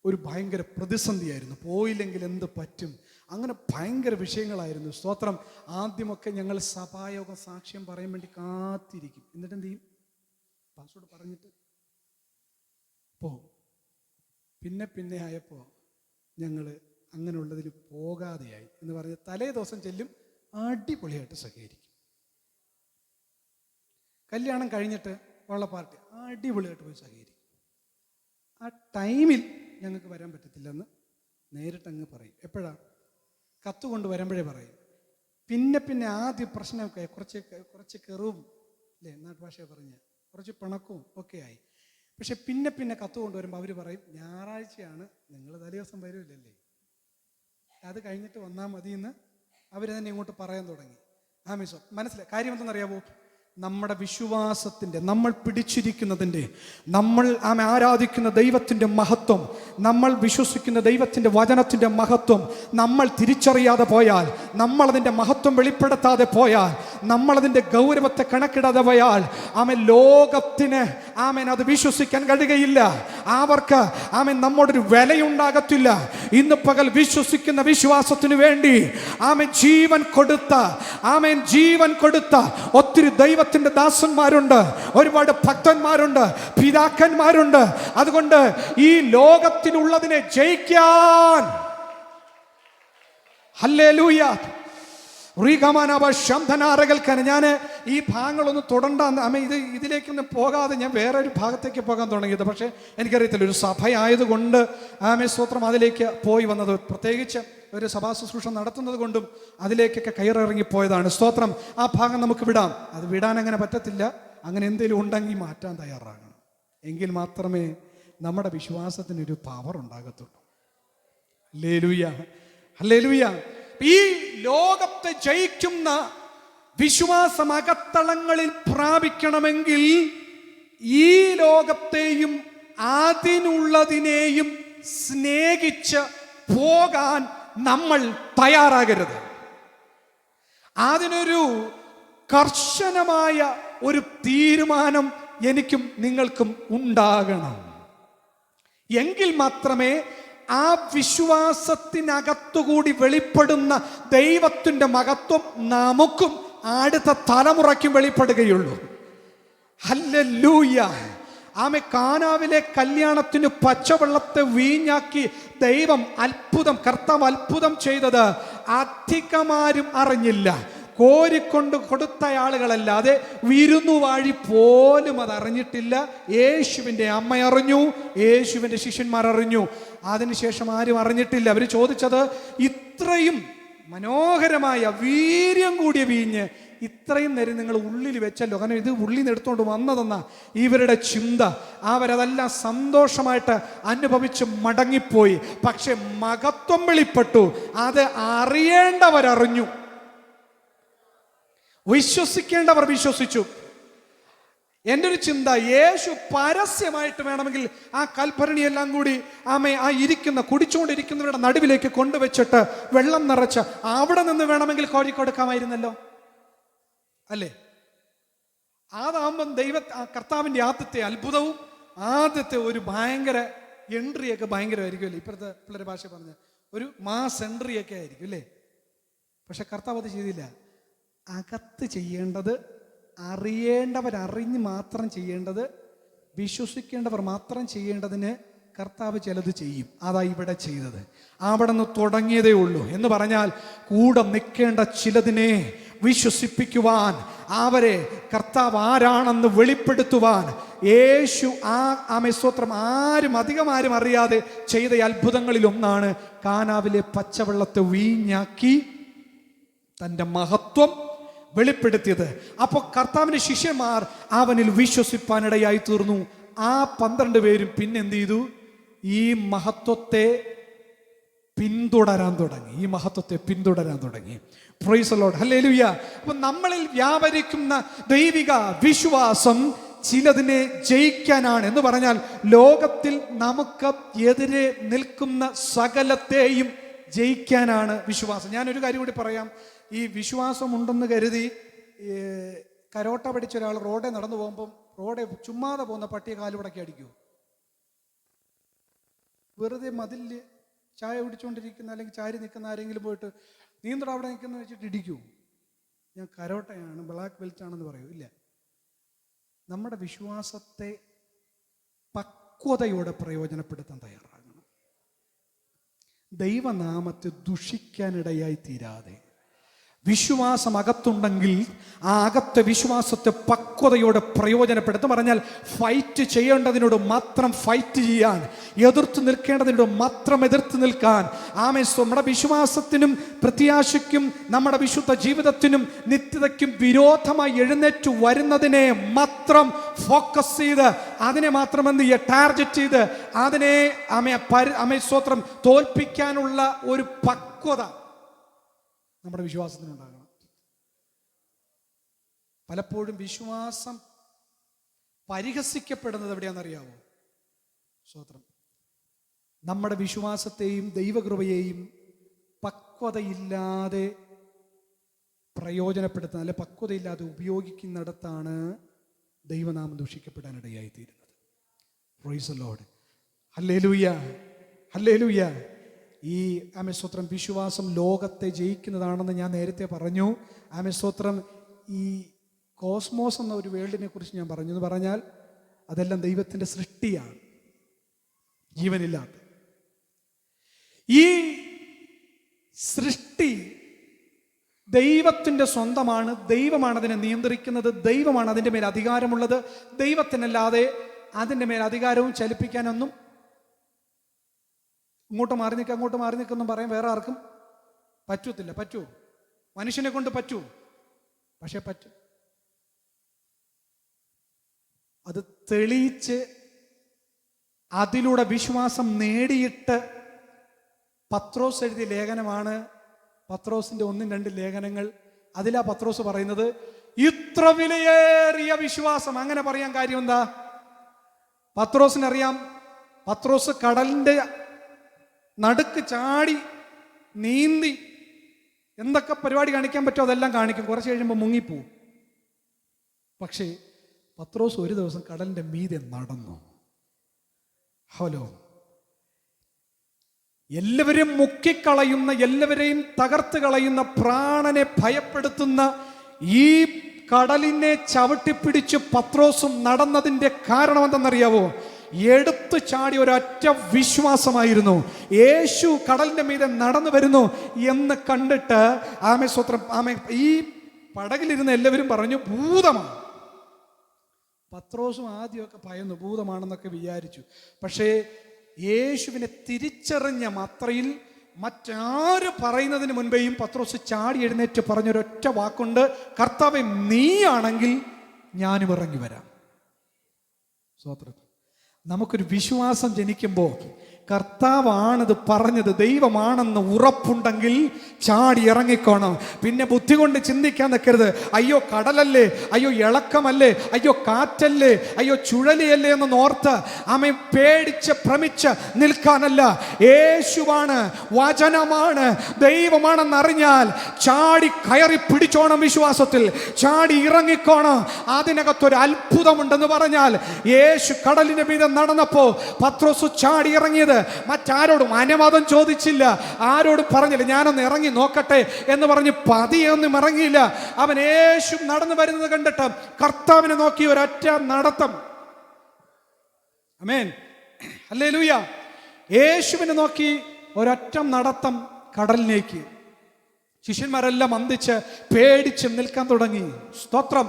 ഒരു ഭയങ്കര പ്രതിസന്ധിയായിരുന്നു. പോയില്ലെങ്കിൽ എന്ത് പറ്റും, അങ്ങനെ ഭയങ്കര വിഷയങ്ങളായിരുന്നു. സ്തോത്രം. ആദ്യമൊക്കെ ഞങ്ങൾ സഭായോഗം സാക്ഷ്യം പറയാൻ വേണ്ടി കാത്തിരിക്കും. എന്നിട്ട് എന്ത് ചെയ്യും? പാസ്റ്ററോട് പറഞ്ഞിട്ട് പോകും. പിന്നെ ആയപ്പോൾ ഞങ്ങൾ അങ്ങനെയുള്ളതിൽ പോകാതെയായി എന്ന് പറഞ്ഞ് തലേ ദിവസം ചെല്ലും, അടിപൊളിയായിട്ട് സഹകരിക്കും. കല്യാണം കഴിഞ്ഞിട്ട് ഉള്ള പാർട്ടി അടിപൊളിയായിട്ട് പോയി സഹകരിക്കും. ആ ടൈമിൽ ഞങ്ങൾക്ക് വരാൻ പറ്റത്തില്ലെന്ന് നേരിട്ടങ്ങ് പറയും. എപ്പോഴാണ്? കത്ത് കൊണ്ട് വരുമ്പോഴേ പറയും. പിന്നെ ആദ്യ പ്രശ്നമൊക്കെ കുറച്ച് കെറുവും അല്ലേ, നാട്ടുഭാഷ പറഞ്ഞ് കുറച്ച് പിണക്കവും ഒക്കെ ആയി. പക്ഷെ പിന്നെ പിന്നെ കത്ത് കൊണ്ടുവരുമ്പോൾ അവർ പറയും ഞായറാഴ്ചയാണ്, നിങ്ങൾ തലേദിവസം വരില്ലല്ലേ, അത് കഴിഞ്ഞിട്ട് വന്നാൽ മതി എന്ന് അവർ തന്നെ ഇങ്ങോട്ട് പറയാൻ തുടങ്ങി. മിസോ മനസ്സിലായി കാര്യം എന്തെന്നറിയാവോ? നമ്മുടെ വിശ്വാസത്തിൻ്റെ, നമ്മൾ പിടിച്ചിരിക്കുന്നതിൻ്റെ, നമ്മൾ ആരാധിക്കുന്ന ദൈവത്തിൻ്റെ മഹത്വം, നമ്മൾ വിശ്വസിക്കുന്ന ദൈവത്തിൻ്റെ വചനത്തിൻ്റെ മഹത്വം നമ്മൾ തിരിച്ചറിയാതെ പോയാൽ, നമ്മളതിൻ്റെ മഹത്വം വെളിപ്പെടുത്താതെ പോയാൽ, നമ്മളതിൻ്റെ ഗൗരവത്തെ കണക്കിടാതെ പോയാൽ ലോകത്തിന് അത് വിശ്വസിക്കാൻ കഴിയുകയില്ല. അവർക്ക് നമ്മോടൊരു വിലയുണ്ടാകത്തില്ല. ഇന്ന് പകൽ വിശ്വസിക്കുന്ന വിശ്വാസത്തിന് വേണ്ടി ജീവൻ കൊടുത്ത ഒത്തിരി ദൈവത്തിന്റെ ദാസന്മാരുണ്ട്, ഒരുപാട് ഭക്തന്മാരുണ്ട്, പിതാക്കന്മാരുണ്ട്. അതുകൊണ്ട് ഈ ലോകത്തിനുള്ളതിനെ ജയിക്കാൻ ഹല്ലേലൂയ ഞാൻ ഈ ഭാഗങ്ങളൊന്നും തുടണ്ട ഇതിലേക്കൊന്നും പോകാതെ ഞാൻ വേറൊരു ഭാഗത്തേക്ക് പോകാൻ തുടങ്ങിയത്. പക്ഷേ എനിക്കറിയത്തില്ല, ഒരു സഭയായതുകൊണ്ട് സ്തോത്രം അതിലേക്ക് പോയി വന്നത്, പ്രത്യേകിച്ച് ഒരു സഭാ ശുശ്രൂഷ നടത്തുന്നത് കൊണ്ടും അതിലേക്കൊക്കെ കയറിറങ്ങിപ്പോയതാണ്. സ്തോത്രം. ആ ഭാഗം നമുക്ക് വിടാം. അത് വിടാൻ അങ്ങനെ പറ്റത്തില്ല. അങ്ങനെ എന്തെങ്കിലും ഉണ്ടെങ്കിൽ മാറ്റാൻ തയ്യാറാകണം. എങ്കിൽ മാത്രമേ നമ്മുടെ വിശ്വാസത്തിനൊരു പവർ ഉണ്ടാകത്തുള്ളൂ. Hallelujah, hallelujah. ഈ ലോകത്തെ ജയിക്കുന്ന വിശ്വാസം അകത്തളങ്ങളിൽ പ്രാപിക്കണമെങ്കിൽ ഈ ലോകത്തെയും അതിനുള്ളതിനെയും സ്നേഹിച്ച് പോകാൻ നമ്മൾ തയ്യാറാകരുത്. അതിനൊരു കർശനമായ ഒരു തീരുമാനം എനിക്കും നിങ്ങൾക്കും ഉണ്ടാകണം. എങ്കിൽ മാത്രമേ ആ വിശ്വാസത്തിനകത്തുകൂടി വെളിപ്പെടുന്ന ദൈവത്തിൻ്റെ മഹത്വം നമുക്കും അടുത്ത തലമുറയ്ക്കും വെളിപ്പെടുകയുള്ളൂ. ഹല്ലേലൂയ. കാനാവിലെ കല്യാണത്തിന് പച്ചവെള്ളത്തെ വീഞ്ഞാക്കി കർത്താവ് അത്ഭുതം ചെയ്തത് അധികമാരും അറിഞ്ഞില്ല. കോരിക്കൊണ്ട് കൊടുത്ത ആളുകളല്ലാതെ വിരുന്നുവാഴി പോലും അത് അറിഞ്ഞിട്ടില്ല. യേശുവിൻ്റെ അമ്മ അറിഞ്ഞു, യേശുവിൻ്റെ ശിഷ്യന്മാർ അറിഞ്ഞു. അതിനുശേഷം ആരും അറിഞ്ഞിട്ടില്ല. അവർ ചോദിച്ചത്, ഇത്രയും മനോഹരമായ വീര്യം കൂടിയ വീഞ്ഞ് ഇത്രയും നേരം നിങ്ങൾ ഉള്ളിൽ വെച്ചല്ലോ, കാരണം ഇത് ഉള്ളിൽ നിന്ന് എടുത്തുകൊണ്ട് വന്നതെന്ന ഇവരുടെ ചിന്ത. അവരതെല്ലാം സന്തോഷമായിട്ട് അനുഭവിച്ച് മടങ്ങിപ്പോയി. പക്ഷെ മഹത്വം വെളിപ്പെട്ടു. അത് അറിയേണ്ടവരറിഞ്ഞു, വിശ്വസിക്കേണ്ടവർ വിശ്വസിച്ചു. എൻ്റെ ഒരു ചിന്ത, യേശു പരസ്യമായിട്ട് വേണമെങ്കിൽ ആ കൽഭരണിയെല്ലാം കൂടി ആ കുടിച്ചുകൊണ്ടിരിക്കുന്നവരുടെ നടുവിലേക്ക് കൊണ്ടുവച്ചിട്ട് വെള്ളം നിറച്ച് അവിടെ നിന്ന് വേണമെങ്കിൽ കോരിക്കൊടുക്കാമായിരുന്നല്ലോ, അല്ലേ? അതാകുമ്പം കർത്താവിൻ്റെ ആദ്യത്തെ അത്ഭുതവും ആദ്യത്തെ ഒരു ഭയങ്കര എൻട്രിയൊക്കെ ഭയങ്കരമായിരിക്കുമല്ലേ? ഇപ്പോഴത്തെ പിള്ളേരെ ഭാഷ പറഞ്ഞ ഒരു മാസ് എൻട്രിയൊക്കെ ആയിരിക്കും, അല്ലേ? പക്ഷെ കർത്താവ് അത് ചെയ്തില്ല. അകത്ത് ചെയ്യേണ്ടത്, അറിയേണ്ടവരറിഞ്ഞ് മാത്രം ചെയ്യേണ്ടത്, വിശ്വസിക്കേണ്ടവർ മാത്രം ചെയ്യേണ്ടതിന് കർത്താവ് ചിലത് ചെയ്യും. അതാ ഇവിടെ ചെയ്തത്. അവിടെ നിന്ന് തുടങ്ങിയതേ ഉള്ളൂ. എന്ന് പറഞ്ഞാൽ കൂടെ നിൽക്കേണ്ട ചിലതിനെ വിശ്വസിപ്പിക്കുവാൻ, അവരെ കർത്താവ് ആരാണെന്ന് വെളിപ്പെടുത്തുവാൻ യേശു സ്തോത്രം അധികമാരും അറിയാതെ ചെയ്ത അത്ഭുതങ്ങളിൽ ഒന്നാണ് കാനാവിലെ പച്ചവെള്ളത്തെ വീഞ്ഞാക്കി തൻ്റെ മഹത്വം വെളിപ്പെടുത്തിയത്. അപ്പോൾ കർത്താവിൻ്റെ ശിഷ്യന്മാർ അവനിൽ വിശ്വസിപ്പാനിടയായി തീർന്നു. ആ 12 പേരും പിന്നെ എന്ത് ചെയ്തു? ഈ മഹത്വത്തെ പിന്തുടരാൻ തുടങ്ങി. Price the Lord, hallelujah. അപ്പോൾ നമ്മളിൽ വ്യാപരിക്കുന്ന ദൈവിക വിശ്വാസം ചിലതിനെ ജയിക്കാനാണ്. എന്ന് പറഞ്ഞാൽ ലോകത്തിൽ നമുക്ക് എതിരെ നിൽക്കുന്ന സകലത്തെയും ജയിക്കാനാണ് വിശ്വാസം. ഞാനൊരു കാര്യം കൂടി പറയാം. ഈ വിശ്വാസം ഉണ്ടെന്ന് കരുതി കരോട്ട പഠിച്ച ഒരാൾ റോഡിൽ നടന്നു പോകുമ്പം റോഡെ ചുമ്മാതെ പോകുന്ന പട്ടിയെ കാലുടക്കി അടിക്കുമോ? വെറുതെ മതിൽ ചായ കുടിച്ചുകൊണ്ടിരിക്കുന്ന അല്ലെങ്കിൽ ചാരി നിൽക്കുന്ന ആരെങ്കിലും പോയിട്ട് നീന്തട അവിടെ നിൽക്കുന്ന വെച്ചിട്ട് ഇടിക്കുമോ? ഞാൻ കരോട്ടയാണ്, ബ്ലാക്ക് ബെൽറ്റ് ആണെന്ന് പറയൂ? ഇല്ല. നമ്മുടെ വിശ്വാസത്തെ പക്വതയോടെ പ്രയോജനപ്പെടുത്താൻ തയ്യാറാകണം. ദൈവനാമത്തെ ദുഷിക്കാനിടയായി തീരാതെ, വിശ്വാസം അകത്തുണ്ടെങ്കിൽ ആ അകത്തെ വിശ്വാസത്തെ പക്വതയോടെ പ്രയോജനപ്പെടുത്തും. പറഞ്ഞാൽ ഫൈറ്റ് ചെയ്യേണ്ടതിനോട് മാത്രം ഫൈറ്റ് ചെയ്യാൻ, എതിർത്ത് നിൽക്കേണ്ടതിനോട് മാത്രം എതിർത്ത് നിൽക്കാൻ. നമ്മുടെ വിശ്വാസത്തിനും പ്രത്യാശയ്ക്കും നമ്മുടെ വിശുദ്ധ ജീവിതത്തിനും നിത്യതയ്ക്കും വിരോധമായി എഴുന്നേറ്റ് വരുന്നതിനെ മാത്രം ഫോക്കസ് ചെയ്ത്, അതിനെ മാത്രം എന്ത് ചെയ്യുക, ടാർഗറ്റ് ചെയ്ത് അതിനെ സ്തോത്രം തോൽപ്പിക്കാനുള്ള ഒരു പക്വത നമ്മുടെ വിശ്വാസത്തിനുണ്ടാകണം. പലപ്പോഴും വിശ്വാസം പരിഹസിക്കപ്പെടുന്നത് എവിടെയാണെന്നറിയാമോ? സ്തോത്രം, നമ്മുടെ വിശ്വാസത്തെയും ദൈവകൃപയെയും പക്വതയില്ലാതെ പ്രയോജനപ്പെടുത്തുന്ന, അല്ലെ പക്വതയില്ലാതെ ഉപയോഗിക്കുന്നിടത്താണ് ദൈവനാമം ദൂഷിക്കപ്പെടാനിടയായിത്തീരുന്നത്. Praise the Lord. Hallelujah, hallelujah. ഈ സ്തോത്രം വിശ്വാസം ലോകത്തെ ജയിക്കുന്നതാണെന്ന് ഞാൻ നേരത്തെ പറഞ്ഞു. സ്തോത്രം ഈ കോസ്മോസ് എന്ന ഒരു വേൾഡിനെ കുറിച്ച് ഞാൻ പറഞ്ഞു എന്ന് പറഞ്ഞാൽ അതെല്ലാം ദൈവത്തിൻ്റെ സൃഷ്ടിയാണ്, ജീവനില്ലാത്ത ഈ സൃഷ്ടി ദൈവത്തിൻ്റെ സ്വന്തമാണ്. ദൈവമാണ് അതിനെ നിയന്ത്രിക്കുന്നത്, ദൈവമാണ് അതിൻ്റെ മേൽ അധികാരമുള്ളത്. ദൈവത്തിനല്ലാതെ അതിൻ്റെ മേൽ അധികാരവും ചലിപ്പിക്കാനൊന്നും ഇങ്ങോട്ട് മാറി നിൽക്കുക അങ്ങോട്ട് മാറി നിൽക്കൊന്നും പറയാൻ വേറെ ആർക്കും പറ്റത്തില്ല. പറ്റൂ? മനുഷ്യനെ കൊണ്ട് പറ്റൂ, പക്ഷെ പറ്റും. അത് തെളിയിച്ച് അതിലൂടെ വിശ്വാസം നേടിയിട്ട് പത്രോസ് എഴുതിയ ലേഖനമാണ് പത്രോസിന്റെ 1-2 ലേഖനങ്ങൾ. അതിലാ പത്രോസ് പറയുന്നത് ഇത്ര വിലയേറിയ വിശ്വാസം. അങ്ങനെ പറയാൻ കാര്യം എന്താ? പത്രോസിനറിയാം, പത്രോസ് കടലിന്റെ നടുക്ക് ചാടി നീന്തി എന്തൊക്കെ പരിപാടി കാണിക്കാൻ പറ്റുമോ അതെല്ലാം കാണിക്കും. കുറച്ച് കഴിയുമ്പോൾ മുങ്ങിപ്പോവും. പക്ഷേ പത്രോസ് ഒരു ദിവസം കടലിന്റെ മീതെ നടന്നു. ഹലോ, എല്ലാവരെയും മുക്കിക്കളയുന്ന, എല്ലാവരെയും തകർത്ത് കളയുന്ന, പ്രാണനെ ഭയപ്പെടുത്തുന്ന ഈ കടലിനെ ചവിട്ടിപ്പിടിച്ച് പത്രോസും നടന്നതിൻ്റെ കാരണം എന്തെന്നറിയാവോ? എടുത്തു ചാടി ഒരൊറ്റ വിശ്വാസമായിരുന്നു. യേശു കടലിന്റെ മീതെ നടന്നു വരുന്നു എന്ന് കണ്ടിട്ട് സ്തോത്രം ഈ പടകിലിരുന്ന് എല്ലാവരും പറഞ്ഞു ഭൂതമാണ്. പത്രോസും ആദ്യമൊക്കെ ഭയന്നു, ഭൂതമാണെന്നൊക്കെ വിചാരിച്ചു. പക്ഷേ യേശുവിനെ തിരിച്ചറിഞ്ഞ മാത്രയിൽ മറ്റാര് പറയുന്നതിന് മുൻപേയും പത്രോസ് ചാടി എഴുന്നേറ്റ് പറഞ്ഞൊരൊറ്റ വാക്കുണ്ട്, കർത്താവേ നീയാണെങ്കിൽ ഞാനും ഇറങ്ങി വരാം. സ്തോത്രം. നമുക്കൊരു വിശ്വാസം ജനിക്കുമ്പോൾ കർത്താവാണിത് പറഞ്ഞത്, ദൈവമാണെന്ന് ഉറപ്പുണ്ടെങ്കിൽ ചാടി ഇറങ്ങിക്കോണം. പിന്നെ ബുദ്ധി കൊണ്ട് ചിന്തിക്കാൻ നിൽക്കരുത്. അയ്യോ കടലല്ലേ, അയ്യോ ഇളക്കമല്ലേ, അയ്യോ കാറ്റല്ലേ, അയ്യോ ചുഴലിയല്ലേ എന്ന് ഓർത്ത് പേടിച്ച് ഭ്രമിച്ച് നിൽക്കാനല്ല. യേശുവാണ്, വചനമാണ്, ദൈവമാണെന്നറിഞ്ഞാൽ ചാടി കയറി പിടിച്ചോണം. വിശ്വാസത്തിൽ ചാടി ഇറങ്ങിക്കോണം. അതിനകത്തൊരു അത്ഭുതമുണ്ടെന്ന് പറഞ്ഞാൽ യേശു കടലിന്റെ മീതെ നടന്നപ്പോ പത്രോസ് ചാടി ഇറങ്ങിയത് മറ്റാരോടും അനുവാദം ചോദിച്ചില്ല, ആരോടും പറഞ്ഞില്ല ഞാനൊന്ന് ഇറങ്ങി നോക്കട്ടെ എന്ന് പറഞ്ഞ് പതിയൊന്നും ഇറങ്ങിയില്ല. അവൻ യേശു നടന്നു വരുന്നത് കണ്ടിട്ട് കർത്താവിനെ നോക്കി ഒരൊറ്റ നടത്തം. ആമേൻ, ഹല്ലേലൂയ. യേശുവിനെ നോക്കി ഒരൊറ്റ നടത്തം കടലിലേക്ക്. ശിഷ്യന്മാരെല്ലാം അന്തിച്ച് പേടിച്ച് നിൽക്കാൻ തുടങ്ങി. സ്തോത്രം.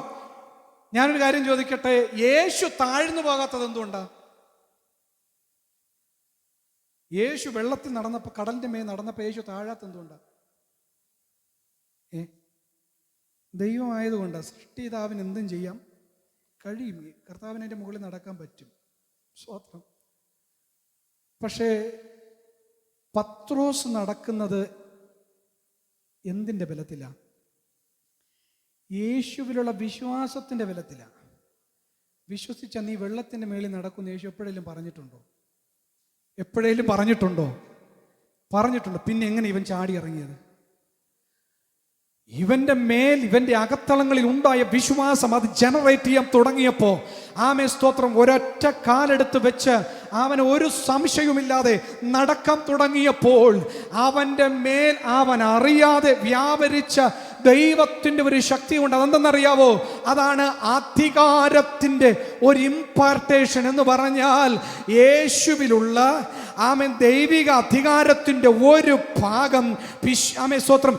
ഞാനൊരു കാര്യം ചോദിക്കട്ടെ, യേശു താഴ്ന്നു പോകാത്തത് എന്തുകൊണ്ടാ? യേശു വെള്ളത്തിൽ നടന്നപ്പോൾ, കടലിന്റെ മേൽ നടന്നപ്പോൾ യേശു താഴാത്ത എന്തുകൊണ്ടാ? ദൈവമായതുകൊണ്ടാണ്. സൃഷ്ടിതാവിന് എന്തും ചെയ്യാം കഴിയും. കർത്താവിന് അതിൻ്റെ മുകളിൽ നടക്കാൻ പറ്റും. സ്തോത്രം. പക്ഷേ പത്രോസ് നടക്കുന്നത് എന്തിൻ്റെ ബലത്തിലാണ്? യേശുവിലുള്ള വിശ്വാസത്തിൻ്റെ ബലത്തിലാണ്. വിശ്വസിച്ച നീ വെള്ളത്തിൻ്റെ മേളിൽ നടക്കുന്ന യേശു എപ്പോഴേലും പറഞ്ഞിട്ടുണ്ടോ? എപ്പോഴേലും പറഞ്ഞിട്ടുണ്ടോ? പറഞ്ഞിട്ടുണ്ട്. പിന്നെ എങ്ങനെ ഇവൻ ചാടി ഇറങ്ങിയത്? ഇവന്റെ മേൽ, ഇവന്റെ അകത്തളങ്ങളിൽ ഉണ്ടായ വിശ്വാസം അത് ജനറേറ്റ് ചെയ്യാൻ തുടങ്ങിയപ്പോൾ സ്തോത്രം ഒരൊറ്റ കാലെടുത്ത് വെച്ച് അവൻ ഒരു സംശയവുമില്ലാതെ നടക്കാൻ തുടങ്ങിയപ്പോൾ അവന്റെ മേൽ അവൻ അറിയാതെ വ്യാപരിച്ച ദൈവത്തിൻ്റെ ഒരു ശക്തിയുണ്ട്. അതെന്തെന്നറിയാവോ? അതാണ് അധികാരത്തിൻ്റെ ഒരു ഇമ്പാർട്ടേഷൻ എന്ന് പറഞ്ഞാൽ യേശുവിലുള്ള ദൈവിക അധികാരത്തിൻ്റെ ഒരു ഭാഗം സ്തോത്രം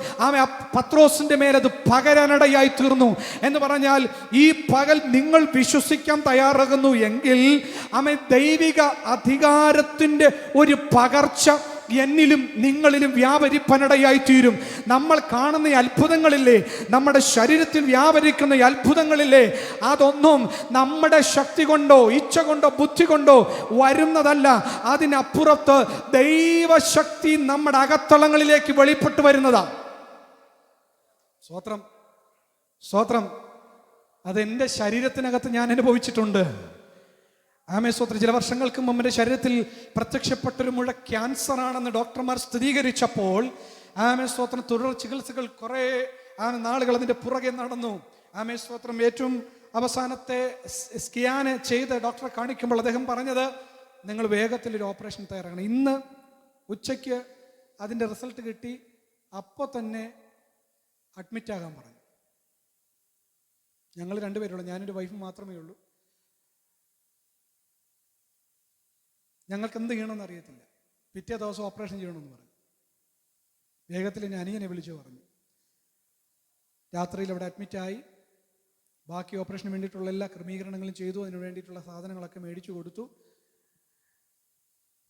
പത്രോസിന്റെ മേലത് പകരാനിടയായി തീർന്നു എന്ന് പറഞ്ഞാൽ ഈ പകൽ നിങ്ങൾ വിശ്വസിക്കാൻ തയ്യാറാകുന്നു എങ്കിൽ ദൈവിക അധികാരത്തിൻ്റെ ഒരു പകർച്ച എന്നിലും നിങ്ങളിലും വ്യാപരിപ്പനിടയായി തീരും. നമ്മൾ കാണുന്ന ഈ അത്ഭുതങ്ങളില്ലേ, നമ്മുടെ ശരീരത്തിൽ വ്യാപരിക്കുന്ന ഈ അത്ഭുതങ്ങളില്ലേ, അതൊന്നും നമ്മുടെ ശക്തി കൊണ്ടോ ഇച്ഛ കൊണ്ടോ ബുദ്ധി കൊണ്ടോ വരുന്നതല്ല. അതിനപ്പുറത്ത് ദൈവശക്തി നമ്മുടെ അകത്തളങ്ങളിലേക്ക് വെളിപ്പെട്ടു വരുന്നതാ. സ്തോത്രം, സ്തോത്രം. അതെൻ്റെ ശരീരത്തിനകത്ത് ഞാൻ അനുഭവിച്ചിട്ടുണ്ട്. സ്തോത്രം. ചില വർഷങ്ങൾക്ക് മുമ്പ് എൻ്റെ ശരീരത്തിൽ പ്രത്യക്ഷപ്പെട്ടൊരു മുഴ ക്യാൻസർ ആണെന്ന് ഡോക്ടർമാർ സ്ഥിരീകരിച്ചപ്പോൾ സ്തോത്രം തുടർ ചികിത്സകൾ കുറേ നാളുകൾ അതിൻ്റെ പുറകെ നടന്നു. സ്തോത്രം. ഏറ്റവും അവസാനത്തെ സ്കാന് ചെയ്ത് ഡോക്ടറെ കാണിക്കുമ്പോൾ അദ്ദേഹം പറഞ്ഞത്, നിങ്ങൾ വേഗത്തിൽ ഒരു ഓപ്പറേഷൻ തയ്യാറാക്കണം. ഇന്ന് ഉച്ചയ്ക്ക് അതിൻ്റെ റിസൾട്ട് കിട്ടി, അപ്പോൾ തന്നെ അഡ്മിറ്റ് ആകാൻ പറഞ്ഞു. ഞങ്ങൾ രണ്ടുപേരുള്ളൂ, ഞാനൊരു വൈഫ് മാത്രമേ ഉള്ളൂ. ഞങ്ങൾക്ക് എന്ത് ചെയ്യണമെന്ന് അറിയത്തില്ല. പിറ്റേ ദിവസം ഓപ്പറേഷൻ ചെയ്യണമെന്ന് പറഞ്ഞു. വേഗത്തിൽ എന്നെ അനിയനെ വിളിച്ചു പറഞ്ഞു. രാത്രിയിൽ അവിടെ അഡ്മിറ്റായി. ബാക്കി ഓപ്പറേഷന് വേണ്ടിയിട്ടുള്ള എല്ലാ ക്രമീകരണങ്ങളും ചെയ്തു. അതിന് വേണ്ടിയിട്ടുള്ള സാധനങ്ങളൊക്കെ മേടിച്ചു കൊടുത്തു.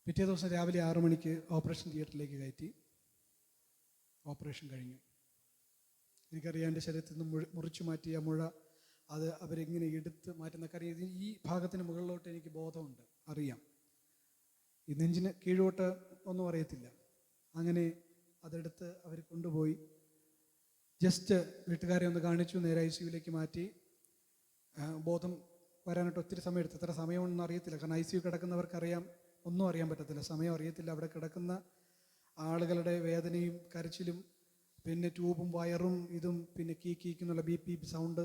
പിറ്റേ ദിവസം രാവിലെ 6 മണിക്ക് ഓപ്പറേഷൻ തിയേറ്ററിലേക്ക് കയറ്റി. ഓപ്പറേഷൻ കഴിഞ്ഞു. എനിക്കറിയാം എൻ്റെ ശരീരത്തിൽ നിന്ന് മുറിച്ചു മാറ്റിയ മുഴ അത് അവരെങ്ങനെ എടുത്ത് മാറ്റുന്ന കാര്യം. ഈ ഭാഗത്തിന് മുകളിലോട്ട് എനിക്ക് ബോധമുണ്ട്, അറിയാം. ഈ നെഞ്ചിന് കീഴോട്ട് ഒന്നും അറിയത്തില്ല. അങ്ങനെ അതെടുത്ത് അവർ കൊണ്ടുപോയി ജസ്റ്റ് വീട്ടുകാരെ ഒന്ന് കാണിച്ചു. നേരെ ICUവിലേക്ക് മാറ്റി. ബോധം വരാനായിട്ട് ഒത്തിരി സമയം എടുത്തു. എത്ര സമയമൊന്നും അറിയത്തില്ല, കാരണം ICU കിടക്കുന്നവർക്കറിയാം, ഒന്നും അറിയാൻ പറ്റത്തില്ല, സമയം അറിയത്തില്ല. അവിടെ കിടക്കുന്ന ആളുകളുടെ വേദനയും കരച്ചിലും പിന്നെ ട്യൂബും വയറും ഇതും പിന്നെ കീക്കുന്നുള്ള BP സൗണ്ട്.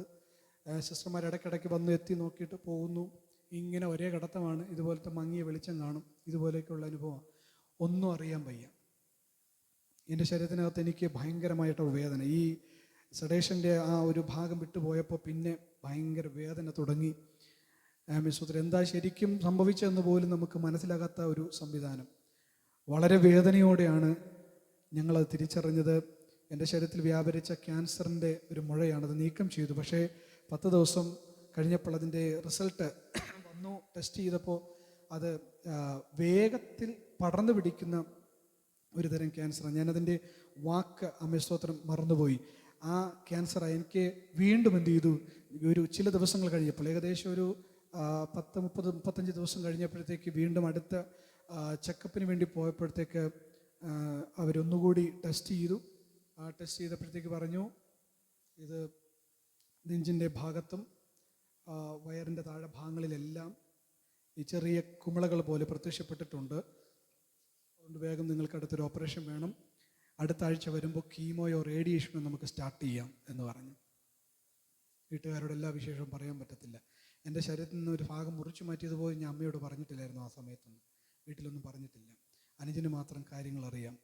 സിസ്റ്റർമാർ ഇടയ്ക്കിടയ്ക്ക് വന്ന് എത്തി നോക്കിയിട്ട് പോകുന്നു. ഇങ്ങനെ ഒരേ കിടത്തമാണ്. ഇതുപോലത്തെ മങ്ങിയ വെളിച്ചം കാണും. ഇതുപോലെയൊക്കെയുള്ള അനുഭവം. ഒന്നും അറിയാൻ വയ്യ. എൻ്റെ ശരീരത്തിനകത്ത് എനിക്ക് ഭയങ്കരമായിട്ടുള്ള വേദന. ഈ സെഡേഷൻ്റെ ആ ഒരു ഭാഗം വിട്ടുപോയപ്പോൾ പിന്നെ ഭയങ്കര വേദന തുടങ്ങി. മിസ്സുത്ര എന്താ ശരിക്കും സംഭവിച്ചതെന്ന് പോലും നമുക്ക് മനസ്സിലാകാത്ത ഒരു സംവിധാനം. വളരെ വേദനയോടെയാണ് ഞങ്ങളത് തിരിച്ചറിഞ്ഞത്. എൻ്റെ ശരീരത്തിൽ വ്യാപരിച്ച ക്യാൻസറിൻ്റെ ഒരു മുഴയാണത്. നീക്കം ചെയ്തു. പക്ഷേ 10 ദിവസം കഴിഞ്ഞപ്പോൾ അതിൻ്റെ റിസൾട്ട് വന്നു. ടെസ്റ്റ് ചെയ്തപ്പോൾ അത് വേഗത്തിൽ പടർന്നു പിടിക്കുന്ന ഒരു തരം ക്യാൻസറാണ്. ഞാനതിൻ്റെ വാക്ക് സ്തോത്രം മറന്നുപോയി. ആ ക്യാൻസറാണ്. എനിക്ക് വീണ്ടും എന്ത് ചെയ്തു, ഒരു ചില ദിവസങ്ങൾ കഴിഞ്ഞപ്പോൾ ഏകദേശം ഒരു 10-30-35 ദിവസം കഴിഞ്ഞപ്പോഴത്തേക്ക് വീണ്ടും അടുത്ത ചെക്കപ്പിന് വേണ്ടി പോയപ്പോഴത്തേക്ക് അവരൊന്നുകൂടി ടെസ്റ്റ് ചെയ്തു. ആ ടെസ്റ്റ് ചെയ്തപ്പോഴത്തേക്ക് പറഞ്ഞു, ഇത് നെഞ്ചിൻ്റെ ഭാഗത്തും വയറിൻ്റെ താഴെ ഭാഗങ്ങളിലെല്ലാം ഈ ചെറിയ കുമിളകൾ പോലെ പ്രത്യക്ഷപ്പെട്ടിട്ടുണ്ട്. അതുകൊണ്ട് വേഗം നിങ്ങൾക്ക് അടുത്തൊരു ഓപ്പറേഷൻ വേണം. അടുത്ത ആഴ്ച വരുമ്പോൾ കീമോയോ റേഡിയേഷനോ നമുക്ക് സ്റ്റാർട്ട് ചെയ്യാം എന്ന് പറഞ്ഞു. വീട്ടുകാരോട് എല്ലാ വിശേഷവും പറയാൻ പറ്റത്തില്ല. എൻ്റെ ശരീരത്തിൽ നിന്ന് ഒരു ഭാഗം മുറിച്ചു മാറ്റിയതുപോലെ ഞാൻ അമ്മയോട് പറഞ്ഞിട്ടില്ലായിരുന്നു. ആ സമയത്തൊന്നും വീട്ടിലൊന്നും പറഞ്ഞിട്ടില്ല. അനുജന് മാത്രം കാര്യങ്ങൾ അറിയാം.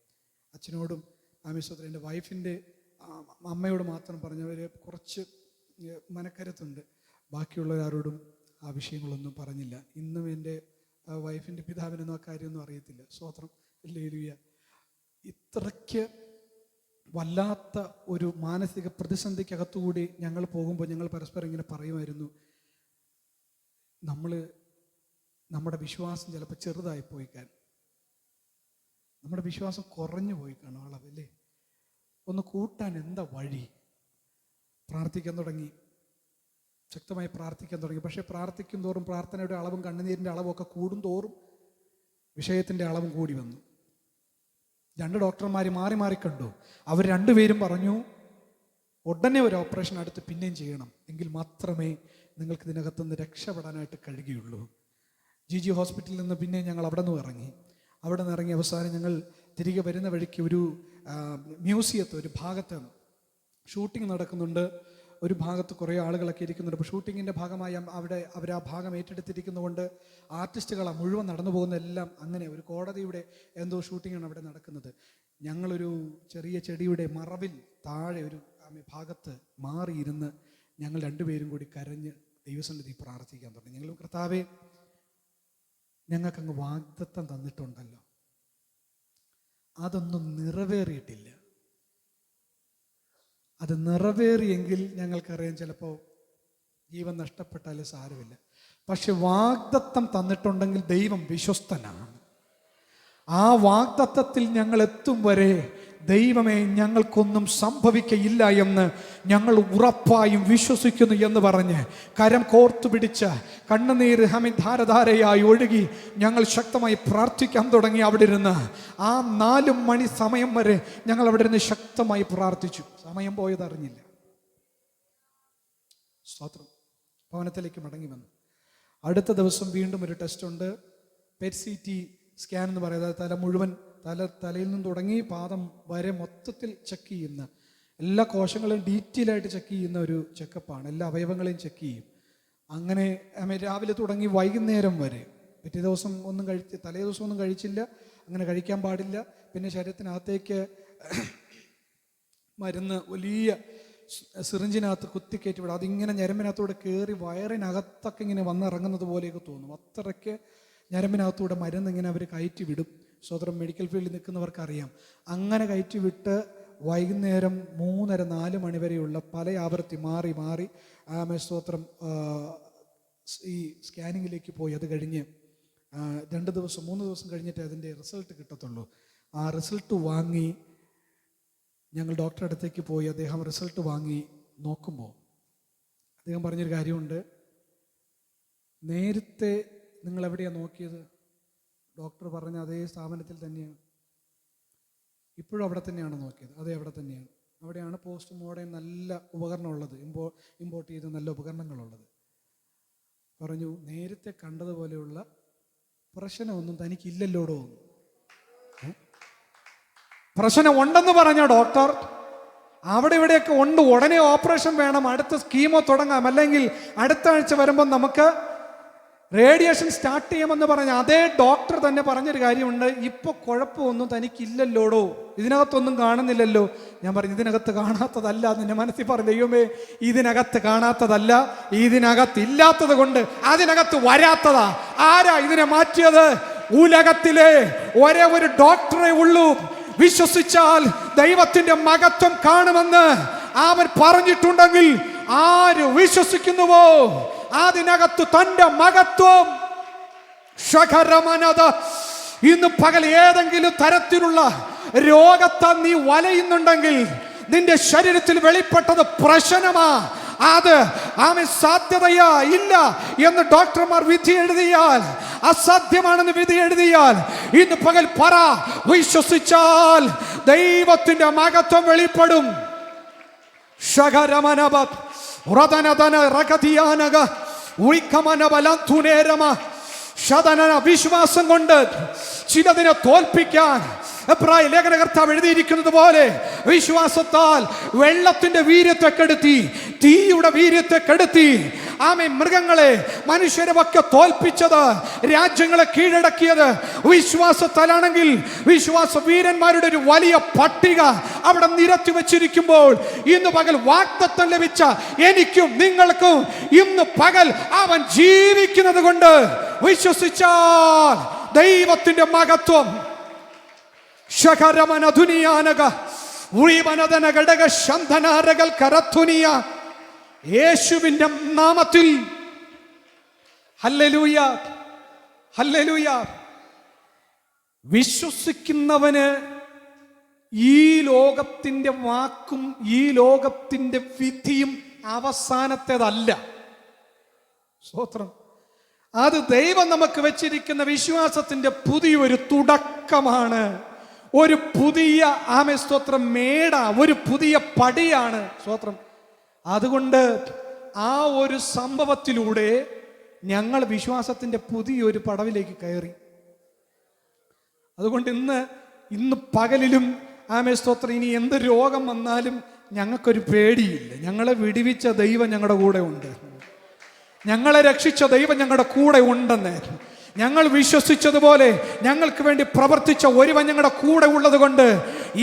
അച്ഛനോടും ആമേശ്വരത്തിൽ എൻ്റെ വൈഫിൻ്റെ അമ്മയോട് മാത്രം പറഞ്ഞവർ കുറച്ച് മനക്കരുത്തുണ്ട്. ബാക്കിയുള്ളവരാരോടും ആ വിഷയങ്ങളൊന്നും പറഞ്ഞില്ല. ഇന്നും എൻ്റെ വൈഫിൻ്റെ പിതാവിനൊന്നും ആ കാര്യമൊന്നും അറിയത്തില്ല. സ്തോത്രം, ഹല്ലേലൂയ. ഇത്രയ്ക്ക് വല്ലാത്ത ഒരു മാനസിക പ്രതിസന്ധിക്കകത്തുകൂടി ഞങ്ങൾ പോകുമ്പോൾ ഞങ്ങൾ പരസ്പരം ഇങ്ങനെ പറയുമായിരുന്നു, നമ്മുടെ വിശ്വാസം ചിലപ്പോൾ ചെറുതായി പോയി കാണും, നമ്മുടെ വിശ്വാസം കുറഞ്ഞു പോയി കാണും അളവല്ലേ, ഒന്ന് കൂട്ടാൻ എന്താ വഴി? പ്രാർത്ഥിക്കാൻ തുടങ്ങി, ശക്തമായി പ്രാർത്ഥിക്കാൻ തുടങ്ങി. പക്ഷേ പ്രാർത്ഥിക്കും തോറും പ്രാർത്ഥനയുടെ അളവും കണ്ണുനീരിൻ്റെ അളവും ഒക്കെ കൂടും തോറും വിഷയത്തിൻ്റെ അളവും കൂടി വന്നു. 2 ഡോക്ടർമാർ മാറി മാറി കണ്ടു. അവർ രണ്ടുപേരും പറഞ്ഞു, ഉടനെ ഒരു ഓപ്പറേഷൻ അടുത്ത് പിന്നെയും ചെയ്യണം, എങ്കിൽ മാത്രമേ നിങ്ങൾക്ക് ഇതിനകത്തുനിന്ന് രക്ഷപ്പെടാനായിട്ട് കഴിയുകയുള്ളൂ. GG ഹോസ്പിറ്റലിൽ നിന്ന് പിന്നെ ഞങ്ങൾ അവിടെ നിന്ന് ഇറങ്ങി. അവിടെ നിന്ന് ഇറങ്ങി അവസാനം ഞങ്ങൾ തിരികെ വരുന്ന വഴിക്ക് ഒരു മ്യൂസിയത്ത് ഒരു ഭാഗത്ത് ഷൂട്ടിംഗ് നടക്കുന്നുണ്ട്. ഒരു ഭാഗത്ത് കുറേ ആളുകളൊക്കെ ഇരിക്കുന്നുണ്ട്. അപ്പോൾ ഷൂട്ടിങ്ങിൻ്റെ ഭാഗമായി അവർ ആ ഭാഗം ഏറ്റെടുത്തിരിക്കുന്നതുകൊണ്ട് ആർട്ടിസ്റ്റുകളാണ് മുഴുവൻ നടന്നു പോകുന്നതെല്ലാം. അങ്ങനെ ഒരു കോടതിയുടെ എന്തോ ഷൂട്ടിങ്ങാണ് അവിടെ നടക്കുന്നത്. ഞങ്ങളൊരു ചെറിയ ചെടിയുടെ മറവിൽ താഴെ ഒരു ഭാഗത്ത് മാറിയിരുന്ന് ഞങ്ങൾ രണ്ടുപേരും കൂടി കരഞ്ഞ് ദൈവസന്നിധി പ്രാർത്ഥിക്കാൻ തുടങ്ങി. ഞങ്ങൾ കർത്താവേ, ഞങ്ങൾക്കങ്ങ് വാഗ്ദത്തം തന്നിട്ടുണ്ടല്ലോ, അതൊന്നും നിറവേറിയിട്ടില്ല. അത് നിറവേറിയെങ്കിൽ ഞങ്ങൾക്കറിയാം ചിലപ്പോൾ ജീവൻ നഷ്ടപ്പെട്ടാലും സാരമില്ല. പക്ഷെ വാഗ്ദത്തം തന്നിട്ടുണ്ടെങ്കിൽ ദൈവം വിശ്വസ്തനാണ്. ആ വാഗ്ദത്തത്തിൽ ഞങ്ങൾ എത്തും വരെ ദൈവമേ ഞങ്ങൾക്കൊന്നും സംഭവിക്കയില്ല എന്ന് ഞങ്ങൾ ഉറപ്പായും വിശ്വസിക്കുന്നു എന്ന് പറഞ്ഞ് കരം കോർത്തു പിടിച്ച് കണ്ണുനീര് ധാരധാരയായി ഒഴുകി ഞങ്ങൾ ശക്തമായി പ്രാർത്ഥിക്കാൻ തുടങ്ങി. അവിടെ ഇരുന്ന് ആ 4 മണി സമയം വരെ ഞങ്ങൾ അവിടെ ഇരുന്ന് ശക്തമായി പ്രാർത്ഥിച്ചു. സമയം പോയതറിഞ്ഞില്ല. സ്തോത്രം. ഭവനത്തിലേക്ക് മടങ്ങി വന്നു. അടുത്ത ദിവസം വീണ്ടും ഒരു ടെസ്റ്റ് ഉണ്ട്. PET-CT സ്കാൻ എന്ന് പറയുന്നത് തല മുഴുവൻ, തലയിൽ നിന്ന് തുടങ്ങി പാദം വരെ മൊത്തത്തിൽ ചെക്ക് ചെയ്യുന്ന, എല്ലാ കോശങ്ങളെയും ഡീറ്റെയിൽ ആയിട്ട് ചെക്ക് ചെയ്യുന്ന ഒരു ചെക്കപ്പാണ്. എല്ലാ അവയവങ്ങളെയും ചെക്ക് ചെയ്യും. അങ്ങനെ രാവിലെ തുടങ്ങി വൈകുന്നേരം വരെ. പിറ്റേ ദിവസം തലേ ദിവസം ഒന്നും കഴിച്ചില്ല, അങ്ങനെ കഴിക്കാൻ പാടില്ല. പിന്നെ ശരീരത്തിനകത്തേക്ക് മരുന്ന് വലിയ സിറിഞ്ചിനകത്ത് കുത്തിക്കയറ്റി വിടും. അതിങ്ങനെ ഞരമ്പിനകത്തൂടെ കയറി വയറിനകത്തൊക്കെ ഇങ്ങനെ വന്നിറങ്ങുന്നത് പോലെയൊക്കെ തോന്നും. അത്രയ്ക്ക് ഞരമ്പിനകത്തൂടെ മരുന്ന് ഇങ്ങനെ അവർ കയറ്റി വിടും. സ്വതന്ത്രം മെഡിക്കൽ ഫീൽഡിൽ നിൽക്കുന്നവർക്കറിയാം. അങ്ങനെ കയറ്റി വിട്ട് വൈകുന്നേരം 3:30-4 മണി വരെയുള്ള പല ആവർത്തി മാറി മാറി സ്തോത്രം ഈ സ്കാനിങ്ങിലേക്ക് പോയി. അത് കഴിഞ്ഞ് 2 ദിവസം 3 ദിവസം കഴിഞ്ഞിട്ട് അതിൻ്റെ റിസൾട്ട് കിട്ടത്തുള്ളൂ. ആ റിസൾട്ട് വാങ്ങി ഞങ്ങൾ ഡോക്ടറുടെ അടുത്തേക്ക് പോയി. അദ്ദേഹം റിസൾട്ട് വാങ്ങി നോക്കുമ്പോൾ അദ്ദേഹം പറഞ്ഞൊരു കാര്യമുണ്ട്. നേരത്തെ നിങ്ങൾ എവിടെയാണ് നോക്കിയത്? ഡോക്ടർ പറഞ്ഞ അതേ സ്ഥാപനത്തിൽ തന്നെയാണ്. ഇപ്പോഴും അവിടെ തന്നെയാണ് നോക്കിയത്. അതേ അവിടെ തന്നെയാണ്. അവിടെയാണ് പോസ്റ്റ് മോഡേൺ നല്ല ഉപകരണം ഉള്ളത്, ഇമ്പോർട്ട് ചെയ്ത നല്ല ഉപകരണങ്ങളുള്ളത്. പറഞ്ഞു, നേരത്തെ കണ്ടതുപോലെയുള്ള പ്രശ്നമൊന്നും തനിക്കില്ലല്ലോടോ. പ്രശ്നം ഉണ്ടെന്ന് പറഞ്ഞ ഡോക്ടർ. അവിടെ ഇവിടെയൊക്കെ ഉണ്ട്. ഉടനെ ഓപ്പറേഷൻ വേണം, അടുത്ത സ്കീമോ തുടങ്ങാം, അല്ലെങ്കിൽ അടുത്ത ആഴ്ച വരുമ്പോൾ നമുക്ക് റേഡിയേഷൻ സ്റ്റാർട്ട് ചെയ്യുമെന്ന് പറഞ്ഞ അതേ ഡോക്ടർ തന്നെ പറഞ്ഞൊരു കാര്യമുണ്ട്. ഇപ്പോൾ കുഴപ്പമൊന്നും തനിക്കില്ലല്ലോടോ, ഇതിനകത്തൊന്നും കാണുന്നില്ലല്ലോ. ഞാൻ പറഞ്ഞു, ഇതിനകത്ത് കാണാത്തതല്ല. നിന്റെ മനസ്സിൽ പറഞ്ഞു, ദൈവമേ ഇതിനകത്ത് കാണാത്തതല്ല, ഇതിനകത്ത് ഇല്ലാത്തത് കൊണ്ട് അതിനകത്ത് വരാത്തതാ. ആരാ ഇതിനെ മാറ്റിയത്? ഉലകത്തിലെ ഒരേ ഒരു ഡോക്ടറെ ഉള്ളൂ. വിശ്വസിച്ചാൽ ദൈവത്തിന്റെ മഹത്വം കാണുമെന്ന് അവൻ പറഞ്ഞിട്ടുണ്ടെങ്കിൽ ആര് വിശ്വസിക്കുന്നുവോ അതിനകത്ത് തന്റെ മഹത്വം. ഇന്ന് പകൽ ഏതെങ്കിലും തരത്തിലുള്ള രോഗത്താൽ നീ വലയുന്നുണ്ടെങ്കിൽ, നിന്റെ ശരീരത്തിൽ വെളിപ്പെട്ടത് പ്രശ്നമാ, അത് സാധ്യതയാ ഇല്ല എന്ന് ഡോക്ടർമാർ വിധി എഴുതിയാൽ, അസാധ്യമാണെന്ന് വിധി എഴുതിയാൽ, ഇന്ന് പകൽ പറ, വിശ്വസിച്ചാൽ ദൈവത്തിന്റെ മഹത്വം വെളിപ്പെടും. വിശ്വാസം കൊണ്ട് ചിലതിനെ തോൽപ്പിക്കാൻ എബ്രായ ലേഖനകർത്താവ് എഴുതിയിരിക്കുന്നത് പോലെ വിശ്വാസത്താൽ വെള്ളത്തിന്റെ വീര്യത്തെ കെടുത്തി, തീയുടെ വീര്യത്തെ കെടുത്തി. മൃഗങ്ങളെ, മനുഷ്യരെ ഒക്കെ തോൽപ്പിച്ചത്, രാജ്യങ്ങളെ കീഴടക്കിയത് വിശ്വാസത്താലാണെങ്കിൽ, വിശ്വാസ വീരന്മാരുടെ ഒരു വലിയ പട്ടിക അവിടെ നിരത്തി വെച്ചിരിക്കുമ്പോൾ, ഇന്ന് പകൽ വാഗ്ദത്തം ലഭിച്ച എനിക്കും നിങ്ങൾക്കും ഇന്ന് പകൽ അവൻ ജീവിക്കുന്നത് കൊണ്ട് വിശ്വസിച്ചാൽ ദൈവത്തിന്റെ മഹത്വം. യേശുവിന്റെ നാമത്തിൽ ഹല്ലേലൂയ, ഹല്ലേലൂയ. വിശ്വസിക്കുന്നവന് ഈ ലോകത്തിന്റെ വാക്കും ഈ ലോകത്തിന്റെ വിധിയും അവസാനത്തേതല്ല. സ്തോത്രം. അത് ദൈവം നമുക്ക് വെച്ചിരിക്കുന്ന വിശ്വാസത്തിന്റെ പുതിയൊരു തുടക്കമാണ്. ഒരു പുതിയ സ്തോത്രം മേട, ഒരു പുതിയ പടിയാണ്. സ്തോത്രം. അതുകൊണ്ട് ആ ഒരു സംഭവത്തിലൂടെ ഞങ്ങൾ വിശ്വാസത്തിന്റെ പുതിയൊരു പടവിലേക്ക് കയറി. അതുകൊണ്ട് ഇന്ന് പകലിലും സ്തോത്രം, ഇനി എന്ത് രോഗം വന്നാലും ഞങ്ങൾക്കൊരു പേടിയില്ല. ഞങ്ങളെ വിടുവിച്ച ദൈവം ഞങ്ങളുടെ കൂടെ ഉണ്ട്. ഞങ്ങളെ രക്ഷിച്ച ദൈവം ഞങ്ങളുടെ കൂടെ ഉണ്ടെന്ന് ഞങ്ങൾ വിശ്വസിച്ചതുപോലെ ഞങ്ങൾക്ക് വേണ്ടി പ്രവർത്തിച്ച ഒരുവൻ ഞങ്ങളുടെ കൂടെ ഉള്ളത് കൊണ്ട്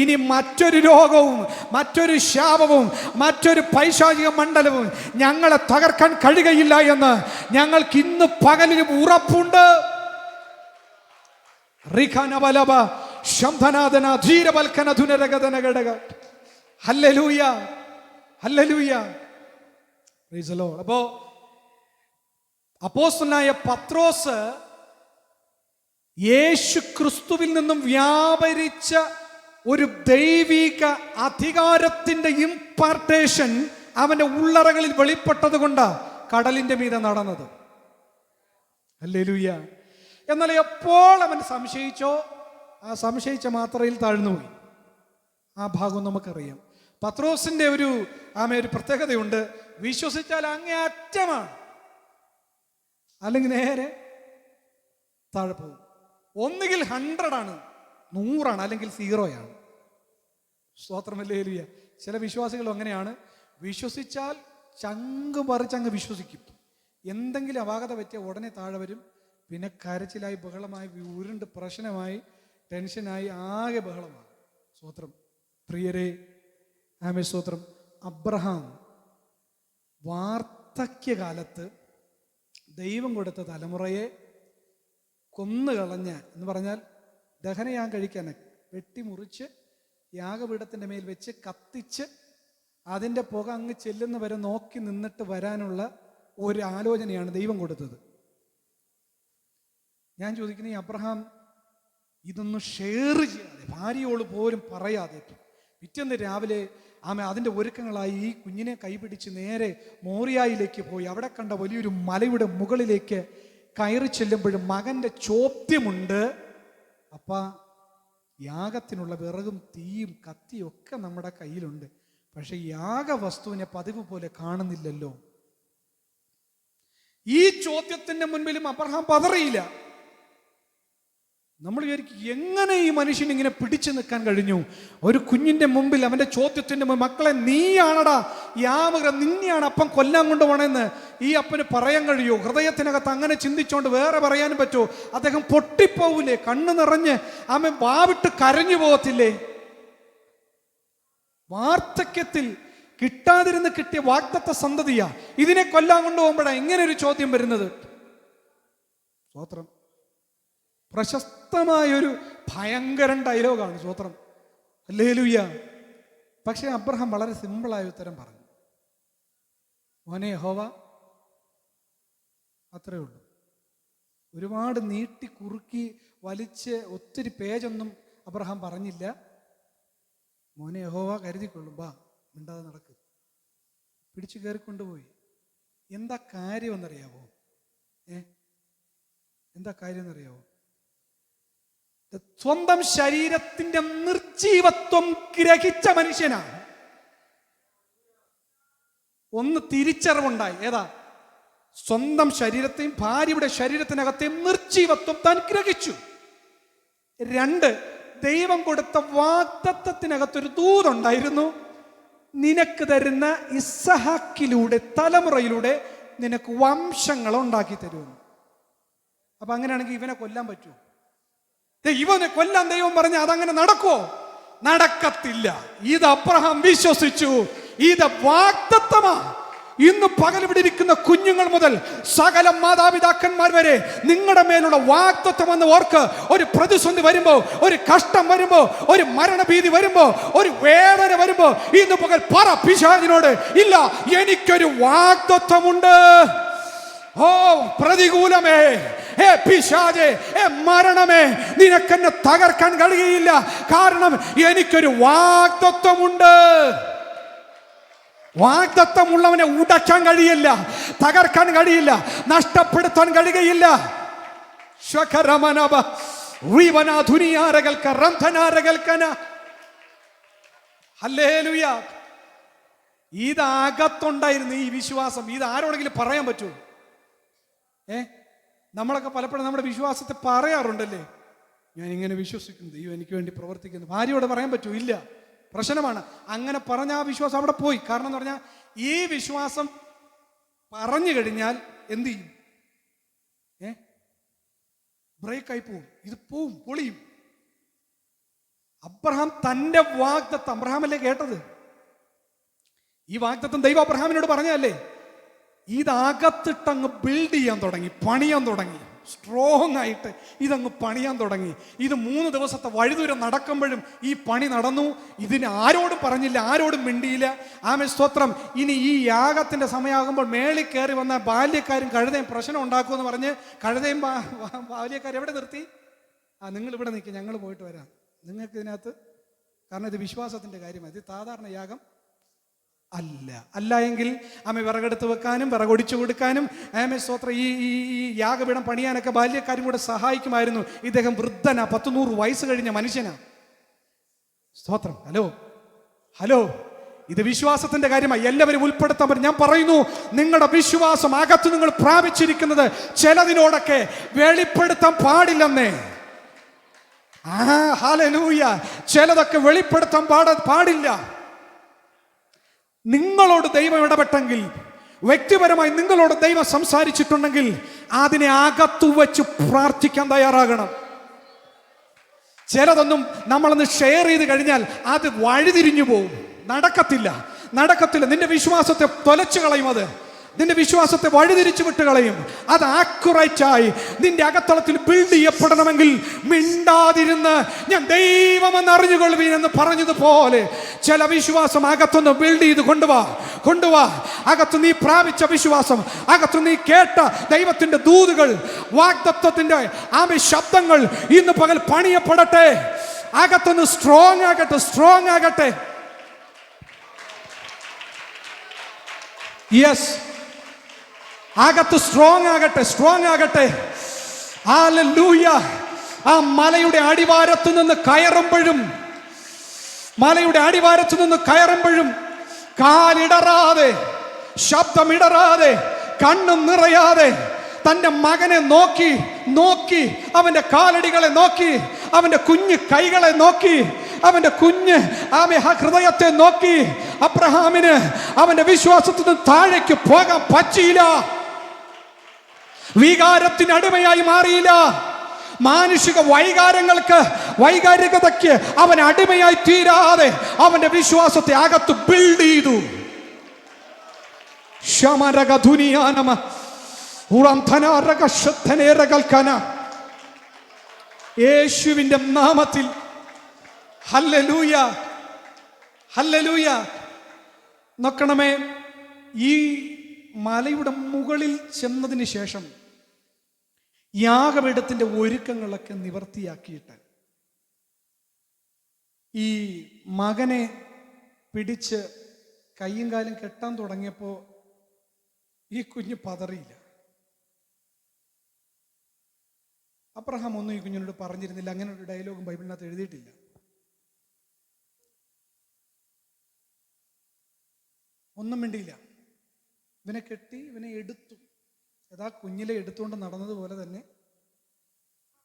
ഇനി മറ്റൊരു രോഗവും മറ്റൊരു ശാപവും മറ്റൊരു പൈശാചിക മണ്ഡലവും ഞങ്ങളെ തകർക്കാൻ കഴിയുകയില്ല എന്ന് ഞങ്ങൾക്ക് ഇന്ന് പകലിലും ഉറപ്പുണ്ട്. Hallelujah, hallelujah. Price the Lord. അപ്പോ അപ്പോസ്തലനായ പത്രോസ് യേശു ക്രിസ്തുവിൽ നിന്നും വ്യാപരിച്ച ഒരു ദൈവിക അധികാരത്തിന്റെ ഇംപാർട്ടേഷൻ അവന്റെ ഉള്ളറകളിൽ വെളിപ്പെട്ടത് കൊണ്ടാണ് കടലിന്റെ മീതെ നടന്നത്. ഹല്ലേലൂയ. എന്നാൽ എപ്പോൾ അവൻ സംശയിച്ചോ ആ സംശയിച്ച മാത്രയിൽ താഴ്ന്നുപോയി. ആ ഭാഗം നമുക്കറിയാം. പത്രോസിന്റെ ഒരു പ്രത്യേകതയുണ്ട്. വിശ്വസിച്ചാൽ അങ്ങേ അറ്റമാണ്, അല്ലെങ്കിൽ നേരെ താഴെ പോകും. ഒന്നുകിൽ 100 ആണ്, 100 അല്ലെങ്കിൽ 0. സ്തോത്രം, ഹല്ലേലൂയ. ചില വിശ്വാസികൾ അങ്ങനെയാണ്. വിശ്വസിച്ചാൽ ചങ്ക് പറിച്ചങ്ങ് വിശ്വസിക്കും. എന്തെങ്കിലും അപാകത പറ്റിയ ഉടനെ താഴെ വരും. പിന്നെ കരച്ചിലായി, ബഹളമായി, ഉരുണ്ട് പ്രശ്നമായി, ടെൻഷനായി, ആകെ ബഹളമാണ്. സ്തോത്രം പ്രിയരെ, ആമേൻ, സ്തോത്രം. അബ്രഹാം വാർദ്ധക്യകാലത്ത് ദൈവം കൊടുത്ത തലമുറയെ കൊന്നുകളഞ്ഞ എന്ന് പറഞ്ഞാൽ ദഹനയാഗം കഴിക്കാൻ വെട്ടിമുറിച്ച് യാഗപീഠത്തിൻ്റെ മേൽ വെച്ച് കത്തിച്ച് അതിൻ്റെ പുക അങ്ങ് ചെല്ലുന്ന വരെ നോക്കി നിന്നിട്ട് വരാനുള്ള ഒരു ആലോചനയാണ് ദൈവം കൊടുത്തത്. ഞാൻ ചോദിക്കുന്നത്, ഈ അബ്രഹാം ഇതൊന്നും ഷെയർ ചെയ്യാതെ, ഭാര്യയോട് പോലും പറയാതെ, പിറ്റേന്ന് രാവിലെ അതിൻ്റെ ഒരുക്കങ്ങളായി ഈ കുഞ്ഞിനെ കൈപിടിച്ച് നേരെ മോറിയായിലേക്ക് പോയി അവിടെ കണ്ട വലിയൊരു മലയുടെ മുകളിലേക്ക് കയറി ചെല്ലുമ്പോഴും മകൻ്റെ ചോദ്യമുണ്ട്, അപ്പ യാഗത്തിനുള്ള വിറകും തീയും കത്തിയും ഒക്കെ നമ്മുടെ കയ്യിലുണ്ട്, പക്ഷെ യാഗവസ്തുവിനെ പതിവ് പോലെ കാണുന്നില്ലല്ലോ. ഈ ചോദ്യത്തിന്റെ മുൻപിലും അബ്രഹാം പതറിയില്ല. നമ്മൾ വിചാരിക്കും, എങ്ങനെ ഈ മനുഷ്യൻ ഇങ്ങനെ പിടിച്ചു നിൽക്കാൻ കഴിഞ്ഞു? ഒരു കുഞ്ഞിന്റെ മുമ്പിൽ, അവന്റെ ചോദ്യത്തിന്റെ മുമ്പിൽ, മക്കളെ നീയാണടാ യാമകരം, നിന്നെയാണ് അപ്പം കൊല്ലാൻ കൊണ്ടുപോണെന്ന് ഈ അപ്പന് പറയാൻ കഴിയുമോ? ഹൃദയത്തിനകത്ത് അങ്ങനെ ചിന്തിച്ചോണ്ട് വേറെ പറയാനും പറ്റുമോ? അദ്ദേഹം പൊട്ടിപ്പോവില്ലേ? കണ്ണു നിറഞ്ഞ് അവൻ വാവിട്ട് കരഞ്ഞു പോകത്തില്ലേ? വാർദ്ധക്യത്തിൽ കിട്ടാതിരുന്ന് കിട്ടിയ വാഗ്ദത്ത സന്തതിയാ ഇതിനെ കൊല്ലാൻ കൊണ്ടുപോകുമ്പോഴാണ് ഇങ്ങനെ ഒരു ചോദ്യം വരുന്നത്. സ്തോത്രം. പ്രശസ്തമായൊരു ഭയങ്കര ഡയലോഗാണ്. സ്തോത്രം, ഹല്ലേലൂയ. പക്ഷെ അബ്രഹാം വളരെ സിമ്പിളായ ഉത്തരം പറഞ്ഞു, മോനെ യഹോവ. അത്രേ ഉള്ളൂ. ഒരുപാട് നീട്ടി കുറുക്കി വലിച്ച് ഒത്തിരി പേജൊന്നും അബ്രഹാം പറഞ്ഞില്ല. മോനെ യഹോവ കരുതിക്കൊള്ളും, ബാ, മിണ്ടാതെ നടക്ക്. പിടിച്ചു കയറിക്കൊണ്ടുപോയി. എന്താ കാര്യമെന്നറിയാവോ? എന്താ കാര്യം എന്നറിയാവോ? സ്വന്തം ശരീരത്തിന്റെ നിർജീവത്വം ഗ്രഹിച്ച മനുഷ്യനാണ്. ഒന്ന് തിരിച്ചറിവുണ്ടായി. ഏതാ? സ്വന്തം ശരീരത്തെയും ഭാര്യയുടെ ശരീരത്തിനകത്തെയും നിർജീവത്വം താൻ ഗ്രഹിച്ചു. 2, ദൈവം കൊടുത്ത വാഗ്ദത്തത്തിനകത്തൊരു ദൂതുണ്ടായിരുന്നു. നിനക്ക് തരുന്ന ഇസ്ഹാക്കിലൂടെ, തലമുറയിലൂടെ നിനക്ക് വംശങ്ങൾ ഉണ്ടാക്കി തരുമെന്ന്. അപ്പൊ അങ്ങനെയാണെങ്കിൽ ഇവനെ കൊല്ലാൻ പറ്റുമോ? ഇവനെ കൊല്ലാൻ ദൈവം പറഞ്ഞ അതങ്ങനെ നടക്കുമോ? നടക്കത്തില്ല. ഇത് അബ്രഹാം വിശ്വസിച്ചു. ഇത് വാഗ്ദത്തമാ. ഇന്ന് പകൽ ഇവിടെ ഇരിക്കുന്ന കുഞ്ഞുങ്ങൾ മുതൽ സകല മാതാപിതാക്കന്മാർ വരെ നിങ്ങളുടെ മേലുള്ള വാഗ്ദത്തം എന്ന് ഓർക്ക്. ഒരു പ്രതിസന്ധി വരുമ്പോ, ഒരു കഷ്ടം വരുമ്പോ, ഒരു മരണഭീതി വരുമ്പോ, ഒരു വേദന വരുമ്പോ ഇന്ന് പകൽ പറ പിശാചിനോട്, ഇല്ല, എനിക്കൊരു വാഗ്ദത്തമുണ്ട്. ഓ പ്രതികൂലമേ, പിശാചേ, മരണമേ, നിനക്കെന്നെ തകർക്കാൻ കഴിയില്ല. കാരണം എനിക്കൊരു വാഗ്ദത്തമുണ്ട്. വാഗ്ദത്തമുള്ളവനെ ഉടക്കാൻ കഴിയില്ല, തകർക്കാൻ കഴിയില്ല, നഷ്ടപ്പെടുത്താൻ കഴിയുകയില്ല. ഹല്ലേലൂയ. ഇതകത്തുണ്ടായിരുന്നു ഈ വിശ്വാസം. ഇത് ആരോടെങ്കിലും പറയാൻ പറ്റുമോ? നമ്മളൊക്കെ പലപ്പോഴും നമ്മുടെ വിശ്വാസത്തെ പറയാറുണ്ടല്ലേ, ഞാൻ ഇങ്ങനെ വിശ്വസിക്കുന്നു, ദൈവം എനിക്ക് വേണ്ടി പ്രവർത്തിക്കുന്നു. ഭാര്യയോട് പറയാൻ പറ്റുമോ? ഇല്ല. പ്രശ്നമാണ്. അങ്ങനെ പറഞ്ഞ ആ വിശ്വാസം അവിടെ പോയി. കാരണം എന്ന് പറഞ്ഞാൽ ഈ വിശ്വാസം പറഞ്ഞു കഴിഞ്ഞാൽ എന്ത് ചെയ്യും? ബ്രേക്കായി പോവും. ഇത് പോവും, പൊളിയും. അബ്രഹാം തൻ്റെ വാഗ്ദത്തം, അബ്രഹാമല്ലേ കേട്ടത്, ഈ വാഗ്ദത്തം ദൈവം അബ്രഹാമിനോട് പറഞ്ഞതല്ലേ, ഇതകത്തിട്ടങ്ങ് ബിൽഡ് ചെയ്യാൻ തുടങ്ങി, പണിയാൻ തുടങ്ങി, സ്ട്രോങ് ആയിട്ട് ഇതങ്ങ് പണിയാൻ തുടങ്ങി. ഇത് 3 ദിവസത്തെ വഴിദൂരം നടക്കുമ്പോഴും ഈ പണി നടന്നു. ഇതിന് ആരോടും പറഞ്ഞില്ല, ആരോടും മിണ്ടിയില്ല. ആമേൻ, സ്തോത്രം. ഇനി ഈ യാഗത്തിന്റെ സമയമാകുമ്പോൾ മേളിൽ കയറി വന്ന ബാല്യക്കാരും കഴുതയും പ്രശ്നം ഉണ്ടാക്കുമെന്ന് പറഞ്ഞ് കഴുതയും ബാല്യക്കാരും എവിടെ നിർത്തി? നിങ്ങൾ ഇവിടെ നിൽക്കുക, ഞങ്ങൾ പോയിട്ട് വരാം. നിങ്ങൾക്ക് ഇതിനകത്ത്, കാരണം ഇത് വിശ്വാസത്തിന്റെ കാര്യമാണ്, ഇത് സാധാരണ യാഗം അല്ല എങ്കിൽ ആമേ വിറകെടുത്ത് വെക്കാനും വിറകൊടിച്ചു കൊടുക്കാനും ആമേ സ്തോത്രം ഈ യാഗപീഠം പണിയാനൊക്കെ ബാല്യക്കാരും കൂടെ സഹായിക്കുമായിരുന്നു. ഇദ്ദേഹം വൃദ്ധനാ, 100 വയസ്സ് കഴിഞ്ഞ മനുഷ്യനാ. സ്തോത്രം. ഹലോ, ഇത് വിശ്വാസത്തിന്റെ കാര്യമായി, എല്ലാവരും ഉൾപ്പെടുത്താൻ പറ്റും. ഞാൻ പറയുന്നു, നിങ്ങളുടെ വിശ്വാസം അകത്ത് നിങ്ങൾ പ്രാപിച്ചിരിക്കുന്നത് ചിലതിനോടൊക്കെ വെളിപ്പെടുത്താൻ പാടില്ലെന്നേ. ഹല്ലേലൂയ. ചിലതൊക്കെ വെളിപ്പെടുത്താൻ പാടില്ല. നിങ്ങളോട് ദൈവം ഇടപെട്ടെങ്കിൽ, വ്യക്തിപരമായി നിങ്ങളോട് ദൈവം സംസാരിച്ചിട്ടുണ്ടെങ്കിൽ അതിനെ അകത്തു വെച്ച് പ്രാർത്ഥിക്കാൻ തയ്യാറാകണം. ചിലതൊന്നും നമ്മളൊന്ന് ഷെയർ ചെയ്ത് കഴിഞ്ഞാൽ അത് വഴിതിരിഞ്ഞു പോവും, നടക്കത്തില്ല. നിന്റെ വിശ്വാസത്തെ തൊലച്ചു കളയും, അത് നിന്റെ വിശ്വാസത്തെ വഴിതിരിച്ചു വിട്ട് കളയും. അത് ആക്യുറേറ്റായി നിന്റെ അകത്തളത്തിൽ ബിൽഡ് ചെയ്യപ്പെടണമെങ്കിൽ മിണ്ടാതിരുന്ന് ഞാൻ ദൈവമെന്ന് അറിഞ്ഞുകൊള്ളുവീൻ എന്ന് പറഞ്ഞതുപോലെ ചില വിശ്വാസം അകത്തൊന്ന് ബിൽഡ് ചെയ്ത് കൊണ്ടുവാ. അകത്ത് നീ പ്രാപിച്ച വിശ്വാസം, അകത്ത് നീ കേട്ട ദൈവത്തിന്റെ ദൂതുകൾ, വാഗ്ദത്തത്തിന്റെ ശബ്ദങ്ങൾ ഇന്ന് പകൽ പണിയപ്പെടട്ടെ. അകത്തൊന്ന് സ്ട്രോങ് ആകട്ടെ. യെസ്, അകത്ത് സ്ട്രോങ് ആകട്ടെ. ഹല്ലേലൂയ. ആ മലയുടെ അടിവാരത്തു നിന്ന് കയറുമ്പോഴും കാലിടറാതെ, ശബ്ദമിടറാതെ, കണ്ണും നിറയാതെ തൻ്റെ മകനെ നോക്കി അവന്റെ കാലടികളെ നോക്കി, അവന്റെ കുഞ്ഞു കൈകളെ നോക്കി, അവന്റെ കുഞ്ഞ് ഹൃദയത്തെ നോക്കി അബ്രഹാമിന് അവന്റെ വിശ്വാസത്തിൽ നിന്ന് താഴേക്ക് പോകാൻ പറ്റിയില്ല. വികാരത്തിന് അടിമയായി മാറിയില്ല. മാനുഷിക വൈകാരികതയ്ക്ക് അവൻ അടിമയായി തീരാതെ അവന്റെ വിശ്വാസത്തെ അകത്ത് ബിൽഡ് ചെയ്തു. യേശുവിന്റെ നാമത്തിൽ ഹല്ലേലൂയ. നോക്കണമേ, ഈ മലയുടെ മുകളിൽ ചെന്നതിന് ശേഷം യാഗപീഠത്തിന്റെ ഒരുക്കങ്ങളൊക്കെ നിവർത്തിയാക്കിയിട്ട് ഈ മകനെ പിടിച്ച് കയ്യും കാലും കെട്ടാൻ തുടങ്ങിയപ്പോൾ ഈ കുഞ്ഞ് പതറിയില്ല. അബ്രഹാം ഒന്നും ഈ കുഞ്ഞിനോട് പറഞ്ഞിരുന്നില്ല. അങ്ങനെ ഒരു ഡയലോഗും ബൈബിളിനകത്ത് എഴുതിയിട്ടില്ല. ഒന്നും മിണ്ടിയില്ല. ഇവനെ കെട്ടി, ഇവനെ എടുത്തു. യഥാ കുഞ്ഞിലെ എടുത്തുകൊണ്ട് നടന്നതുപോലെ തന്നെ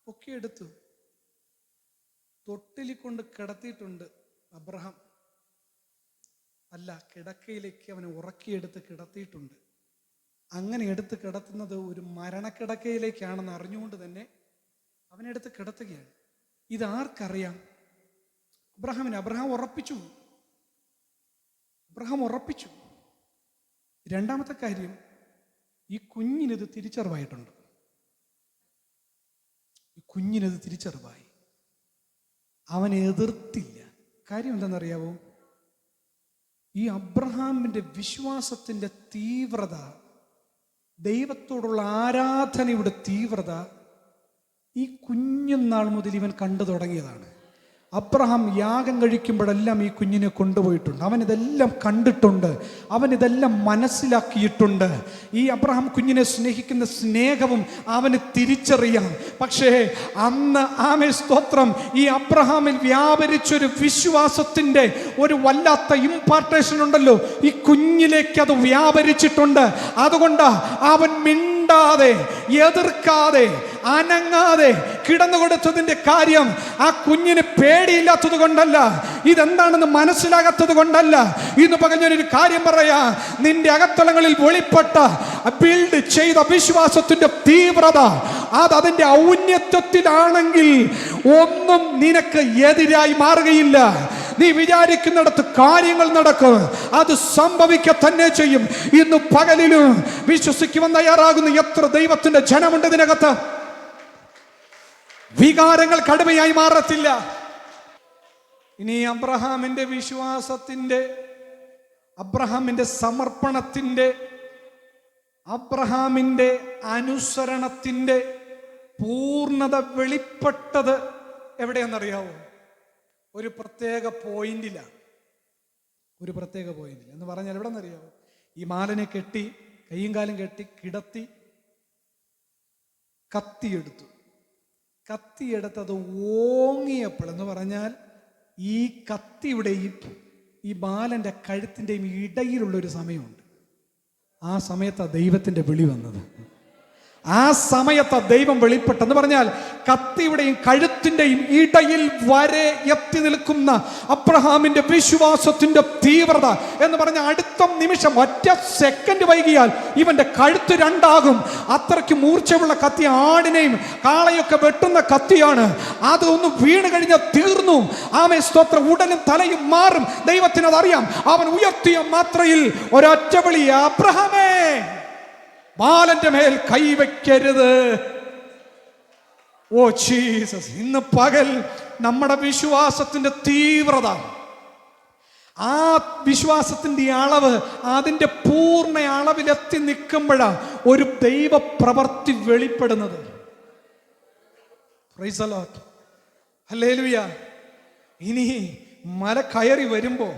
പൊക്കി എടുത്തു. തൊട്ടിലിൽ കൊണ്ട് കിടത്തിയിട്ടുണ്ട് അബ്രഹാം. കിടക്കയിലേക്ക് അവനെ ഉറക്കിയെടുത്ത് കിടത്തിയിട്ടുണ്ട്. അങ്ങനെ എടുത്ത് കിടത്തുന്നത് ഒരു മരണക്കിടക്കയിലേക്കാണെന്ന് അറിഞ്ഞുകൊണ്ട് തന്നെ അവനെടുത്ത് കിടത്തുകയാണ്. ഇതാർക്കറിയാം? അബ്രഹാം ഉറപ്പിച്ചു. രണ്ടാമത്തെ കാര്യം, ഈ കുഞ്ഞിനത് തിരിച്ചറിവായിട്ടുണ്ട്. അവൻ എതിർത്തില്ല. കാര്യം എന്താണെന്നറിയാവോ? ഈ അബ്രഹാമിന്റെ വിശ്വാസത്തിന്റെ തീവ്രത, ദൈവത്തോടുള്ള ആരാധനയുടെ തീവ്രത ഈ കുഞ്ഞുനാൾ മുതൽ ഇവൻ കണ്ടു തുടങ്ങിയതാണ്. അബ്രഹാം യാഗം കഴിക്കുമ്പോഴെല്ലാം ഈ കുഞ്ഞിനെ കൊണ്ടുപോയിട്ടുണ്ട്. അവനിതെല്ലാം കണ്ടിട്ടുണ്ട്, അവനിതെല്ലാം മനസ്സിലാക്കിയിട്ടുണ്ട്. ഈ അബ്രഹാം കുഞ്ഞിനെ സ്നേഹിക്കുന്ന സ്നേഹവും അവന് തിരിച്ചറിയാം. പക്ഷേ അന്ന് സ്തോത്രം, ഈ അബ്രഹാമിൽ വ്യാപരിച്ചൊരു വിശ്വാസത്തിൻ്റെ ഒരു വല്ലാത്ത ഇമ്പാർട്ടേഷൻ ഉണ്ടല്ലോ, ഈ കുഞ്ഞിലേക്ക് അത് വ്യാപരിച്ചിട്ടുണ്ട്. അതുകൊണ്ട് അവൻ മിണ്ടാതെ, എതിർക്കാതെ, അനങ്ങാതെ കിടന്നു കൊടുത്തതിന്റെ കാര്യം ആ കുഞ്ഞിന് പേടിയില്ലാത്തത് കൊണ്ടല്ല, ഇതെന്താണെന്ന് മനസ്സിലാകാത്തത് കൊണ്ടല്ല. ഇന്ന് പകൽ ഞാനൊരു കാര്യം പറയാ, നിന്റെ അകത്തളങ്ങളിൽ വെളിപ്പെട്ട ബിൽഡ് ചെയ്ത വിശ്വാസത്തിന്റെ തീവ്രത അത് അതിന്റെ ഔന്നത്യത്തിലാണെങ്കിൽ ഒന്നും നിനക്ക് എതിരായി മാറുകയില്ല. നീ വിചാരിക്കുന്നിടത്ത് കാര്യങ്ങൾ നടക്കും, അത് സംഭവിക്കുക തന്നെ ചെയ്യും. ഇന്ന് പകലിലും വിശ്വസിക്കുവാൻ തയ്യാറാകുന്ന എത്ര ദൈവത്തിന്റെ ജനമുണ്ട് ഇതിനകത്ത്. വികാരങ്ങൾ കടുമയായി മാറത്തില്ല. ഇനി അബ്രഹാമിന്റെ വിശ്വാസത്തിന്റെ, അബ്രഹാമിന്റെ സമർപ്പണത്തിന്റെ, അബ്രഹാമിന്റെ അനുസരണത്തിന്റെ പൂർണ്ണത വെളിപ്പെട്ടത് എവിടെയെന്നറിയാവോ? ഒരു പ്രത്യേക പോയിന്റിലാണ്. ഒരു പ്രത്യേക പോയിന്റിൽ എന്ന് പറഞ്ഞാൽ എവിടെ നിന്നറിയാവോ? ഈ മാലനെ കെട്ടി, കയ്യും കാലും കെട്ടി കിടത്തി കത്തിയെടുത്തത് ഓങ്ങിയപ്പോൾ എന്ന് പറഞ്ഞാൽ ഈ കത്തിയുടെയും ഈ ബാലന്റെ കഴുത്തിൻ്റെയും ഇടയിലുള്ളൊരു സമയമുണ്ട്. ആ സമയത്താണ് ദൈവത്തിന്റെ വിളി വന്നത്. ആ സമയത്ത് ദൈവം വെളിപ്പെട്ടെന്ന് പറഞ്ഞാൽ കത്തിയുടെയും കഴുത്തിന്റെയും ഇടയിൽ വരെ എത്തി നിൽക്കുന്ന അബ്രഹാമിന്റെ വിശ്വാസത്തിന്റെ തീവ്രത എന്ന് പറഞ്ഞ അടുത്ത നിമിഷം, ഒറ്റ സെക്കൻഡ് വൈകിയാൽ ഇവന്റെ കഴുത്ത് രണ്ടാകും. അത്രയ്ക്ക് മൂർച്ചയുള്ള കത്തി, ആടിനെയും കാളയൊക്കെ വെട്ടുന്ന കത്തിയാണ്. അത് ഒന്ന് വീണ് കഴിഞ്ഞാൽ തീർന്നു. ആമേ സ്തോത്രം. ഉടലും തലയും മാറും. ദൈവത്തിന് അതറിയാം. അവൻ ഉയർത്തിയ മാത്രയിൽ ഒരൊറ്റ വിളി, അബ്രഹാമേ ബാലന്റെ മേൽ കൈവയ്ക്കരുത്. Oh Jesus. ഇന്ന് പകൽ നമ്മുടെ വിശ്വാസത്തിന്റെ തീവ്രത, ആ വിശ്വാസത്തിന്റെ അളവ് അതിന്റെ പൂർണ്ണ അളവിലെത്തി നിൽക്കുമ്പോഴാണ് ഒരു ദൈവ പ്രവൃത്തി വെളിപ്പെടുന്നത്. Praise the Lord. ഹല്ലേലൂയ. ഇനി മല കയറി വരുമ്പോ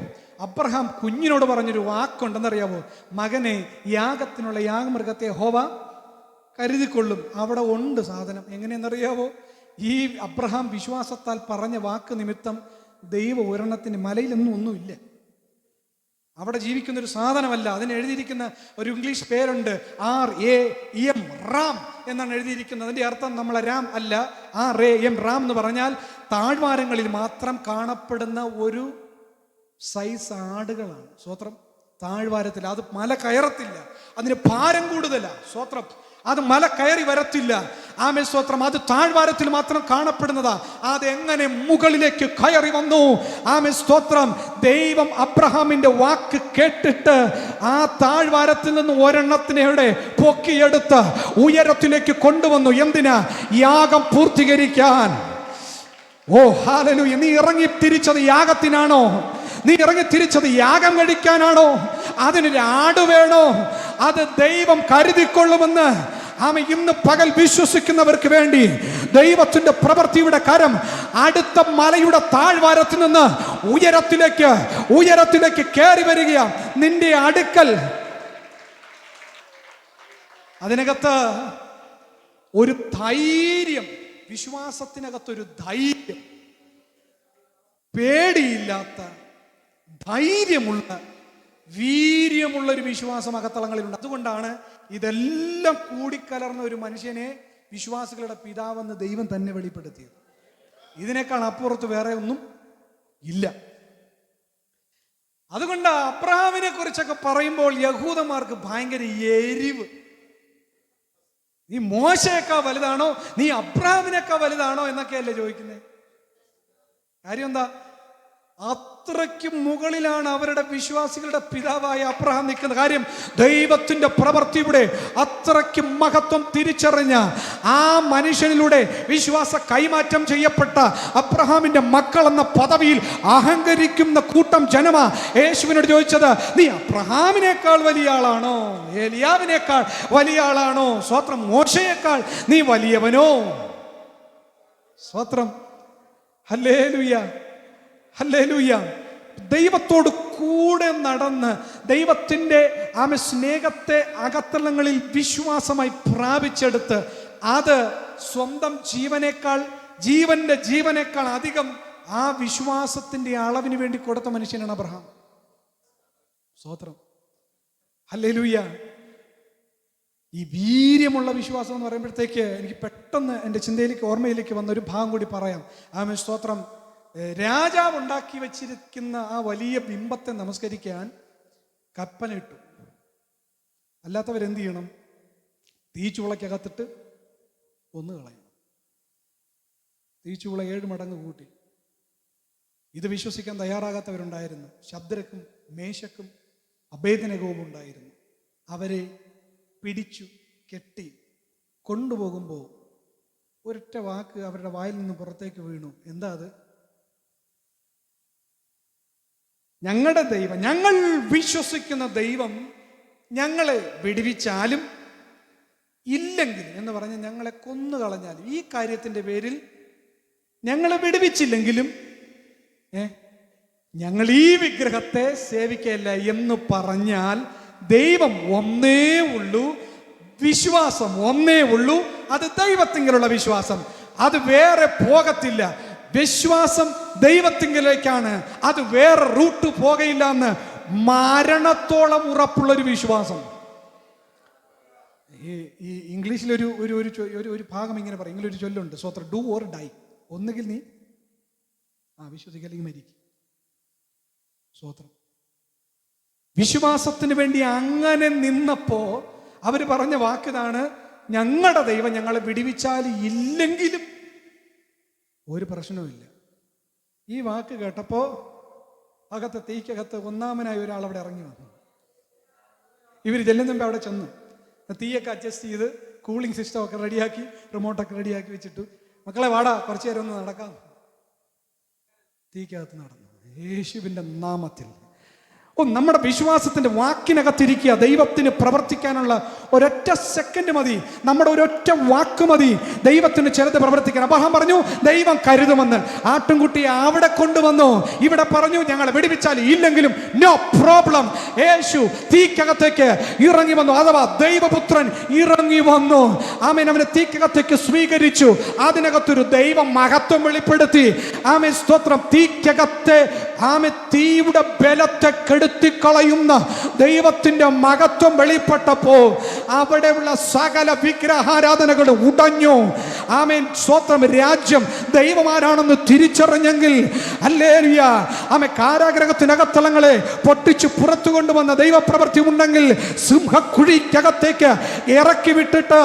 അബ്രഹാം കുഞ്ഞിനോട് പറഞ്ഞൊരു വാക്കുണ്ടെന്നറിയാമോ? മകനെ, യാഗത്തിനുള്ള യാഗമൃഗത്തെ യഹോവ കരുതിക്കൊള്ളും. അവിടെ ഉണ്ട് സാധനം. എങ്ങനെയെന്നറിയാവോ? ഈ അബ്രഹാം വിശ്വാസത്താൽ പറഞ്ഞ വാക്ക് നിമിത്തം ദൈവ ഒരെണ്ണത്തിന് മലയിലൊന്നും ഒന്നുമില്ല. അവിടെ ജീവിക്കുന്നൊരു സാധനമല്ല. അതിന് എഴുതിയിരിക്കുന്ന ഒരു ഇംഗ്ലീഷ് പേരുണ്ട്, RAM, റാം എന്നാണ് എഴുതിയിരിക്കുന്നത്. അതിൻ്റെ അർത്ഥം നമ്മളെ രാം അല്ല, RAM, റാം എന്ന് പറഞ്ഞാൽ താഴ്വാരങ്ങളിൽ മാത്രം കാണപ്പെടുന്ന ഒരു സൈസ് ആടുകളാണ്. സ്വത്രം. താഴ്വാരത്തിൽ അത് മല കയറത്തില്ല, അതിന് ഭാരം കൂടുതലാ. സ്വത്രം. അത് മല കയറി വരത്തില്ല. ആമേ സ്തോത്രം. അത് താഴ്വാരത്തിൽ മാത്രം കാണപ്പെടുന്നതാ. അതെങ്ങനെ മുകളിലേക്ക് കയറി വന്നു? ആമേ സ്തോത്രം. ദൈവം അബ്രഹാമിന്റെ വാക്ക് കേട്ടിട്ട് ആ താഴ്വാരത്തിൽ നിന്ന് ഒരെണ്ണത്തിനെ പൊക്കിയെടുത്ത് ഉയരത്തിലേക്ക് കൊണ്ടുവന്നു. എന്തിനാ? യാഗം പൂർത്തീകരിക്കാൻ. ഓ ഹല്ലേലൂയ. നീ ഇറങ്ങി തിരിച്ചത് യാഗത്തിനാണോ? നീ ഇറങ്ങി തിരിച്ചത് യാഗം കഴിക്കാനാണോ? അതിനൊരു ആട് വേണോ? അത് ദൈവം കരുതിക്കൊള്ളുമെന്ന് ആമേ ഇന്ന് പകൽ വിശ്വസിക്കുന്നവർക്ക് വേണ്ടി ദൈവത്തിന്റെ പ്രവൃത്തിയുടെ കരം അടുത്ത മലയുടെ താഴ്വാരത്തിൽ നിന്ന് ഉയരത്തിലേക്ക് കയറി വരികയാണ് നിന്റെ അടുക്കൽ. അതിനകത്ത് ഒരു ധൈര്യം, വിശ്വാസത്തിനകത്തൊരു ധൈര്യം, പേടിയില്ലാത്ത ധൈര്യമുള്ള വീര്യമുള്ള ഒരു വിശ്വാസം അകത്തളങ്ങളിലുണ്ട്. അതുകൊണ്ടാണ് ഇതെല്ലാം കൂടിക്കലർന്ന ഒരു മനുഷ്യനെ വിശ്വാസികളുടെ പിതാവെന്ന് ദൈവം തന്നെ വെളിപ്പെടുത്തിയത്. ഇതിനേക്കാൾ അപ്പുറത്ത് വേറെ ഒന്നും ഇല്ല. അതുകൊണ്ട് അബ്രഹാമിനെ കുറിച്ചൊക്കെ പറയുമ്പോൾ യഹൂദന്മാർക്ക് ഭയങ്കര എരിവ്. നീ മോശയേക്കാൾ വലുതാണോ, നീ അബ്രഹാമിനേക്കാൾ വലുതാണോ എന്നൊക്കെയല്ലേ ചോദിക്കുന്നത്. കാര്യം എന്താ? അത്രയ്ക്ക് മുകളിലാണ് അവരുടെ വിശ്വാസികളുടെ പിതാവായ അബ്രഹാം നിൽക്കുന്ന. കാര്യം ദൈവത്തിന്റെ പ്രവൃത്തിയുടെ അത്രയ്ക്ക് മഹത്വം തിരിച്ചറിഞ്ഞ ആ മനുഷ്യനിലൂടെ വിശ്വാസ കൈമാറ്റം ചെയ്യപ്പെട്ട അബ്രഹാമിന്റെ മക്കൾ എന്ന പദവിയിൽ അഹങ്കരിക്കുന്ന കൂട്ടം ജനമാ യേശുവിനോട് ചോദിച്ചത്, നീ അബ്രഹാമിനേക്കാൾ വലിയ ആളാണോ? ഏലിയാവിനേക്കാൾ വലിയ ആളാണോ? സ്വത്രം. മോശയേക്കാൾ നീ വലിയവനോ? സ്വത്രം. Hallelujah, hallelujah. ദൈവത്തോട് കൂടെ നടന്ന് ദൈവത്തിൻ്റെ ആമേ സ്നേഹത്തെ അകത്തളങ്ങളിൽ വിശ്വാസമായി പ്രാപിച്ചെടുത്ത് അത് സ്വന്തം ജീവനേക്കാൾ അധികം ആ വിശ്വാസത്തിന്റെ അളവിന് വേണ്ടി കൊടുത്ത മനുഷ്യനാണ് അബ്രഹാം. സ്തോത്രം. ഹല്ലേലൂയ. ഈ വീര്യമുള്ള വിശ്വാസം എന്ന് പറയുമ്പോഴത്തേക്ക് എനിക്ക് പെട്ടെന്ന് പെട്ടെന്ന് എൻ്റെ ചിന്തയിലേക്ക് ഓർമ്മയിലേക്ക് വന്ന ഒരു ഭാഗം കൂടി പറയാം. ആമേൻ, സ്തോത്രം. രാജാവ് ഉണ്ടാക്കി വെച്ചിരിക്കുന്ന ആ വലിയ ബിംബത്തെ നമസ്കരിക്കാൻ കൽപ്പനയിട്ടു. അല്ലാത്തവരെന്ത് ചെയ്യണം? തീച്ചൂളയ്ക്കകത്തിട്ട് കൊന്നു കളയണം. തീച്ചൂള 7 മടങ്ങ് കൂട്ടി. ഇത് വിശ്വസിക്കാൻ തയ്യാറാകാത്തവരുണ്ടായിരുന്നു. ശദ്രക്കും മേശക്കും അബേദ്നെഗോവും ഉണ്ടായിരുന്നു. അവരെ പിടിച്ചു കെട്ടി കൊണ്ടുപോകുമ്പോൾ ഒരൊറ്റ വാക്ക് അവരുടെ വായിൽ നിന്ന് പുറത്തേക്ക് വീണു. എന്താ അത്? ഞങ്ങളുടെ ദൈവം, ഞങ്ങൾ വിശ്വസിക്കുന്ന ദൈവം ഞങ്ങളെ വിടുവിച്ചാലും ഇല്ലെങ്കിൽ എന്ന് പറഞ്ഞ് ഞങ്ങളെ കൊന്നുകളഞ്ഞാലും, ഈ കാര്യത്തിൻ്റെ പേരിൽ ഞങ്ങളെ വിടുവിച്ചില്ലെങ്കിലും ഞങ്ങൾ ഈ വിഗ്രഹത്തെ സേവിക്കയില്ല എന്ന് പറഞ്ഞാൽ ദൈവം ഒന്നേ ഉള്ളൂ, വിശ്വാസം ഒന്നേ ഉള്ളൂ. അത് ദൈവത്തിങ്കലുള്ള വിശ്വാസം, അത് വേറെ പോകത്തില്ല. വിശ്വാസം ദൈവത്തിങ്കിലേക്കാണ്, അത് വേറെ റൂട്ട് പോകയില്ല എന്ന് മരണത്തോളം ഉറപ്പുള്ളൊരു വിശ്വാസം. ഈ ഇംഗ്ലീഷിലൊരു ഒരു ഭാഗം ഇങ്ങനെ പറയും, ഇങ്ങനെ ഒരു ചൊല്ലുണ്ട്, സ്വത്ര ഡു ഓർ ഡൈ. ഒന്നുകിൽ നീ വിശ്വസിക്കല്ലെങ്കിൽ മരിക്കും. സ്വത്രം. വിശ്വാസത്തിന് വേണ്ടി അങ്ങനെ നിന്നപ്പോ അവർ പറഞ്ഞ വാക്കിതാണ്, ഞങ്ങളുടെ ദൈവം ഞങ്ങളെ വിടുവിച്ചാൽ ഇല്ലെങ്കിലും ഒരു പ്രശ്നവുമില്ല. ഈ വാക്ക് കേട്ടപ്പോ അകത്തെ തീക്കകത്ത് ഒന്നാമനായ ഒരാൾ അവിടെ ഇറങ്ങി വന്നു. ഇവർ ചെല്ലുന്നുമ്പോ അവിടെ ചെന്നു, തീയൊക്കെ അഡ്ജസ്റ്റ് ചെയ്ത് കൂളിംഗ് സിസ്റ്റം ഒക്കെ റെഡിയാക്കി, റിമോട്ടൊക്കെ റെഡിയാക്കി വെച്ചിട്ട്, മക്കളെ വാടാ കുറച്ചു നേരം ഒന്ന് നടക്കാം. തീക്കകത്ത് നടന്നു. യേശുവിൻ്റെ നാമത്തിൽ നമ്മുടെ വിശ്വാസത്തിന്റെ വാക്കിനകത്തിരിക്കുക. ദൈവത്തിന് പ്രവർത്തിക്കാനുള്ള ഒരൊറ്റ സെക്കൻഡ് മതി, നമ്മുടെ ഒരൊറ്റ വാക്ക് മതി ദൈവത്തിന് ചിലത് പ്രവർത്തിക്കാൻ. അബ്രഹാം പറഞ്ഞു ദൈവം കരുതുമെന്ന്. ആട്ടിൻകുട്ടിയെ അവിടെ കൊണ്ടുവന്നു. ഇവിടെ പറഞ്ഞു ഞങ്ങളെ വിടുവിച്ചാൽ ഇല്ലെങ്കിലും നോ പ്രോബ്ലം. യേശു തീക്കകത്തേക്ക് ഇറങ്ങി വന്നു, അഥവാ ദൈവപുത്രൻ ഇറങ്ങി വന്നു. ആമേൻ. അവനെ തീക്കകത്തേക്ക് സ്വീകരിച്ചു. അതിനകത്തൊരു ദൈവ മഹത്വം വെളിപ്പെടുത്തി. ആമേൻ, സ്തോത്രം. തീക്കകത്തെ തീയുടെ ബലത്തെ കെടുത്തിക്കളയുന്ന ദൈവത്തിന്റെ മഹത്വം വെളിപ്പെട്ടപ്പോ അവിടെയുള്ള സകല വിഗ്രഹാരാധനകൾ ഉടഞ്ഞു. ആമേൻ, സ്തോത്രം. രാജ്യം ദൈവമാരാണെന്ന് തിരിച്ചറിഞ്ഞെങ്കിൽ ഹല്ലേലൂയ. ആമേൻ. കാരാഗ്രഹത്തിനകത്തളങ്ങളെ പൊട്ടിച്ച് പുറത്തു കൊണ്ടുവന്ന ദൈവപ്രവൃത്തി ഉണ്ടെങ്കിൽ സിംഹക്കുഴിക്കകത്തേക്ക് ഇറക്കി വിട്ടിട്ട്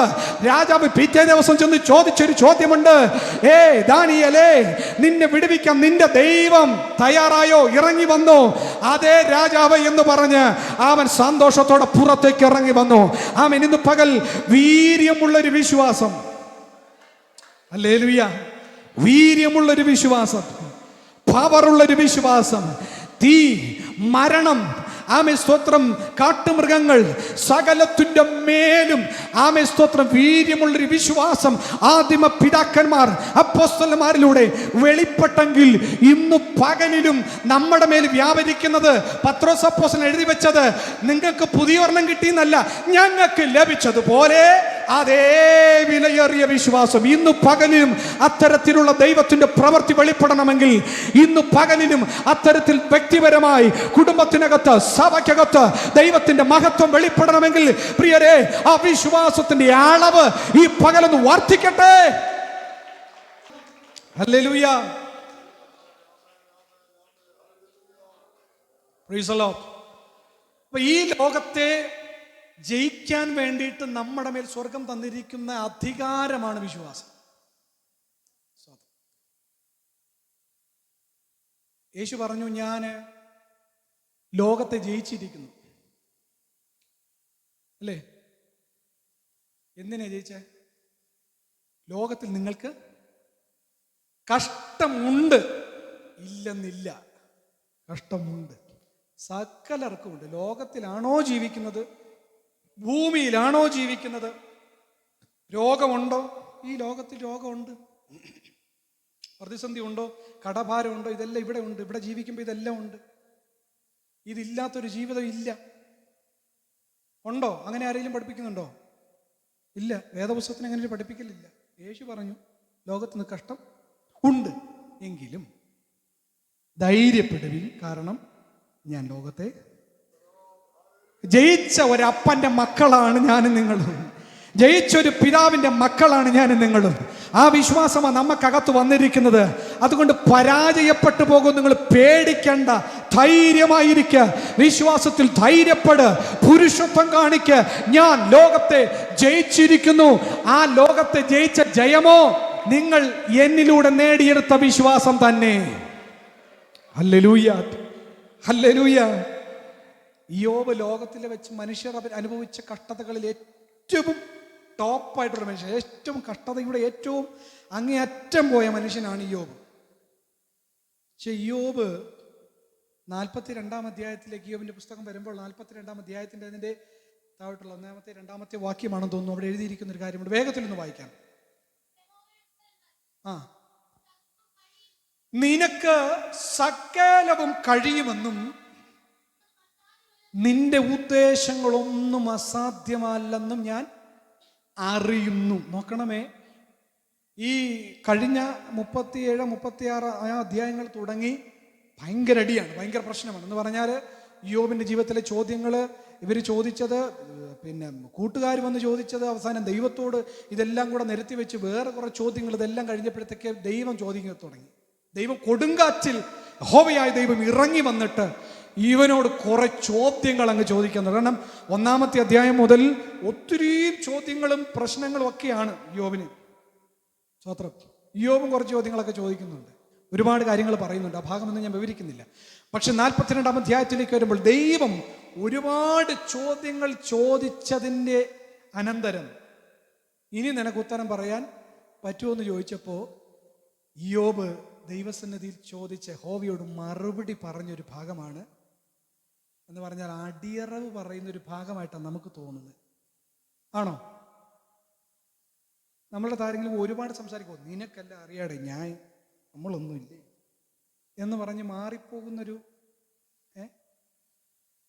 രാജാവ് പിറ്റേ ദിവസം ചെന്ന് ചോദിച്ചൊരു ചോദ്യമുണ്ട്, ദാനിയേലേ, നിന്നെ വിടുവിക്കാൻ നിന്റെ ദൈവം തയ്യാറായോ? ഇറങ്ങി വന്നു. അതേ രാജാവ് എന്ന് പറഞ്ഞ് അവൻ സന്തോഷത്തോടെ പുറത്തേക്ക് ഇറങ്ങി വന്നു. ആമേൻ. ഇന്ന് പകൽ വീര്യമുള്ളൊരു വിശ്വാസം, ഹല്ലേലൂയ, വീര്യമുള്ളൊരു വിശ്വാസം, പവറുള്ളൊരു വിശ്വാസം. തീ, മരണം, ആമേൻ, സ്തോത്രം, കാട്ടുമൃഗങ്ങൾ സകലത്തിന്റെ മേലും ആമേൻ, സ്തോത്രം, വീര്യമുള്ളൊരു വിശ്വാസം ആദിമ പിതാക്കന്മാർ അപ്പോസ്തലന്മാരിലൂടെ വെളിപ്പെട്ടെങ്കിൽ ഇന്ന് പകലിലും നമ്മുടെ മേൽ വ്യാപരിക്കുന്നത് പത്രോസ് അപ്പോസ്തലൻ എഴുതി വെച്ചത് നിങ്ങൾക്ക് പുതിയ ഒരെണ്ണം കിട്ടിയെന്നല്ല, ഞങ്ങൾക്ക് ലഭിച്ചതുപോലെ അതേ വിലയേറിയ വിശ്വാസം. ഇന്ന് പകലിലും അത്തരത്തിലുള്ള ദൈവത്തിന്റെ പ്രവൃത്തി വെളിപ്പെടണമെങ്കിൽ, ഇന്ന് പകലിലും അത്തരത്തിൽ വ്യക്തിപരമായി കുടുംബത്തിനകത്ത് സഭയ്ക്കകത്ത് ദൈവത്തിന്റെ മഹത്വം വെളിപ്പെടണമെങ്കിൽ പ്രിയരെ, ആ വിശ്വാസത്തിന്റെ അളവ് ഈ പകലൊന്ന് വർദ്ധിക്കട്ടെ. ഹല്ലേലൂയ. Price the Lord. അപ്പൊ ഈ ലോകത്തെ ജയിക്കാൻ വേണ്ടിയിട്ട് നമ്മുടെ മേൽ സ്വർഗം തന്നിരിക്കുന്ന അധികാരമാണ് വിശ്വാസം. യേശു പറഞ്ഞു, ഞാൻ ലോകത്തെ ജയിച്ചിരിക്കുന്നു. അല്ലേ? എന്തിനാ ജയിച്ചേ? ലോകത്തിൽ നിങ്ങൾക്ക് കഷ്ടമുണ്ട്, ഇല്ലെന്നില്ല, കഷ്ടമുണ്ട്, സകലർക്കുമുണ്ട്. ലോകത്തിലാണോ ജീവിക്കുന്നത്, ഭൂമിയിലാണോ ജീവിക്കുന്നത്, രോഗമുണ്ടോ? ഈ ലോകത്തിൽ രോഗമുണ്ട്, പ്രതിസന്ധി ഉണ്ടോ, കടഭാരമുണ്ടോ? ഇതെല്ലാം ഇവിടെ ഉണ്ട്. ഇവിടെ ജീവിക്കുമ്പോൾ ഇതെല്ലാം ഉണ്ട്. ഇതില്ലാത്തൊരു ജീവിതം ഇല്ല. ഉണ്ടോ? അങ്ങനെ ആരെങ്കിലും പഠിപ്പിക്കുന്നുണ്ടോ? ഇല്ല. വേദപുസ്തകത്തിന് അങ്ങനെ പഠിപ്പിക്കലില്ല. യേശു പറഞ്ഞു ലോകത്തിന് കഷ്ടം ഉണ്ട്, എങ്കിലും ധൈര്യപ്പെടുവിൻ, കാരണം ഞാൻ ലോകത്തെ ജയിച്ച ഒരപ്പന്റെ മക്കളാണ് ഞാനും നിങ്ങളും. ജയിച്ചൊരു പിതാവിൻ്റെ മക്കളാണ് ഞാനും നിങ്ങളും. ആ വിശ്വാസമാണ് നമുക്കകത്ത് വന്നിരിക്കുന്നത്. അതുകൊണ്ട് പരാജയപ്പെട്ടു പോകും നിങ്ങൾ പേടിക്കണ്ട, ധൈര്യമായിരിക്കുക, വിശ്വാസത്തിൽ ധൈര്യപ്പെട്, പുരുഷത്വം കാണിക്കുക. ഞാൻ ലോകത്തെ ജയിച്ചിരിക്കുന്നു. ആ ലോകത്തെ ജയിച്ച ജയമോ നിങ്ങൾ എന്നിലൂടെ നേടിയെടുത്ത വിശ്വാസം തന്നെ. Hallelujah, hallelujah. യോബ് ലോകത്തിലെ വെച്ച് മനുഷ്യർ അനുഭവിച്ച കഷ്ടതകളിൽ ഏറ്റവും ടോപ്പായിട്ടുള്ള മനുഷ്യൻ, ഏറ്റവും കഷ്ടതയുടെ ഏറ്റവും അങ്ങേയറ്റം പോയ മനുഷ്യനാണ് യോബ്. പക്ഷെ യോബ് 42 അധ്യായത്തിലേക്ക്, യോബിന്റെ പുസ്തകം വരുമ്പോൾ 42 അധ്യായത്തിന്റെ അതിന്റെ താഴോട്ടുള്ള 1-ാമത്തെ 2-ാമത്തെ വാക്യമാണെന്ന് തോന്നുന്നു. അവിടെ എഴുതിയിരിക്കുന്ന ഒരു കാര്യമുണ്ട്, വേഗത്തിലൊന്ന് വായിക്കാം. നിനക്ക് സകലവും കഴിയുമെന്നും നിന്റെ ഉദ്ദേശങ്ങളൊന്നും അസാധ്യമല്ലെന്നും ഞാൻ അറിയുന്നു. നോക്കണമേ, ഈ കഴിഞ്ഞ 37, 36 അധ്യായങ്ങൾ തുടങ്ങി ഭയങ്കര അടിയാണ്, ഭയങ്കര പ്രശ്നമാണ്. എന്ന് പറഞ്ഞാൽ യോബിന്റെ ജീവിതത്തിലെ ചോദ്യങ്ങൾ ഇവർ ചോദിച്ചത്, പിന്നെ കൂട്ടുകാർ വന്ന് ചോദിച്ചത്, അവസാനം ദൈവത്തോട് ഇതെല്ലാം കൂടെ നിരത്തി വെച്ച് വേറെ കുറെ ചോദ്യങ്ങൾ, ഇതെല്ലാം കഴിഞ്ഞപ്പോഴത്തേക്ക് ദൈവം ചോദ്യം തുടങ്ങി. ദൈവം കൊടുങ്കാറ്റിൽ യഹോവയായ ദൈവം ഇറങ്ങി വന്നിട്ട് ഇവനോട് കുറെ ചോദ്യങ്ങൾ അങ്ങ് ചോദിക്കുന്നത്. കാരണം 1-ാമത്തെ അധ്യായം മുതൽ ഒത്തിരി ചോദ്യങ്ങളും പ്രശ്നങ്ങളും ഒക്കെയാണ് യോബിന്. സ്വത്രം യോബും കുറച്ച് ചോദ്യങ്ങളൊക്കെ ചോദിക്കുന്നുണ്ട്, ഒരുപാട് കാര്യങ്ങൾ പറയുന്നുണ്ട്. ആ ഭാഗമൊന്നും ഞാൻ വിവരിക്കുന്നില്ല. പക്ഷെ 42-ാം അധ്യായത്തിലേക്ക് വരുമ്പോൾ ദൈവം ഒരുപാട് ചോദ്യങ്ങൾ ചോദിച്ചതിൻ്റെ അനന്തരം ഇനി നിനക്ക് ഉത്തരം പറയാൻ പറ്റുമെന്ന് ചോദിച്ചപ്പോൾ യോബ് ദൈവസന്നിധിയിൽ ചോദിച്ച യഹോവയോട് മറുപടി പറഞ്ഞൊരു ഭാഗമാണ്. എന്ന് പറഞ്ഞാൽ അടിയറവ് പറയുന്നൊരു ഭാഗമായിട്ടാണ് നമുക്ക് തോന്നുന്നത്. ആണോ? നമ്മളുടെ താരെങ്കിലും ഒരുപാട് സംസാരിക്കുമോ, നിനക്കല്ല അറിയാടെ ഞാൻ, നമ്മളൊന്നുമില്ലേ എന്ന് പറഞ്ഞ് മാറിപ്പോകുന്നൊരു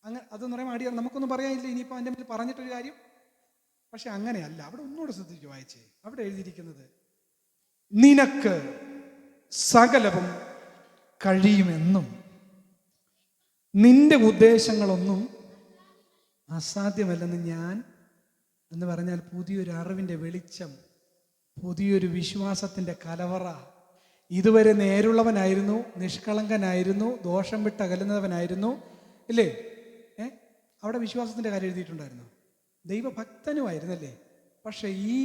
അങ്ങനെ അതെന്ന് പറയുമ്പോൾ അടിയറ, നമുക്കൊന്നും പറയാനില്ല ഇനിയിപ്പോൾ അതിൻ്റെ മേൽ പറഞ്ഞിട്ടൊരു കാര്യം. പക്ഷെ അങ്ങനെയല്ല. അവിടെ ഒന്നുകൂടെ ശ്രദ്ധിച്ച് വായിച്ചേ. അവിടെ എഴുതിയിരിക്കുന്നത് നിനക്ക് സകലവും കഴിയുമെന്നും നിന്റെ ഉദ്ദേശങ്ങളൊന്നും അസാധ്യമല്ലെന്ന് ഞാൻ, എന്ന് പറഞ്ഞാൽ പുതിയൊരു അറിവിൻ്റെ വെളിച്ചം, പുതിയൊരു വിശ്വാസത്തിൻ്റെ കലവറ. ഇതുവരെ നേരുള്ളവനായിരുന്നു, നിഷ്കളങ്കനായിരുന്നു, ദോഷം വിട്ട് അകലുന്നവനായിരുന്നു, ഇല്ലേ? അവിടെ വിശ്വാസത്തിൻ്റെ കാര്യം എഴുതിയിട്ടുണ്ടായിരുന്നു. ദൈവഭക്തനുമായിരുന്നല്ലേ? പക്ഷെ ഈ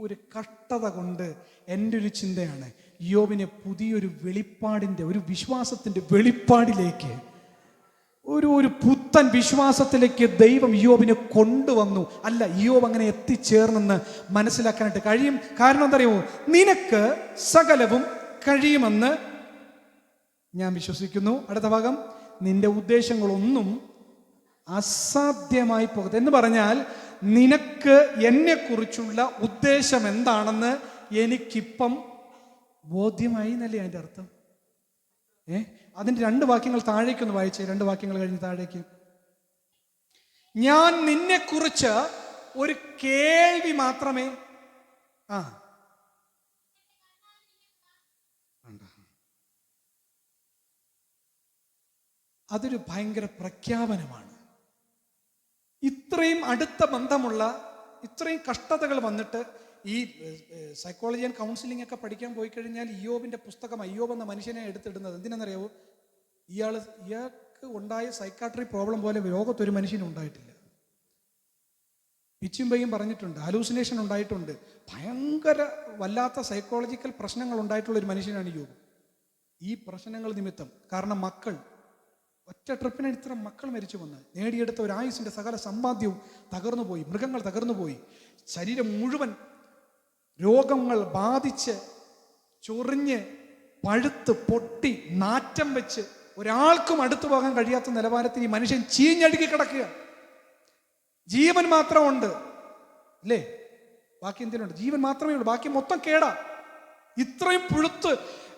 ഒരു കഷ്ടത കൊണ്ട് എൻ്റെ ഒരു ചിന്തയാണ്, യോബിനെ പുതിയൊരു വെളിപ്പാടിൻ്റെ, ഒരു വിശ്വാസത്തിൻ്റെ വെളിപ്പാടിലേക്ക്, ഒരു പുത്തൻ വിശ്വാസത്തിലേക്ക് ദൈവം യോബിനെ കൊണ്ടുവന്നു. അല്ല, യോബ് അങ്ങനെ എത്തിച്ചേർന്നെന്ന് മനസ്സിലാക്കാനായിട്ട് കഴിയും. കാരണം എന്താ അറിയുമോ? നിനക്ക് സകലവും കഴിയുമെന്ന് ഞാൻ വിശ്വസിക്കുന്നു. അടുത്ത ഭാഗം, നിന്റെ ഉദ്ദേശങ്ങളൊന്നും അസാധ്യമായി പോകരുത്. എന്ന് പറഞ്ഞാൽ നിനക്ക് എന്നെക്കുറിച്ചുള്ള ഉദ്ദേശം എന്താണെന്ന് എനിക്കിപ്പം ബോധ്യമായി എന്നല്ലേ അതിൻ്റെ അർത്ഥം. അതിൻ്റെ 2 വാക്യങ്ങൾ താഴേക്കൊന്ന് വായിച്ചേ. 2 വാക്യങ്ങൾ കഴിഞ്ഞ് താഴേക്ക്. ഞാൻ നിന്നെക്കുറിച്ച് ഒരു കേൾവി മാത്രമേ അതൊരു ഭയങ്കര പ്രഖ്യാപനമാണ്. ഇത്രയും അടുത്ത ബന്ധമുള്ള, ഇത്രയും കഷ്ടതകൾ വന്നിട്ട് ഈ സൈക്കോളജി ആൻഡ് കൗൺസിലിംഗ് ഒക്കെ പഠിക്കാൻ പോയി കഴിഞ്ഞാൽ ഇയ്യോബിന്റെ പുസ്തകം, അയ്യോബ് എന്ന മനുഷ്യനെ എടുത്തിടുന്നത് എന്തിനാണെന്നറിയാവോ? ഇയാൾക്ക് ഉണ്ടായ സൈക്കാട്രി പ്രോബ്ലം പോലെ ലോകത്തൊരു മനുഷ്യനും ഉണ്ടായിട്ടില്ല. പിച്ചുംപയും പറഞ്ഞിട്ടുണ്ട്, ഹലൂസിനേഷൻ ഉണ്ടായിട്ടുണ്ട്, ഭയങ്കര വല്ലാത്ത സൈക്കോളജിക്കൽ പ്രശ്നങ്ങൾ ഉണ്ടായിട്ടുള്ള ഒരു മനുഷ്യനാണ് ഇയ്യോബ്. ഈ പ്രശ്നങ്ങൾ നിമിത്തം, കാരണം മക്കൾ, ഒറ്റ ട്രിപ്പിന് ഇത്ര മക്കൾ മരിച്ചു വന്ന് നേടിയെടുത്ത ഒരു ആയുസിന്റെ സകല സമ്പാദ്യവും തകർന്നു പോയി, മൃഗങ്ങൾ തകർന്നു പോയി, ശരീരം മുഴുവൻ രോഗങ്ങൾ ബാധിച്ച് ചൊറിഞ്ഞ് പഴുത്ത് പൊട്ടി നാറ്റം വെച്ച് ഒരാൾക്കും അടുത്തു പോകാൻ കഴിയാത്ത നിലവാരത്തിൽ ഈ മനുഷ്യൻ ചീഞ്ഞടുക്കി കിടക്കുക. ജീവൻ മാത്രമുണ്ട്, അല്ലേ? ബാക്കി എന്തിനുണ്ട്? ജീവൻ മാത്രമേ ഉള്ളൂ, ബാക്കി മൊത്തം കേടാ. ഇത്രയും പുഴുത്ത്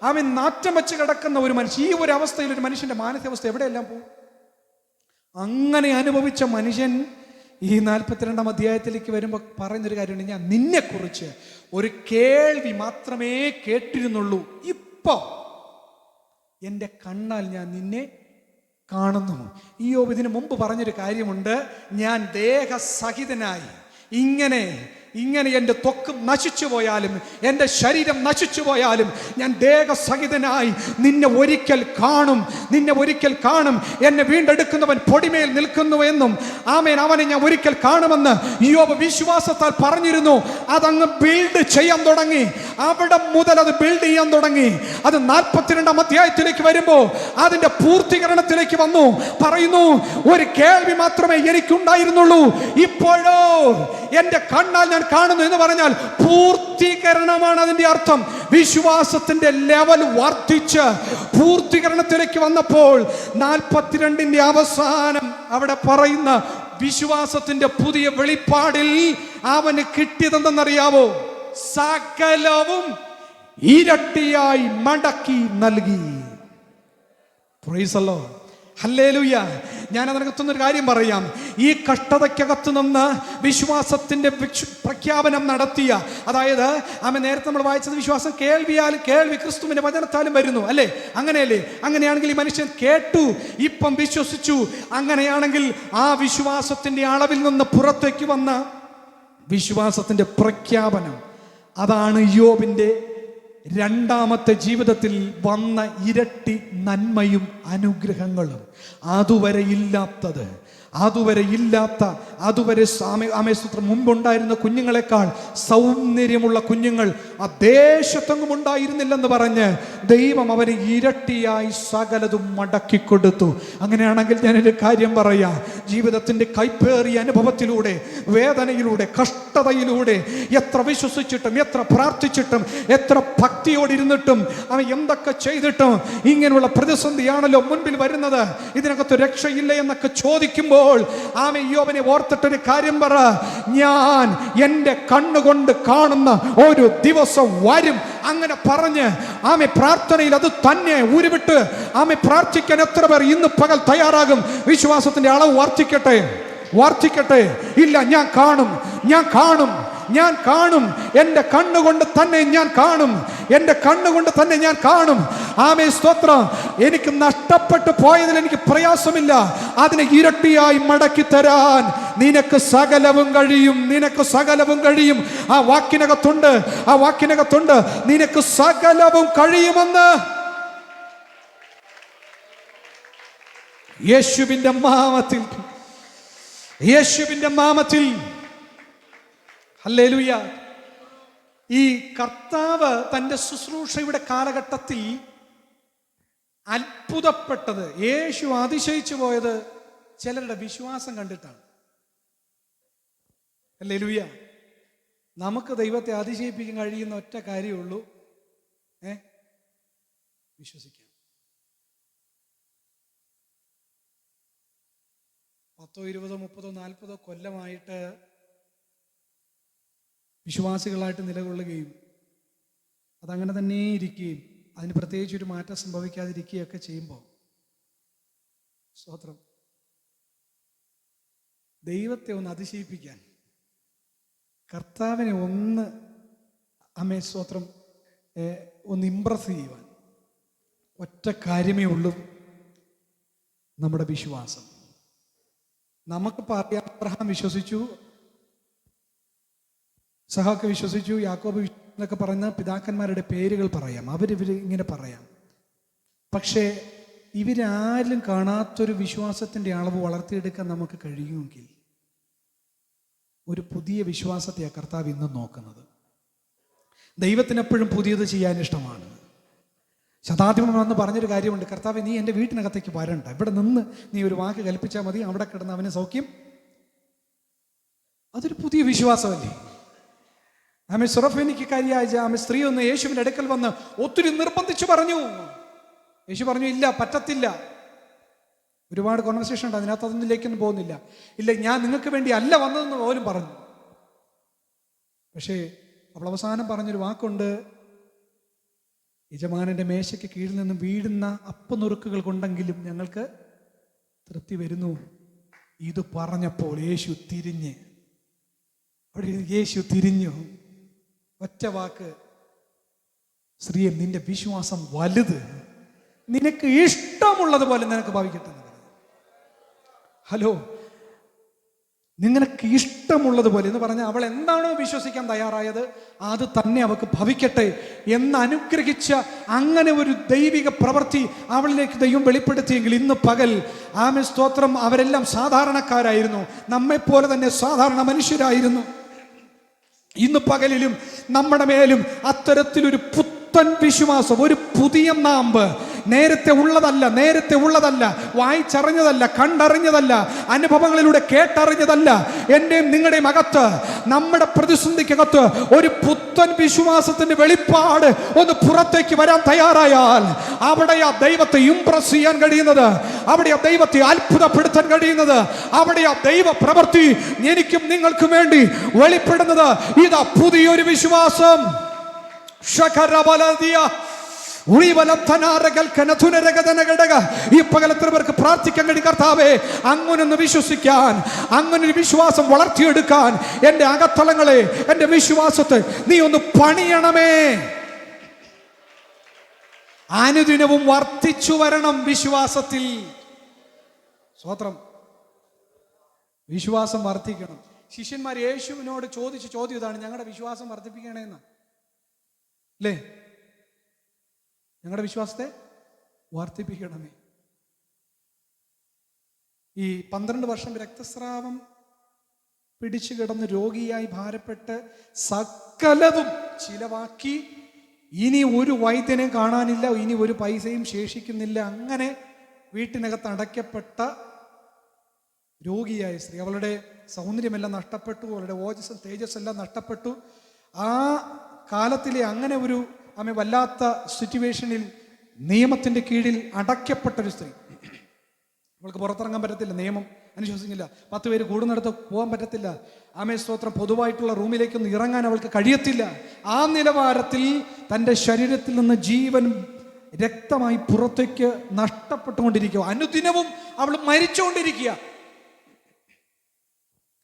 അവൻ നാറ്റം വെച്ച് കിടക്കുന്ന ഒരു മനുഷ്യൻ, ഈ ഒരു അവസ്ഥയിൽ ഒരു മനുഷ്യന്റെ മാനസികാവസ്ഥ എവിടെയെല്ലാം പോകും? അങ്ങനെ അനുഭവിച്ച മനുഷ്യൻ ഈ 42-ാം അധ്യായത്തിലേക്ക് വരുമ്പോൾ പറയുന്നൊരു കാര്യമുണ്ട്, ഞാൻ നിന്നെക്കുറിച്ച് ഒരു കേൾവി മാത്രമേ കേട്ടിരുന്നുള്ളൂ, ഇപ്പൊ എൻ്റെ കണ്ണാൽ ഞാൻ നിന്നെ കാണുന്നു. ഇയ്യോബ് ഇതിനു മുമ്പ് പറഞ്ഞൊരു കാര്യമുണ്ട്, ഞാൻ ദേഹസഹിതനായി ഇങ്ങനെ ഇങ്ങനെ എൻ്റെ ത്വക്ക് നശിച്ചു പോയാലും എൻ്റെ ശരീരം നശിച്ചു പോയാലും ഞാൻ ദേഹസഹിതനായി നിന്നെ ഒരിക്കൽ കാണും, നിന്നെ ഒരിക്കൽ കാണും. എന്നെ വീണ്ടെടുക്കുന്നവൻ പൊടിമേൽ നിൽക്കുന്നു എന്നും ആമേൻ, അവനെ ഞാൻ ഒരിക്കൽ കാണുമെന്ന് യോബ് വിശ്വാസത്താൽ പറഞ്ഞിരുന്നു. അതങ്ങ് ബിൽഡ് ചെയ്യാൻ തുടങ്ങി. അവിടെ മുതൽ അത് ബിൽഡ് ചെയ്യാൻ തുടങ്ങി. അത് 42-ാം അധ്യായത്തിലേക്ക് വരുമ്പോൾ അതിൻ്റെ പൂർത്തീകരണത്തിലേക്ക് വന്നു. പറയുന്നു, ഒരു കേൾവി മാത്രമേ എനിക്കുണ്ടായിരുന്നുള്ളൂ, ഇപ്പോഴോ എൻ്റെ കണ്ണാൽ ഞാൻ കാണുന്നു എന്ന് പറഞ്ഞാൽ പൂർത്തീകരണമാണ് അതിൻ്റെ അർത്ഥം. വിശ്വാസത്തിന്റെ ലെവൽ വർദ്ധിച്ച് പൂർത്തീകരണത്തിലേക്ക് വന്നപ്പോൾ 42-ന്റെ അവസാനം അവിടെ പറയുന്ന വിശ്വാസത്തിന്റെ പുതിയ വെളിപ്പാടിൽ അവന് കിട്ടിയതെന്നറിയാവോ? സകലവും ഇരട്ടിയായി മടക്കി നൽകി. Price the Lord, hallelujah. ഞാൻ അതിനകത്തുനിന്നൊരു കാര്യം പറയാം. ഈ കഷ്ടതയ്ക്കകത്ത് നിന്ന് വിശ്വാസത്തിന്റെ പ്രഖ്യാപനം നടത്തിയ, അതായത് നേരത്തെ നമ്മൾ വായിച്ചത് വിശ്വാസം കേൾവിയാലും, കേൾവി ക്രിസ്തുവിന്റെ വചനത്താലും വരുന്നു, അല്ലേ? അങ്ങനെയല്ലേ? അങ്ങനെയാണെങ്കിൽ ഈ മനുഷ്യൻ കേട്ടു, ഇപ്പം വിശ്വസിച്ചു. അങ്ങനെയാണെങ്കിൽ ആ വിശ്വാസത്തിന്റെ അളവിൽ നിന്ന് പുറത്തേക്ക് വന്ന വിശ്വാസത്തിന്റെ പ്രഖ്യാപനം, അതാണ് യോബിന്റെ രണ്ടാമത്തെ ജീവിതത്തിൽ വന്ന ഇരട്ടി നന്മയും അനുഗ്രഹങ്ങളും. അതുവരെ ഇല്ലാത്ത അതുവരെ മുമ്പുണ്ടായിരുന്ന കുഞ്ഞുങ്ങളെക്കാൾ സൗന്ദര്യമുള്ള കുഞ്ഞുങ്ങൾ ആ ദേശത്തെങ്ങും ഉണ്ടായിരുന്നില്ലെന്ന് പറഞ്ഞ് ദൈവം അവന് ഇരട്ടിയായി സകലതും മടക്കിക്കൊടുത്തു. അങ്ങനെയാണെങ്കിൽ ഞാനൊരു കാര്യം പറയാം. ജീവിതത്തിൻ്റെ കൈപ്പേറിയ അനുഭവത്തിലൂടെ, വേദനയിലൂടെ, കഷ്ടതയിലൂടെ എത്ര വിശ്വസിച്ചിട്ടും, എത്ര പ്രാർത്ഥിച്ചിട്ടും, എത്ര ഭക്തിയോടിരുന്നിട്ടും, അവൻ എന്തൊക്കെ ചെയ്തിട്ടും ഇങ്ങനെയുള്ള പ്രതിസന്ധിയാണല്ലോ മുൻപിൽ വരുന്നത്, ഇതിനകത്ത് രക്ഷയില്ല എന്നൊക്കെ ചോദിക്കുമ്പോൾ ആമേ യോബിനെ ഓർത്തിട്ടൊരു കാര്യം പറ, ഞാൻ എൻ്റെ കണ്ണുകൊണ്ട് കാണുന്ന ഒരു ദിവസം വരും. അങ്ങനെ പറഞ്ഞ് ആമേ പ്രാർത്ഥനയിൽ അത് തന്നെ ഉരുവിട്ട് ആമേ പ്രാർത്ഥിക്കാൻ എത്ര പേർ ഇന്ന് പകൽ തയ്യാറാകും? വിശ്വാസത്തിന്റെ അളവ് വർദ്ധിക്കട്ടെ. ഇല്ല, ഞാൻ കാണും. എൻ്റെ കണ്ണുകൊണ്ട് തന്നെ ഞാൻ കാണും. ആമേ സ്തോത്രം. എനിക്ക് നഷ്ടപ്പെട്ടു പോയതിൽ എനിക്ക് പ്രയാസമില്ല. അതിനെ ഇരട്ടിയായി മടക്കി തരാൻ നിനക്ക് സകലവും കഴിയും. ആ വാക്കിനകത്തുണ്ട് നിനക്ക് സകലവും കഴിയുമെന്ന് യേശുവിന്റെ നാമത്തിൽ. ഹല്ലേലൂയ. ഈ കർത്താവ് തൻ്റെ ശുശ്രൂഷയുടെ കാലഘട്ടത്തിൽ അത്ഭുതപ്പെട്ടത്, യേശു അതിശയിച്ചു പോയത് ചിലരുടെ വിശ്വാസം കണ്ടിട്ടാണ്. ഹല്ലേലൂയ. നമുക്ക് ദൈവത്തെ അതിശയിപ്പിക്കാൻ കഴിയുന്ന ഒറ്റ കാര്യമുള്ളൂ, വിശ്വസിക്കാം. 10, 20, 30, 40 കൊല്ലമായിട്ട് വിശ്വാസികളായിട്ട് നിലകൊള്ളുകയും അതങ്ങനെ തന്നെ ഇരിക്കുകയും അതിന് പ്രത്യേകിച്ച് ഒരു മാറ്റം സംഭവിക്കാതിരിക്കുകയൊക്കെ ചെയ്യുമ്പോൾ, സ്തോത്രം, ദൈവത്തെ ഒന്ന് അതിശയിപ്പിക്കാൻ, കർത്താവിനെ സ്തോത്രം ഒന്ന് ഇംപ്രസ് ചെയ്യുവാൻ ഒറ്റ കാര്യമേ ഉള്ളൂ, നമ്മുടെ വിശ്വാസം. നമുക്ക് പറയാം, അബ്രഹാം വിശ്വസിച്ചു, ഇസഹാക്ക് വിശ്വസിച്ചു, യാക്കോബ് എന്നൊക്കെ പറയുന്ന പിതാക്കന്മാരുടെ പേരുകൾ പറയാം, ഇവർ ഇങ്ങനെ പറയാം. പക്ഷേ ഇവരാരും കാണാത്തൊരു വിശ്വാസത്തിൻ്റെ അളവ് വളർത്തിയെടുക്കാൻ നമുക്ക് കഴിയുമെങ്കിൽ ഒരു പുതിയ വിശ്വാസത്തെയാണ് കർത്താവ് ഇന്നും നോക്കുന്നത്. ദൈവത്തിനെപ്പോഴും പുതിയത് ചെയ്യാൻ ഇഷ്ടമാണ്. ശതാധിപൻ വന്ന് പറഞ്ഞൊരു കാര്യമുണ്ട്, കർത്താവ് നീ എൻ്റെ വീട്ടിനകത്തേക്ക് വരണ്ട, ഇവിടെ നിന്ന് നീ ഒരു വാക്ക് കൽപ്പിച്ചാൽ മതി, അവിടെ കിടന്ന് അവന് സൗഖ്യം. അതൊരു പുതിയ വിശ്വാസമല്ലേ? ആമേ സുറഫേനിക്ക് കാര്യായ സ്ത്രീ ഒന്ന് യേശുവിൻ്റെ അടുക്കൽ വന്ന് ഒത്തിരി നിർബന്ധിച്ചു പറഞ്ഞു. യേശു പറഞ്ഞു, ഇല്ല, പറ്റത്തില്ല. ഒരുപാട് കോൺവെർസേഷൻ ഉണ്ട്, അതിനകത്ത് അതിലേക്കൊന്നും പോകുന്നില്ല. ഇല്ല, ഞാൻ നിങ്ങൾക്ക് വേണ്ടി അല്ല വന്നതെന്ന് പോലും പറഞ്ഞു. പക്ഷേ അവൾ അവസാനം പറഞ്ഞൊരു വാക്കുണ്ട്, യജമാനന്റെ മേശയ്ക്ക് കീഴിൽ നിന്നും വീഴുന്ന അപ്പനുറുക്കുകൾ കൊണ്ടെങ്കിലും ഞങ്ങൾക്ക് തൃപ്തി വരുന്നു. ഇത് പറഞ്ഞപ്പോൾ യേശു തിരിഞ്ഞു ഒറ്റ വാക്ക്, സ്ത്രീയെ, നിന്റെ വിശ്വാസം വലുത്, നിനക്ക് ഇഷ്ടമുള്ളതുപോലെ നിനക്ക് ഭാവിക്കട്ടെ. ഹലോ, നിനക്ക് ഇഷ്ടമുള്ളതുപോലെ എന്ന് പറഞ്ഞാൽ അവൾ എന്താണോ വിശ്വസിക്കാൻ തയ്യാറായത് അത് തന്നെ അവൾക്ക് ഭവിക്കട്ടെ എന്ന് അനുഗ്രഹിച്ച അങ്ങനെ ഒരു ദൈവിക പ്രവൃത്തി അവളിലേക്ക് ദൈവം വെളിപ്പെടുത്തിയെങ്കിൽ ഇന്ന് പകൽ ആമേൻ സ്തോത്രം, അവരെല്ലാം സാധാരണക്കാരായിരുന്നു, നമ്മെപ്പോലെ തന്നെ സാധാരണ മനുഷ്യരായിരുന്നു. ഇന്ന് പകലിലും നമ്മുടെ മേലും അത്തരത്തിലൊരു പുത്തൻ വിശ്വാസം, ഒരു പുതിയ നാമ്പ്, നേരത്തെ ഉള്ളതല്ല, വായിച്ചറിഞ്ഞതല്ല, കണ്ടറിഞ്ഞതല്ല, അനുഭവങ്ങളിലൂടെ കേട്ടറിഞ്ഞതല്ല, എൻ്റെയും നിങ്ങളുടെയും അകത്ത്, നമ്മുടെ പ്രതിസന്ധിക്കകത്ത് ഒരു പുത്തൻ വിശ്വാസത്തിന്റെ വെളിപ്പാട് ഒന്ന് പുറത്തേക്ക് വരാൻ തയ്യാറായാൽ അവിടെ ആ ദൈവത്തെ ഇംപ്രസ് ചെയ്യാൻ കഴിയുന്നത്, അവിടെ ആ ദൈവത്തെ അത്ഭുതപ്പെടുത്താൻ കഴിയുന്നത്, അവിടെ ആ ദൈവ പ്രവൃത്തി എനിക്കും നിങ്ങൾക്കും വേണ്ടി വെളിപ്പെടുന്നത്. ഇതാ പുതിയൊരു വിശ്വാസം. ഈ പകലത്ര പേർക്ക് പ്രാർത്ഥിക്കാൻ കഴിയും, കർത്താവേ അങ്ങനൊന്ന് വിശ്വസിക്കാൻ, അങ്ങനൊരു വിശ്വാസം വളർത്തിയെടുക്കാൻ എൻ്റെ അകത്തളങ്ങളെ, എൻ്റെ വിശ്വാസത്തെ നീ ഒന്ന് പണിയണമേ. അനുദിനവും വർദ്ധിച്ചു വരണം വിശ്വാസത്തിൽ. സ്തോത്രം. വിശ്വാസം വർദ്ധിക്കണം. ശിഷ്യന്മാർ യേശുവിനോട് ചോദിച്ച ചോദ്യം ഇതാണ്, ഞങ്ങളുടെ വിശ്വാസം വർദ്ധിപ്പിക്കണേന്ന് അല്ലേ? ഞങ്ങളുടെ വിശ്വാസത്തെ വർദ്ധിപ്പിക്കണമേ. ഈ 12 വർഷം രക്തസ്രാവം പിടിച്ചു കിടന്ന് രോഗിയായി ഭാരപ്പെട്ട് സകലതും ചിലവാക്കി, ഇനി ഒരു വൈദ്യനെ കാണാനില്ല, ഇനി ഒരു പൈസയും ശേഷിക്കുന്നില്ല, അങ്ങനെ വീട്ടിനകത്ത് അടയ്ക്കപ്പെട്ട രോഗിയായ സ്ത്രീ, അവളുടെ സൗന്ദര്യമെല്ലാം നഷ്ടപ്പെട്ടു, അവളുടെ ഓജസ്സും തേജസ്സെല്ലാം നഷ്ടപ്പെട്ടു. ആ കാലത്തിലെ അങ്ങനെ ഒരു വല്ലാത്ത സിറ്റുവേഷനിൽ നിയമത്തിൻ്റെ കീഴിൽ അടയ്ക്കപ്പെട്ടൊരു സ്ത്രീ. അവൾക്ക് പുറത്തിറങ്ങാൻ പറ്റത്തില്ല, നിയമം അനുശോസിക്കില്ല, 10 പേര് കൂടുന്നിടത്ത് പോകാൻ പറ്റത്തില്ല, സ്തോത്രം, പൊതുവായിട്ടുള്ള റൂമിലേക്കൊന്നും ഇറങ്ങാൻ അവൾക്ക് കഴിയത്തില്ല. ആ നിലവാരത്തിൽ തൻ്റെ ശരീരത്തിൽ നിന്ന് ജീവൻ രക്തമായി പുറത്തേക്ക് നഷ്ടപ്പെട്ടുകൊണ്ടിരിക്കുക, അനുദിനവും അവൾ മരിച്ചുകൊണ്ടിരിക്കുക.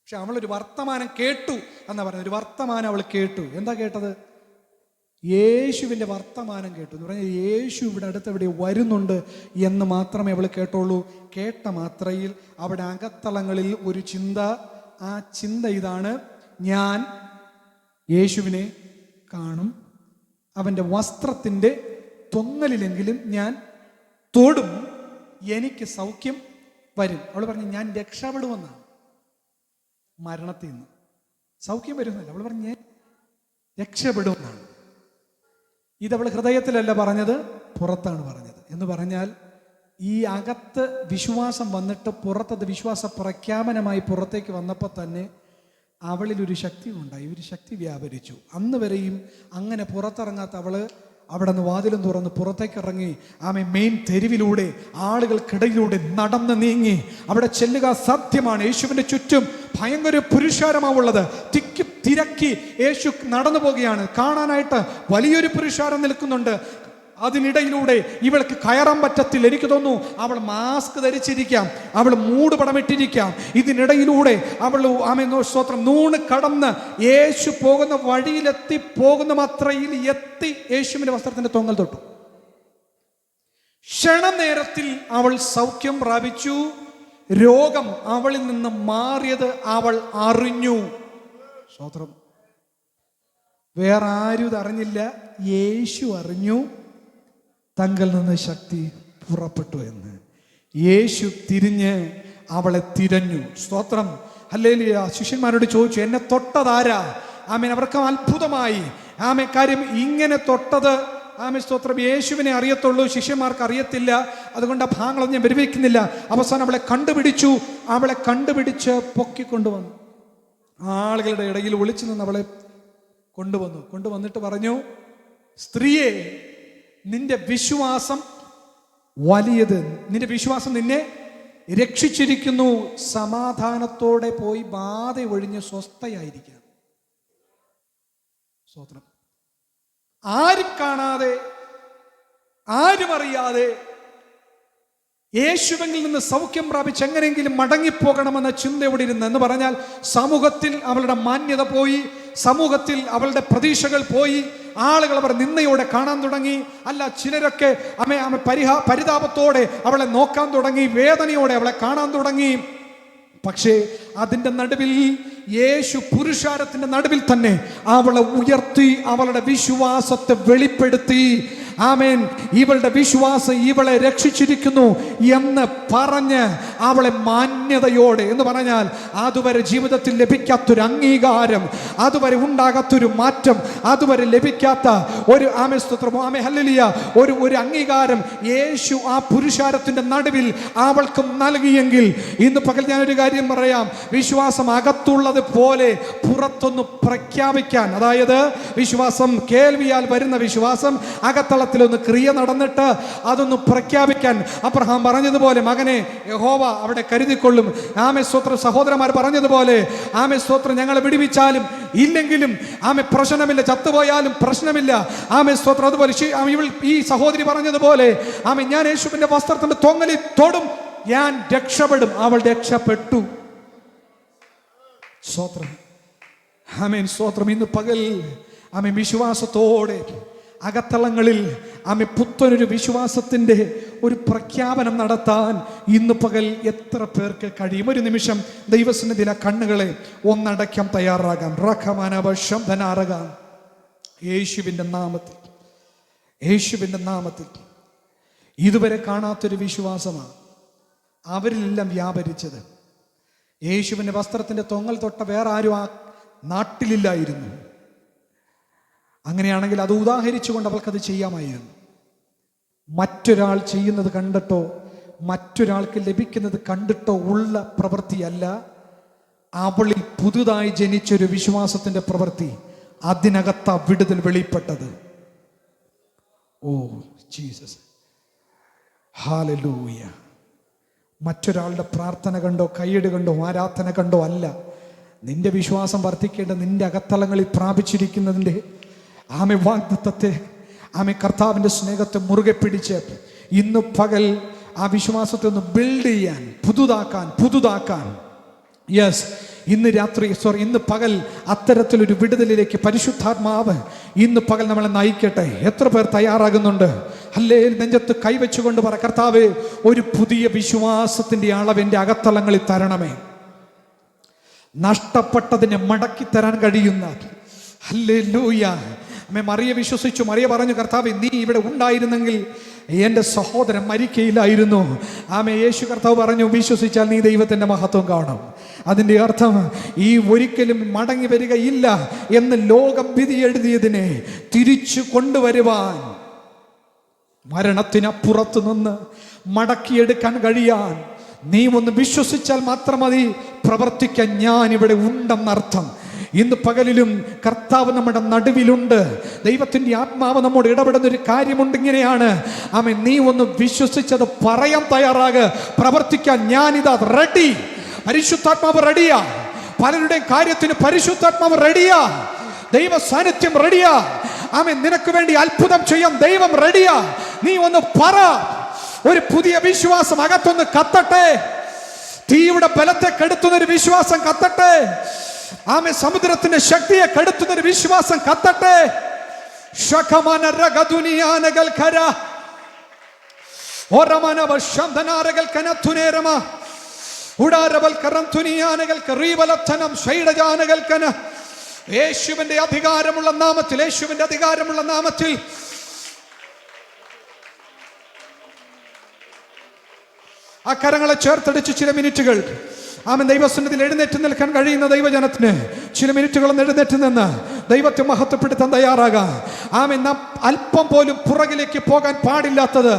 പക്ഷെ അവളൊരു വർത്തമാനം കേട്ടു എന്നാ പറയുന്നത്. ഒരു വർത്തമാനം അവൾ കേട്ടു. എന്താ കേട്ടത്? യേശുവിൻ്റെ വർത്തമാനം കേട്ടു എന്ന് പറഞ്ഞാൽ യേശു ഇവിടെ അടുത്തെവിടെ വരുന്നുണ്ട് എന്ന് മാത്രമേ അവൾ കേട്ടുള്ളൂ. കേട്ട മാത്രയിൽ അവിടെ അകത്തളങ്ങളിൽ ഒരു ചിന്ത. ആ ചിന്ത ഇതാണ്, ഞാൻ യേശുവിനെ കാണും, അവൻ്റെ വസ്ത്രത്തിൻ്റെ തൊങ്ങലിലെങ്കിലും ഞാൻ തൊടും, എനിക്ക് സൗഖ്യം വരും. അവൾ പറഞ്ഞു ഞാൻ രക്ഷപ്പെടുമെന്നാണ്, മരണത്തിൽ നിന്ന് സൗഖ്യം വരുന്നല്ല, അവൾ പറഞ്ഞു ഞാൻ രക്ഷപ്പെടുമെന്നാണ്. ഇതവൾ ഹൃദയത്തിലല്ല പറഞ്ഞത്, പുറത്താണ് പറഞ്ഞത്. എന്ന് പറഞ്ഞാൽ ഈ അകത്ത് വിശ്വാസം വന്നിട്ട് പുറത്തത് വിശ്വാസ പ്രഖ്യാപനമായി പുറത്തേക്ക് വന്നപ്പോൾ തന്നെ അവളിലൊരു ശക്തി ഉണ്ടായി, ഒരു ശക്തി വ്യാപരിച്ചു. അന്ന് വരെയും അങ്ങനെ പുറത്തിറങ്ങാത്ത അവള് അവിടെ നിന്ന് വാതിലും തുറന്ന് പുറത്തേക്ക് ഇറങ്ങി മെയിൻ തെരുവിലൂടെ ആളുകൾക്കിടയിലൂടെ നടന്ന് നീങ്ങി. അവിടെ ചെല്ലുക സാധ്യമാണ്. യേശുവിൻ്റെ ചുറ്റും ഭയങ്കര പുരുഷാരമാവുള്ളത്. തിരക്കി യേശു നടന്നു പോവുകയാണ്. കാണാനായിട്ട് വലിയൊരു പുരുഷാരം നിൽക്കുന്നുണ്ട്. അതിനിടയിലൂടെ ഇവൾക്ക് കയറാൻ പറ്റത്തില്ല. എനിക്ക് തോന്നുന്നു അവൾ മാസ്ക് ധരിച്ചിരിക്കാം, അവൾ മൂടുപടമിട്ടിരിക്കാം. ഇതിനിടയിലൂടെ അവൾ സ്തോത്രം നൂണ് കടന്ന് യേശു പോകുന്ന വഴിയിലെത്തി, പോകുന്ന മാത്രയിൽ എത്തി യേശുവിൻ്റെ വസ്ത്രത്തിന്റെ തൊങ്ങൽ തൊട്ടു. ക്ഷണനേരത്തിൽ അവൾ സൗഖ്യം പ്രാപിച്ചു. രോഗം അവളിൽ നിന്ന് മാറിയത് അവൾ അറിഞ്ഞു. സ്തോത്രം. വേറെ ആരും ഇതറിഞ്ഞില്ല, യേശു അറിഞ്ഞു. തങ്കിൽ നിന്ന് ശക്തി പുറപ്പെട്ടു എന്ന്. യേശു തിരിഞ്ഞ് അവളെ തിരഞ്ഞു. സ്തോത്രം. ഹല്ലേലൂയ. ശിഷ്യന്മാരോട് ചോദിച്ചു, എന്നെ തൊട്ടതാരാ? അവർക്ക് അത്ഭുതമായി. കാര്യം ഇങ്ങനെ തൊട്ടത് സ്തോത്രം യേശുവിനെ അറിയത്തുള്ളൂ, ശിഷ്യന്മാർക്ക് അറിയത്തില്ല. അതുകൊണ്ട് ആ ഭാഗങ്ങളൊന്നും ഞാൻ വിവരിക്കുന്നില്ല. അവസാനം അവളെ കണ്ടുപിടിച്ചു. അവളെ കണ്ടുപിടിച്ച് പൊക്കിക്കൊണ്ടുവന്നു. ആളുകളുടെ ഇടയിൽ ഒളിച്ചു നിന്ന് അവളെ കൊണ്ടുവന്നിട്ട് പറഞ്ഞു, സ്ത്രീയെ, നിന്റെ വിശ്വാസം വലിയത്, നിന്റെ വിശ്വാസം നിന്നെ രക്ഷിച്ചിരിക്കുന്നു. സമാധാനത്തോടെ പോയി ബാധ ഒഴിഞ്ഞ് സ്വസ്ഥയായിരിക്കുക. സ്തോത്രം. ആരും കാണാതെ, ആരും അറിയാതെ യേശുവിൽ നിന്ന് സൗഖ്യം പ്രാപിച്ച് എങ്ങനെയെങ്കിലും മടങ്ങിപ്പോകണമെന്ന ചിന്തയോടെ ഇരുന്ന്, എന്ന് പറഞ്ഞാൽ സമൂഹത്തിൽ അവളുടെ മാന്യത പോയി, സമൂഹത്തിൽ അവളുടെ പ്രതീക്ഷകൾ പോയി. ആളുകൾ അവർ നിന്നയോടെ കാണാൻ തുടങ്ങി. അല്ല, ചിലരൊക്കെ പരിതാപത്തോടെ അവളെ നോക്കാൻ തുടങ്ങി, വേദനയോടെ അവളെ കാണാൻ തുടങ്ങി. പക്ഷേ അതിൻ്റെ നടുവിൽ യേശു പുരുഷാരത്തിൻ്റെ നടുവിൽ തന്നെ അവളെ ഉയർത്തി, അവളുടെ വിശ്വാസത്തെ വെളിപ്പെടുത്തി. ആമേൻ. ഇവളുടെ വിശ്വാസം ഇവളെ രക്ഷിച്ചിരിക്കുന്നു എന്ന് പറഞ്ഞ് അവളെ മാന്യതയോടെ, എന്ന് പറഞ്ഞാൽ അതുവരെ ജീവിതത്തിൽ ലഭിക്കാത്തൊരു അംഗീകാരം, അതുവരെ ഉണ്ടാകാത്തൊരു മാറ്റം, അതുവരെ ലഭിക്കാത്ത ഒരു സ്തോത്രം, ഹല്ലേലൂയ, ഒരു അംഗീകാരം യേശു ആ പുരുഷാരത്തിൻ്റെ നടുവിൽ അവൾക്ക് നൽകിയെങ്കിൽ, ഇന്ന് പകൽ ഞാനൊരു കാര്യം പറയാം. വിശ്വാസം അകത്തുള്ളത് പോലെ പുറത്തൊന്ന് പ്രഖ്യാപിക്കാൻ, അതായത് വിശ്വാസം കേൾവിയാൽ വരുന്ന വിശ്വാസം, അകത്തളത്തിലൊന്ന് ക്രിയ നടന്നിട്ട് അതൊന്ന് പ്രഖ്യാപിക്കാൻ. അബ്രഹാം പറഞ്ഞതുപോലെ, മകനെ യഹോവ അവിടെ കരുതിക്കൊള്ളും. സ്തോത്രം. സഹോദരന്മാർ പറഞ്ഞതുപോലെ, സ്തോത്രം, ഞങ്ങളെ വിടുവിച്ചാലും ഇല്ലെങ്കിലും പ്രശ്നമില്ല, ചത്തുപോയാലും പ്രശ്നമില്ല. സ്തോത്രം. അതുപോലെ ഈ സഹോദരി പറഞ്ഞതുപോലെ, ഞാൻ യേശുവിന്റെ വസ്ത്രത്തിന്റെ തൊങ്ങലിൽ തൊടും, ഞാൻ രക്ഷപ്പെടും. അവൾ രക്ഷപ്പെട്ടു. സ്തോത്രം. സ്തോത്രം. ഇന്ന് പകൽ വിശ്വാസത്തോടെ അകത്തളങ്ങളിൽ പുത്തനൊരു വിശ്വാസത്തിൻ്റെ ഒരു പ്രഖ്യാപനം നടത്താൻ ഇന്ന് പകൽ എത്ര പേർക്ക് കഴിയും? ഒരു നിമിഷം ദൈവസന്നിധിയിലെ കണ്ണുകളെ ഒന്നടയ്ക്കാൻ തയ്യാറാകാം. റഖമാനവശബ്ദനാറകാം. യേശുവിൻ്റെ നാമത്തിൽ, യേശുവിൻ്റെ നാമത്തിൽ ഇതുവരെ കാണാത്തൊരു വിശ്വാസമാണ് അവരിലെല്ലാം വ്യാപരിച്ചത്. യേശുവിൻ്റെ വസ്ത്രത്തിൻ്റെ തൊങ്ങൽ തൊട്ട വേറെ ആരും ആ നാട്ടിലില്ലായിരുന്നു. അങ്ങനെയാണെങ്കിൽ അത് ഉദാഹരിച്ചുകൊണ്ട് അവൾക്കത് ചെയ്യാമായിരുന്നു. മറ്റൊരാൾ ചെയ്യുന്നത് കണ്ടിട്ടോ മറ്റൊരാൾക്ക് ലഭിക്കുന്നത് കണ്ടിട്ടോ ഉള്ള പ്രവൃത്തിയല്ല, അവളിൽ പുതുതായി ജനിച്ചൊരു വിശ്വാസത്തിൻ്റെ പ്രവൃത്തി. അതിനകത്ത വിടുതൽ വെളിപ്പെട്ടത്. Oh Jesus, hallelujah. മറ്റൊരാളുടെ പ്രാർത്ഥന കണ്ടോ, കൈയ്യടി കണ്ടോ, ആരാധന കണ്ടോ അല്ല. നിന്റെ വിശ്വാസം വർദ്ധിക്കേണ്ട നിന്റെ അകത്തളങ്ങളിൽ പ്രാപിച്ചിരിക്കുന്നതിൻ്റെ വാഗ്ദത്തത്തെ, കർത്താവിൻ്റെ സ്നേഹത്തെ മുറുകെ പിടിച്ച് ഇന്ന് പകൽ ആ വിശ്വാസത്തെ ഒന്ന് ബിൽഡ് ചെയ്യാൻ, പുതുതാക്കാൻ. യെസ്, ഇന്ന് പകൽ അത്തരത്തിലൊരു വിടുതലിലേക്ക് പരിശുദ്ധാത്മാവ് ഇന്ന് പകൽ നമ്മളെ നയിക്കട്ടെ. എത്ര പേർ തയ്യാറാകുന്നുണ്ട്? ഹല്ലേലൂയ. നെഞ്ചത്ത് കൈവച്ചുകൊണ്ട് പറ, കർത്താവേ, ഒരു പുതിയ വിശ്വാസത്തിൻ്റെ അളവ് എൻ്റെ അകത്തളങ്ങളിൽ തരണമേ. നഷ്ടപ്പെട്ടതിനെ മടക്കി തരാൻ കഴിയുന്ന, ഹല്ലേലൂയ. മറിയ വിശ്വസിച്ചു. മറിയ പറഞ്ഞു, കർത്താവേ, നീ ഇവിടെ ഉണ്ടായിരുന്നെങ്കിൽ എൻ്റെ സഹോദരൻ മരിക്കയില്ലായിരുന്നു. യേശു കർത്താവ് പറഞ്ഞു, വിശ്വസിച്ചാൽ നീ ദൈവത്തിൻ്റെ മഹത്വം കാണും. അതിൻ്റെ അർത്ഥം ഈ ഒരിക്കലും മടങ്ങി വരികയില്ല എന്ന് ലോകം വിധി എഴുതിയതിനെ തിരിച്ചു കൊണ്ടുവരുവാൻ, മരണത്തിനപ്പുറത്ത് നിന്ന് മടക്കിയെടുക്കാൻ കഴിയാൻ നീ ഒന്ന് വിശ്വസിച്ചാൽ മാത്രം മതി. പ്രവർത്തിക്കാൻ ഞാൻ ഇവിടെ ഉണ്ടെന്നർത്ഥം. ഇന്ന് പകലിലും കർത്താവ് നമ്മുടെ നടുവിലുണ്ട്. ദൈവത്തിൻ്റെ ആത്മാവ് നമ്മോട് ഇടപെടുന്ന ഒരു കാര്യമുണ്ട്. ഇങ്ങനെയാണ്, നീ ഒന്ന് വിശ്വസിച്ചത് പറയാൻ തയ്യാറാക്. പ്രവർത്തിക്കാൻ ഞാനിതാ റെഡി. പരിശുദ്ധാത്മാവ് റെഡിയാ. പലരുടെയും കാര്യത്തിന് പരിശുദ്ധാത്മാവ് റെഡിയാ. ദൈവ സാന്നിധ്യം റെഡിയാ. നിനക്ക് വേണ്ടി അത്ഭുതം ചെയ്യാൻ ദൈവം റെഡിയാ. നീ ഒന്ന് പറ. ഒരു പുതിയ വിശ്വാസം അകത്തൊന്ന് കത്തട്ടെ. തീയുടെ ബലത്തെ കെടുത്തുന്നൊരു വിശ്വാസം കത്തട്ടെ. സമുദ്രത്തിന്റെ ശക്തിയെ കെടുത്തുന്നൊരു വിശ്വാസം കത്തട്ടെ. യേശുവിന്റെ അധികാരമുള്ള നാമത്തിൽ, യേശുവിന്റെ അധികാരമുള്ള നാമത്തിൽ ആ കരങ്ങളെ ചേർത്തടിച്ച് ചില മിനിറ്റുകൾ ദൈവസന്നിധിയിൽ എഴുന്നേറ്റ് നിൽക്കാൻ കഴിയുന്ന ദൈവജനത്തിന് ചില മിനിറ്റുകളൊന്ന് എഴുന്നേറ്റ് നിന്ന് ദൈവത്തെ മഹത്വപ്പെടുത്താൻ തയ്യാറാകാം. നാം അല്പം പോലും പുറകിലേക്ക് പോകാൻ പാടില്ലാത്തത്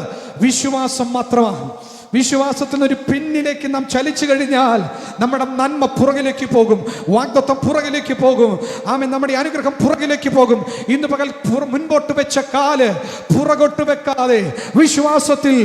വിശ്വാസം മാത്രമാണ്. വിശ്വാസത്തിന് ഒരു പിന്നിലേക്ക് നാം ചലിച്ചു കഴിഞ്ഞാൽ നമ്മുടെ നന്മ പുറകിലേക്ക് പോകും, വാഗ്ദത്തം പുറകിലേക്ക് പോകും, നമ്മുടെ അനുഗ്രഹം പുറകിലേക്ക് പോകും. ഇന്ന് പകൽ മുൻപോട്ട് വെച്ച കാല് പുറകോട്ട് വെക്കാതെ വിശ്വാസത്തിൽ